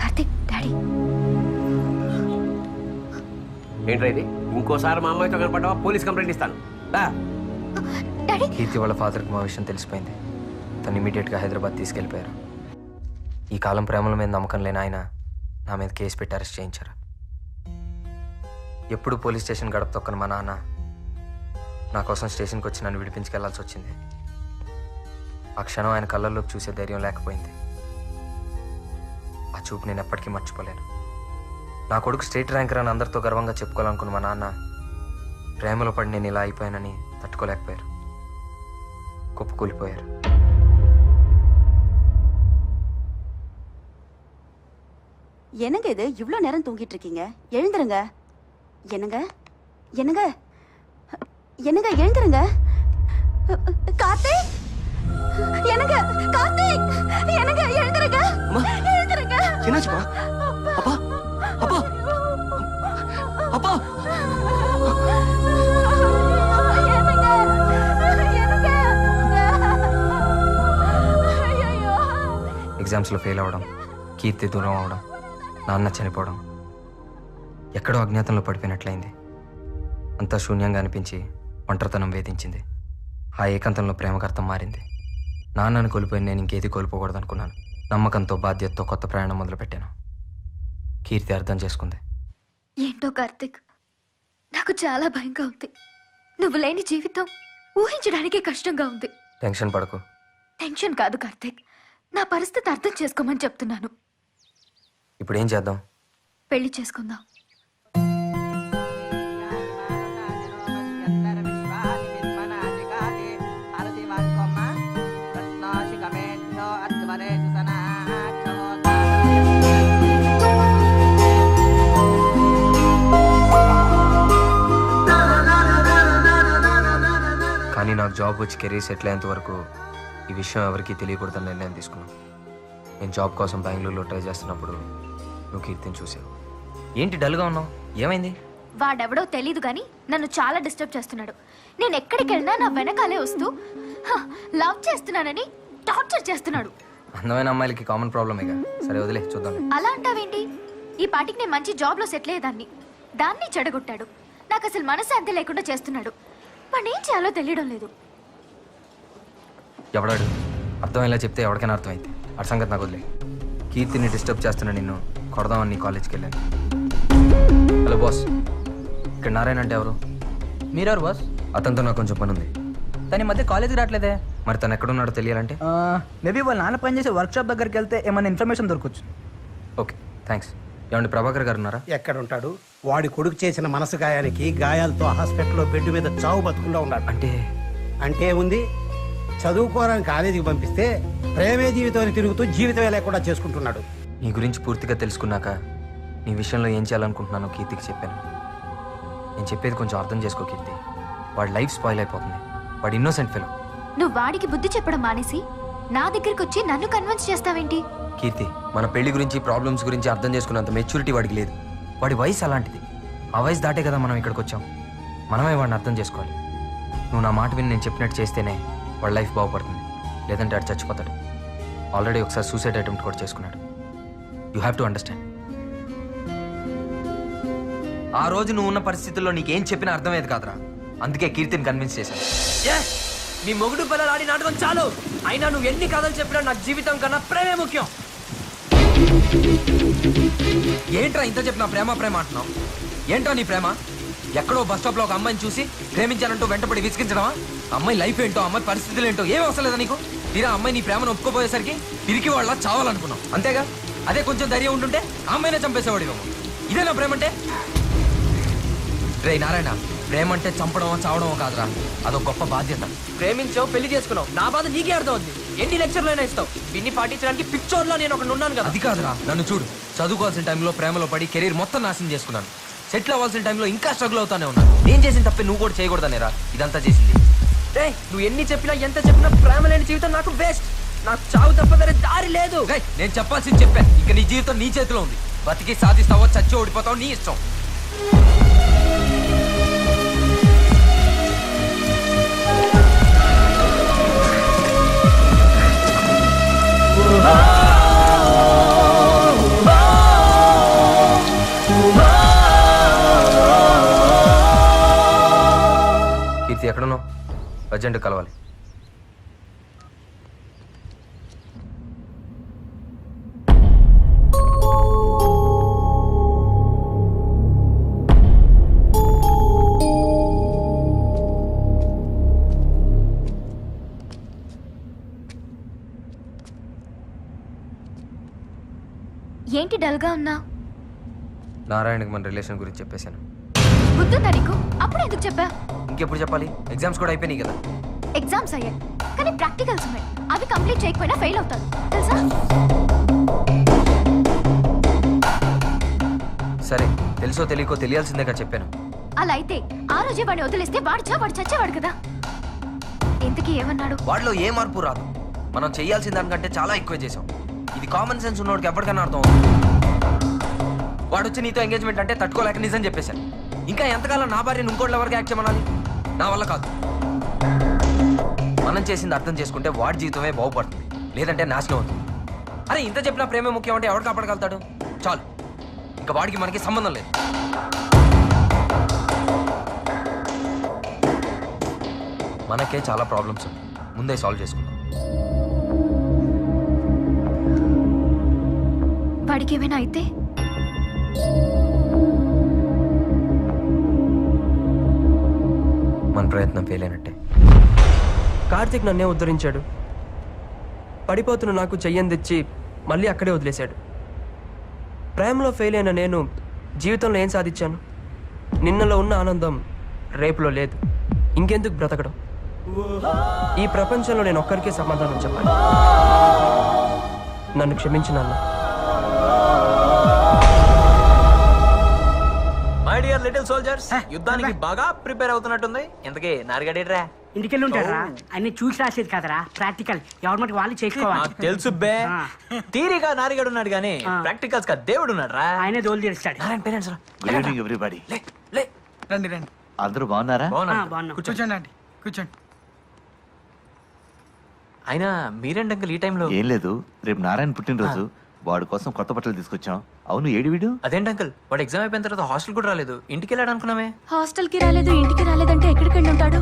C: కార్తిక్, డాడీ.
U: ఏంట్రా ఇది? ఇంకోసారి మా అమ్మాయితో కనపడ్డావా పోలీస్ కంప్లైంట్ ఇస్తాను.
A: కీర్తి వాళ్ళ ఫాదర్కి మా విషయం తెలిసిపోయింది. తను ఇమీడియట్గా హైదరాబాద్ తీసుకెళ్ళిపోయారు. ఈ కాలం ప్రేమల మీద నమ్మకం లేని ఆయన నా మీద కేసు పెట్టి అరెస్ట్ చేయించారు. ఎప్పుడు పోలీస్ స్టేషన్ గడప తొక్కని మా నాన్న నా కోసం స్టేషన్కి వచ్చి నన్ను విడిపించుకెళ్లాల్సి వచ్చింది. ఆ క్షణం ఆయన కళ్ళల్లోకి చూసే ధైర్యం లేకపోయింది. ఆ చూపు నేను ఎప్పటికీ మర్చిపోలేను. నా కొడుకు స్టేట్ ర్యాంకర్ అని అందరితో గర్వంగా చెప్పుకోవాలనుకున్న మా నాన్న ప్రేమలో పడి నేను ఇలా అయిపోయానని తట్టుకోలేకపోయారు. కుప్పకూలిపోయారు.
F: என்னங்க இது இவ்வளோ நேரம் தூங்கிட்டு இருக்கீங்க? எழுந்துருங்க. என்னங்க என்னங்க என்னங்க எழுந்துருங்க. கார்த்திக், என்னங்க கார்த்திக், என்னங்க எழுந்துருங்க. எழுந்துருங்க.
S: என்னாச்சுமா? அப்பா அப்பா அப்பா
A: ఎగ్జామ్స్లో ఫెయిల్ అవ్వడం, కీర్తి దూరం అవడం, నాన్న చనిపోవడం, ఎక్కడో అజ్ఞాతంలో పడిపోయినట్లయింది. అంతా శూన్యంగా అనిపించి ఒంటరితనం వేధించింది. ఆ ఏకాంతంలో ప్రేమకర్థం మారింది. నాన్నను కోల్పోయి నేను ఇంకేది కోల్పోకూడదు అనుకున్నాను. నమ్మకంతో, బాధ్యతతో కొత్త ప్రయాణం మొదలుపెట్టాను. కీర్తి అర్థం చేసుకుంది.
C: ఏంటో కార్తిక్, నాకు చాలా భయంగా ఉంది. నువ్వు లేని జీవితం ఊహించడానికే కష్టంగా ఉంది.
A: టెన్షన్ పడకు.
C: టెన్షన్ కాదు కార్తిక్, నా పరిస్థితి అర్థం చేసుకోమని చెప్తున్నాను.
A: ఇప్పుడు ఏం చేద్దాం?
C: పెళ్లి చేసుకుందాం.
A: కానీ నాకు జాబ్ వచ్చి కెరీర్ సెటిల్ అయ్యేంత వరకు ఈ విషయం ఎవరికీ తెలియకూడదని నిర్ణయం తీసుకున్నాను. నేను జాబ్ కోసం బెంగళూరులో ట్రై చేస్తున్నప్పుడు నువ్వు కీర్తిని చూసావు. ఏంటి డల్గా ఉన్నావు? ఏమైంది?
C: వాడెవడో తెలీదు కానీ నన్ను చాలా డిస్టర్బ్ చేస్తున్నాడు. నేను ఎక్కడికి వెళ్ళినా నా వెనకాలే వస్తూ లవ్ చేస్తున్నానని టార్చర్ చేస్తున్నాడు.
A: అందమైన అమ్మాయిలకి కామన్ ప్రాబ్లమేగా. సరే వదిలే, చూద్దాం.
C: అలా అంటావేంటి? ఈ పాటికి నేను మంచి జాబ్లో సెటిల్ అయ్యేదాన్ని. దాన్ని చెడగొట్టాడు. నాకు అసలు మనశ్శాంతి లేకుండా చేస్తున్నాడు. వాడిని ఏం చేయాలో తెలియడం లేదు.
A: ఎవడాడు? అర్థమయ్యేలా చెప్తే ఎవరికైనా అర్థమైంది. ఆ సంగతి నాకు వదిలే. కీర్తిని డిస్టర్బ్ చేస్తున్నా నిన్ను కొడదామని నీ కాలేజ్కి వెళ్ళాను. హలో బాస్, ఇక్కడ నారాయణ అంటే ఎవరు?
P: మీరెవరు బాస్?
A: అతనితో నాకు కొంచెం పని ఉంది.
P: తన మధ్య కాలేజీకి రావట్లేదే.
A: మరి తను ఎక్కడున్నాడో తెలియాలంటే
P: మేబీ వాళ్ళ నాన్న పనిచేసే వర్క్షాప్ దగ్గరికి వెళ్తే ఏమైనా ఇన్ఫర్మేషన్ దొరకచ్చు.
A: Okay, thanks. ఏమండి ప్రభాకర్ గారు ఉన్నారా?
L: ఎక్కడ ఉంటాడు? వాడి కొడుకు చేసిన మనసు గాయానికి గాయాలతో హాస్పిటల్లో బెడ్ మీద చావు బతుకుండా ఉన్నాడు. అంటే ఉంది, చదువుకోవడానికి కాలేజీకి పంపిస్తే ప్రేమే జీవితాన్ని తిరుగుతూ జీవితమే లేకుండా చేసుకుంటున్నాడు.
A: నీ గురించి పూర్తిగా తెలుసుకున్నాక నీ విషయంలో ఏం చేయాలనుకుంటున్నానో కీర్తికి చెప్పాను. నేను చెప్పేది కొంచెం అర్థం చేసుకో కీర్తి. వాడి లైఫ్ స్పాయిల్ అయిపోతుంది. వాడు ఇన్నోసెంట్ ఫెలో.
C: నువ్వు వాడికి బుద్ధి చెప్పడం మానేసి నా దగ్గరికి వచ్చి నన్ను కన్విన్స్ చేస్తావేంటి?
A: కీర్తి, మన పెళ్లి గురించి, ప్రాబ్లమ్స్ గురించి అర్థం చేసుకున్నంత మెచ్యూరిటీ వాడికి లేదు. వాడి వయసు అలాంటిది. ఆ వయసు దాటే కదా మనం ఇక్కడికి వచ్చాం. మనమే వాడిని అర్థం చేసుకోవాలి. నువ్వు నా మాట విని నేను చెప్పినట్టు చేస్తేనే వాడి లైఫ్ బాగుపడుతుంది. లేదంటే వాడు చచ్చిపోతాడు. ఆల్రెడీ ఒకసారి సూసైడ్ అటెంప్ట్ కూడా చేసుకున్నాడు. You have to understand. ఆ రోజు నువ్వు ఉన్న పరిస్థితుల్లో నీకేం చెప్పినా అర్థమయ్యేది కాదురా. అందుకే కీర్తిని కన్విన్స్ చేశాను.
R: నీ మొగుడు పిల్లలు ఆడి నాటకం చాలు. అయినా నువ్వు ఎన్ని కథలు చెప్పినా నాకు జీవితం కన్నా ప్రేమే ముఖ్యం.
A: ఏంట్రా ఇంత చెప్పినా ప్రేమ ప్రేమ అంటున్నావు? ఏంట్రా నీ ప్రేమ? ఎక్కడో బస్ స్టాప్ లో ఒక అమ్మాయిని చూసి ప్రేమించాలంటూ వెంటపడి విసిగించడమా? అమ్మాయి లైఫ్ ఏంటో, అమ్మాయి పరిస్థితులు ఏంటో ఏం అవసరం లేదా నీకు? తీరా అమ్మాయి నీ ప్రేమను ఒప్పుకోపోయేసరికి పిరికి వాళ్ళ చావాలనుకున్నావు అంతేగా? అదే కొంచెం ధైర్యం ఉంటుంటే ఆ అమ్మాయినే చంపేసేవాడు. ఇదేనా ప్రేమంటే? రే నారాయణ, ప్రేమంటే చంపడమో చావడమో కాదురా, అదొక గొప్ప బాధ్యత.
R: ప్రేమించావు, పెళ్లి చేసుకున్నావు, నా బాధ నీకే అర్థం అవుతుంది. ఎన్ని లెక్చర్లోనే ఇస్తావు, దీన్ని పాటించడానికి పిక్చర్లో నేను ఒకటి ఉన్నాను కదా.
A: అది కాదురా, నన్ను చూడు. చదువుకోవాల్సిన టైంలో ప్రేమలో పడి కెరీర్ మొత్తం నాశనం చేసుకున్నాను. సెటిల్ అవ్వాల్సిన టైంలో ఇంకా స్ట్రగుల్ అవుతానే ఉన్నాను. నేను చేసిన తప్పే నువ్వు కూడా చేయకూడదనేరా ఇదంతా చేసింది.
R: నువ్వు ఎన్ని చెప్పినా ఎంత చెప్పినా ప్రేమ లేని జీవితం నాకు వేస్ట్. నాకు చావు తప్ప వేరే దారి లేదు.
A: నేను చెప్పాల్సింది చెప్పాను. ఇక నీ జీవితం నీ చేతిలో ఉంది. బతికి సాధిస్తావో చచ్చి ఓడిపోతావో నీ ఇష్టం. కీర్తి ఎక్కడున్నావు? అర్జెంట్ కలవాలి.
C: ఏంటి డల్గా ఉన్నా?
A: నారాయణకి మన రిలేషన్ గురించి చెప్పేశాను.
C: గుర్తుందా నీకు? అప్పుడు ఎందుకు చెప్పా?
A: ఇంకెప్పుడు చెప్పాలి? ఎగ్జామ్స్ కూడా అయిపోయినాయి కదా.
C: ఎగ్జామ్స్ అయ్యాయి కానీ ప్రాక్టికల్స్ ఉన్నాయి. అవి కంప్లీట్ చేయకపోయినా ఫెయిల్ అవుతాను తెలుసా?
A: సరే, తెలుసో తెలియకో తెలియాల్సిందేగా చెప్పాను.
C: అలా అయితే ఆ రోజే వాడిని వదిలేస్తే వాడు చచ్చేవాడు కదా. ఇంతకీ ఏమన్నాడు?
A: వాడిలో ఏ మార్పు రాదు. మనం చేయాల్సిన దానికంటే చాలా ఎక్కువ చేసాం. ఇది కామన్ సెన్స్ ఉన్నోడికి ఎప్పటికన్నా అర్థం అవుతుంది. వాడు వచ్చి నీతో ఎంగేజ్మెంట్ అంటే తట్టుకోలేక నిజం చెప్పేశాను. ఇంకా ఎంతకాలం నా భార్యను ఇంకోటి ఎవరికి యాక్ట్ చేయమనాలి? నా వల్ల కాదు. మనం చేసింది అర్థం చేసుకుంటే వాడి జీవితమే బాగుపడుతుంది, లేదంటే నాశనం అవుతుంది. అరే ఇంత చెప్పినా ప్రేమే ముఖ్యం అంటే ఎవరు కాపాడగలుగుతాడు? చాలు, ఇంకా వాడికి మనకి సంబంధం లేదు. మనకే చాలా ప్రాబ్లమ్స్ ఉన్నాయి, ముందే సాల్వ్ చేసుకుందాం.
C: వాడికి ఏమైనా అయితే
A: మన ప్రయత్నం ఫెయిల్ అయినట్టే.
R: కార్తీక్ నన్నే ఉద్ధరించాడు. పడిపోతున్న నాకు చెయ్యని తెచ్చి మళ్ళీ అక్కడే వదిలేశాడు. ప్రేమలో ఫెయిల్ అయిన నేను జీవితంలో ఏం సాధించాను? నిన్నలో ఉన్న ఆనందం రేపులో లేదు. ఇంకెందుకు బ్రతకడం? ఈ ప్రపంచంలో నేను ఒక్కరికే సమాధానం చెప్పాలి. నన్ను క్షమించు నాన్న.
B: మై డియర్ లిటిల్ సోల్జర్స్, యుద్ధానికి బాగా ప్రిపేర్ అవుతున్నట్టుంది. ఇంతకీ నారిగడేట్రా?
J: ఇంటికెళ్ళి ఉంటారా? అన్ని చూసి రాసేది కదరా, ప్రాక్టికల్ ఎవరి మటుకు వాళ్ళు చేసుకోవాలి.
B: తెలుసు బే, థియరీగా నారిగడు ఉన్నాడు కానీ ప్రాక్టికల్స్ గా దేవుడు ఉన్నాడు రా.
J: ఆయనే దోలు తీరుస్తాడు.
K: Good evening everybody.
I: రండి రండి.
K: అందరూ బాగున్నారా?
I: కూర్చోండి అండి, కూర్చోండి.
B: అయినా మీరేంటి అంకుల్ ఈ టైంలో?
K: ఏం లేదు, రేపు నారాయణ పుట్టినరోజు, వాడి కోసం కొత్త బట్టలు తీసుకొచ్చాం. అవును, ఏడి వీడు?
B: అదేంటి అంకుల్, వాడు ఎగ్జామ్ అయిపోయిన తర్వాత హాస్టల్ కూడా రాలేదు, ఇంటికి వెళ్ళాడు అనుకున్నామే.
C: హాస్టల్ కి రాలేదు, ఇంటికి రాలేదంటే ఎక్కడికి వెళ్ళి ఉంటాడు?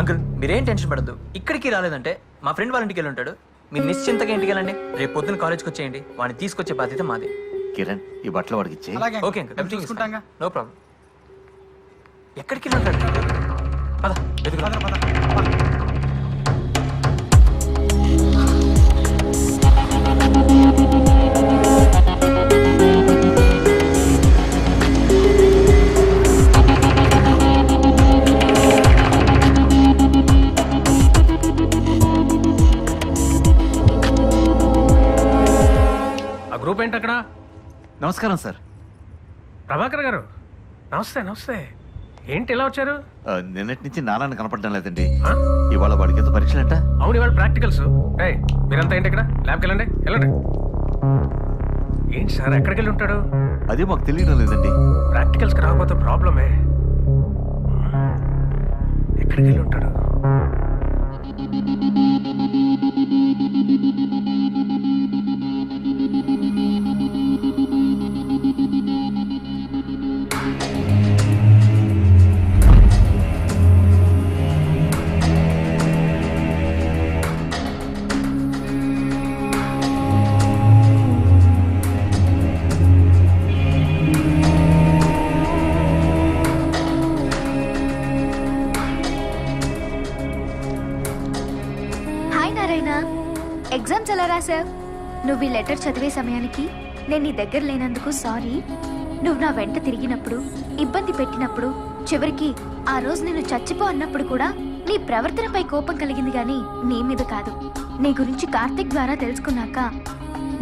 B: అంకుల్ మీరేం టెన్షన్ పడద్దు. ఇక్కడికి రాలేదంటే మా ఫ్రెండ్ వాళ్ళ ఇంటికి వెళ్ళి ఉంటాడు. మీరు నిశ్చింతగా ఇంటికి వెళ్ళండి. రేపు పొద్దున్న కాలేజ్కి వచ్చేయండి. వాడిని తీసుకొచ్చే బాధ్యత మాది.
K: కిరణ్, ఈ బట్టలు వాడికి ఇచ్చే.
B: Okay uncle, everything no problem. ఎక్కడికి వెళ్ళి ఉంటాడు? పద వెతుకుదాం.
N: గ్రూప్ ఏంటి అక్కడ?
K: నమస్కారం సార్.
N: ప్రభాకర్ గారు నమస్తే. నమస్తే. ఏంటి ఇలా వచ్చారు?
K: నిన్నటి నుంచి నారాయణ కనపడడం లేదండి. ఇవాళ వాడికి ఎంత పరీక్షలంట?
N: అవును, ఇవాళ ప్రాక్టికల్స్. మీరంతా ఏంటి ఇక్కడ? ల్యాబ్కి వెళ్ళండి. ఏంటి సార్, ఎక్కడికి వెళ్ళి ఉంటాడు?
K: అదే మాకు తెలియడం లేదండి.
N: ప్రాక్టికల్స్కి రాకపోతే ప్రాబ్లమే. ఎక్కడికి వెళ్ళి ఉంటాడు?
C: ఆసఫ్, నువ్వు ఈ లెటర్ చదివే సమయానికి నేను నీ దగ్గర లేనందుకు సారీ. నువ్వు నా వెంట తిరిగినప్పుడు, ఇబ్బంది పెట్టినప్పుడు, చివరికి ఆ రోజు నేను చచ్చిపో అన్నప్పుడు కూడా నీ ప్రవర్తనపై కోపం కలిగింది గాని నీ మీద కాదు. నీ గురించి కార్తిక్ ద్వారా తెలుసుకున్నాక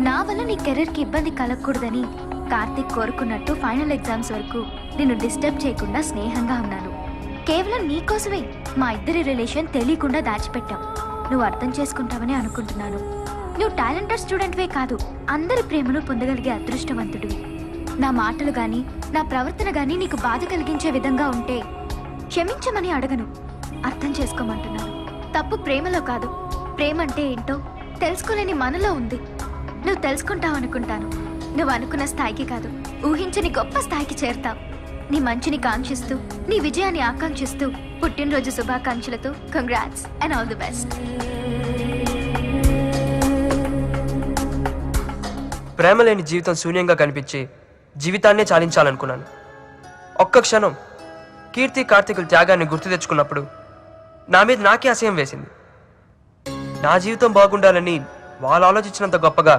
C: నా వల్ల నీ కెరీర్కి ఇబ్బంది కలగకూడదని కార్తిక్ కోరుకున్నట్టు ఫైనల్ ఎగ్జామ్స్ వరకు నిన్ను డిస్టర్బ్ చేయకుండా స్నేహంగా ఉన్నాను. కేవలం నీకోసమే మా ఇద్దరి రిలేషన్ తెలియకుండా దాచిపెట్టాం. నువ్వు అర్థం చేసుకుంటావని అనుకుంటున్నాను. నువ్వు టాలెంటెడ్ స్టూడెంట్వే కాదు, అందరి ప్రేమను పొందగలిగే అదృష్టవంతుడివి. నా మాటలు గాని నా ప్రవర్తన గాని నీకు బాధ కలిగించే విధంగా ఉంటే క్షమించమని అడగను, అర్థం చేసుకోమంటున్నాను. తప్పు ప్రేమలో కాదు, ప్రేమ అంటే ఏంటో తెలుసుకోలేని మనలో ఉంది. నువ్వు తెలుసుకుంటావనుకుంటాను. నువ్వు అనుకున్న స్థాయికి కాదు, ఊహించని గొప్ప స్థాయికి చేరుతావు. నీ మంచిని కాంక్షిస్తూ, నీ విజయాన్ని ఆకాంక్షిస్తూ పుట్టినరోజు శుభాకాంక్షలతో congrats and all the best.
R: ప్రేమ లేని జీవితం శూన్యంగా కనిపించి జీవితాన్నే చాలించాలనుకున్నాను. ఒక్క క్షణం కీర్తి కార్తీకుల త్యాగాన్ని గుర్తు తెచ్చుకున్నప్పుడు నా మీద నాకే అసహ్యం వేసింది. నా జీవితం బాగుండాలని వాళ్ళు ఆలోచించినంత గొప్పగా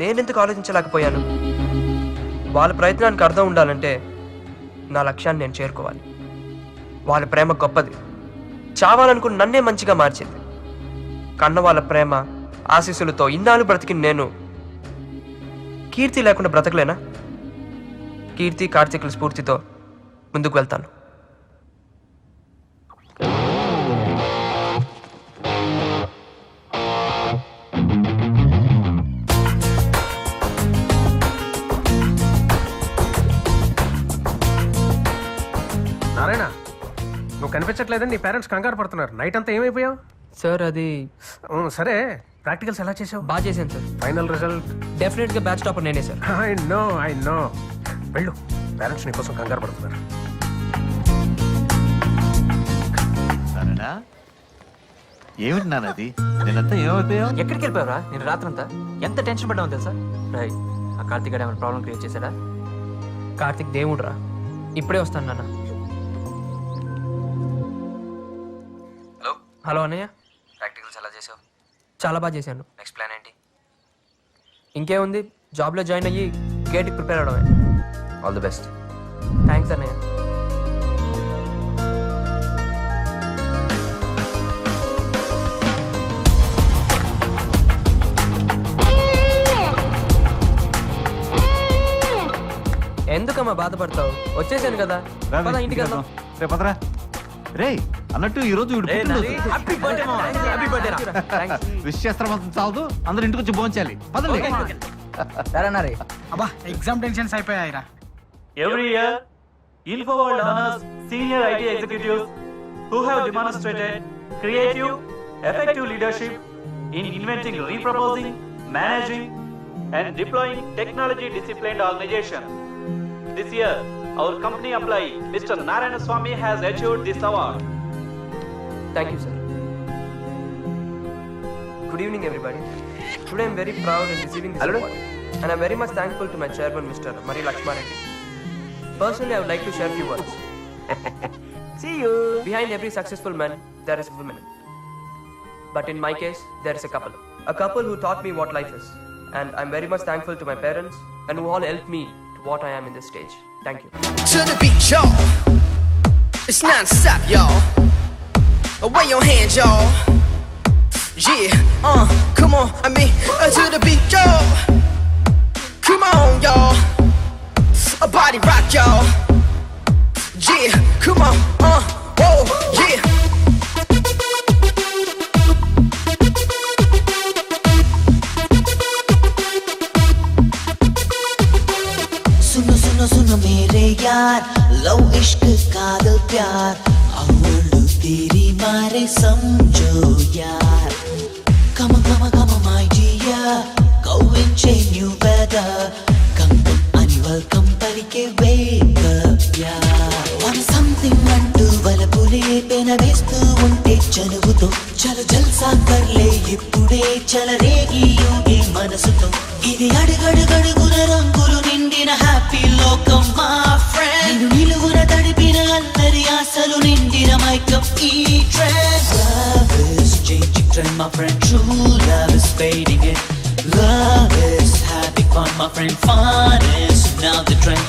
R: నేనెందుకు ఆలోచించలేకపోయాను? వాళ్ళ ప్రయత్నానికి అర్థం ఉండాలంటే నా లక్ష్యాన్ని నేను చేరుకోవాలి. వాళ్ళ ప్రేమ గొప్పది, చావాలనుకుని నన్నే మంచిగా మార్చింది. కన్న వాళ్ళ ప్రేమ ఆశీస్సులతో ఇన్నాళ్ళు బ్రతికిన నేను కీర్తి లేకుండా బ్రతకలేనా? కీర్తి కార్తీకుల స్ఫూర్తితో ముందుకు వెళ్తాను.
G: నారాయణ, నువ్వు కనిపించట్లేదని నీ పేరెంట్స్ కంగారు పడుతున్నారు. నైట్ అంతా ఏమైపోయావు?
R: సార్ అది
G: సరే, ప్రాక్టికల్స్ ఎలా చేసావు?
R: బాగా చేశాను సార్.
G: ఫైనల్ రిజల్ట్
R: డెఫినెట్గా బ్యాచ్ టాపర్ నేనే సార్.
G: ఐ నో వెళ్ళు, పేరెంట్స్ నీ కోసం కంగారు పడుతున్నారు.
K: ఏమిటి నాన్నది? నేనంతా ఏమైపోయావు?
B: ఎక్కడికి వెళ్ళిపోయావరా? నేను రాత్రంతా ఎంత టెన్షన్ పడ్డావు తెలుసా? రై, ఆ కార్తీక్ గారు ఏమైనా ప్రాబ్లం క్రియేట్ చేశాడా?
R: కార్తీక్ దేవుడు రా, ఇప్పుడే వస్తాను నాన్న.
H: హలో
R: హలో అన్నయ్య,
H: ప్రాక్టికల్స్ ఎలా చేసావు?
R: చాలా బాగా చేశాను.
H: నెక్స్ట్ ప్లాన్ ఏంటి?
R: ఇంకేముంది, జాబ్లో జాయిన్ అయ్యి గేట్కి ప్రిపేర్ అవడమే.
A: All the best.
R: థ్యాంక్స్ అన్నయ్య. ఎందుకమ్మా బాధపడతావు? వచ్చేసాను కదా, పద ఇంటికి వెళ్దాం.
K: రేపదరా రే అన్నట్టు ఈ రోజు విష్ చేస్తాం చాలదు, అందరూ ఇంటికి వచ్చి భోంచాలి.
I: అబ్బా, ఎగ్జామ్ టెన్షన్స్ అయిపోయాయిరా.
N: Every year, InfoWorld honors senior IT executives who have demonstrated creative, effective leadership in inventing, reproposing, managing, and deploying technology-disciplined organization. This year, our company employee, Mr. Narayana Swamy, has achieved this award.
R: Thank you, sir. Good evening, everybody. Today, I'm very proud in receiving this award, and I'm very much thankful to my chairman, Mr. Mari Lakshma Reddy. Personally, I would like to share a few words.
B: See you.
R: Behind every successful man, there is a woman. But in my case, there is a couple who taught me what life is. And I'm very much thankful to my parents and who all helped me to what I am in this stage. Thank you.
D: To the beat, y'all. It's non-stop, y'all. Away your hands, y'all. Yeah, come on, to the beat, y'all. Come on, y'all. A body rock, y'all. Yeah, come on, whoa, yeah. सुनो सुनो सुनो मेरे यार, love इश्क कादल प्यार, अवलू तेरी मारे समझो यार. Come on, come on, come on, my dear, go and change new weather. Come on, and welcome, parike wake up, yaar. Want something అంటూ వలపులే పెనవేస్తూ ఉంటే చనువుతో చల జల్సా కర్లే ఇప్పుడే చలరేగి యోగి మనసుతో. ఇది అడుగడుగడుగున రంగులు నిండిన హ్యాపీ లోకం మా ఫ్రెండ్. నిలువున తడిపిన అల్లరి ఆశలు నిండిన మైకం ఈ trend. Love is changing trend, my friend. True love is fading in. Love is having fun, my friend. Fun is now the trend.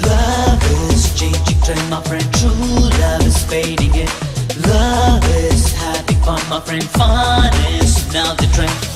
D: Love is changing trend, my friend. True love is fading in. Love is having fun, my friend. Fun is now the trend.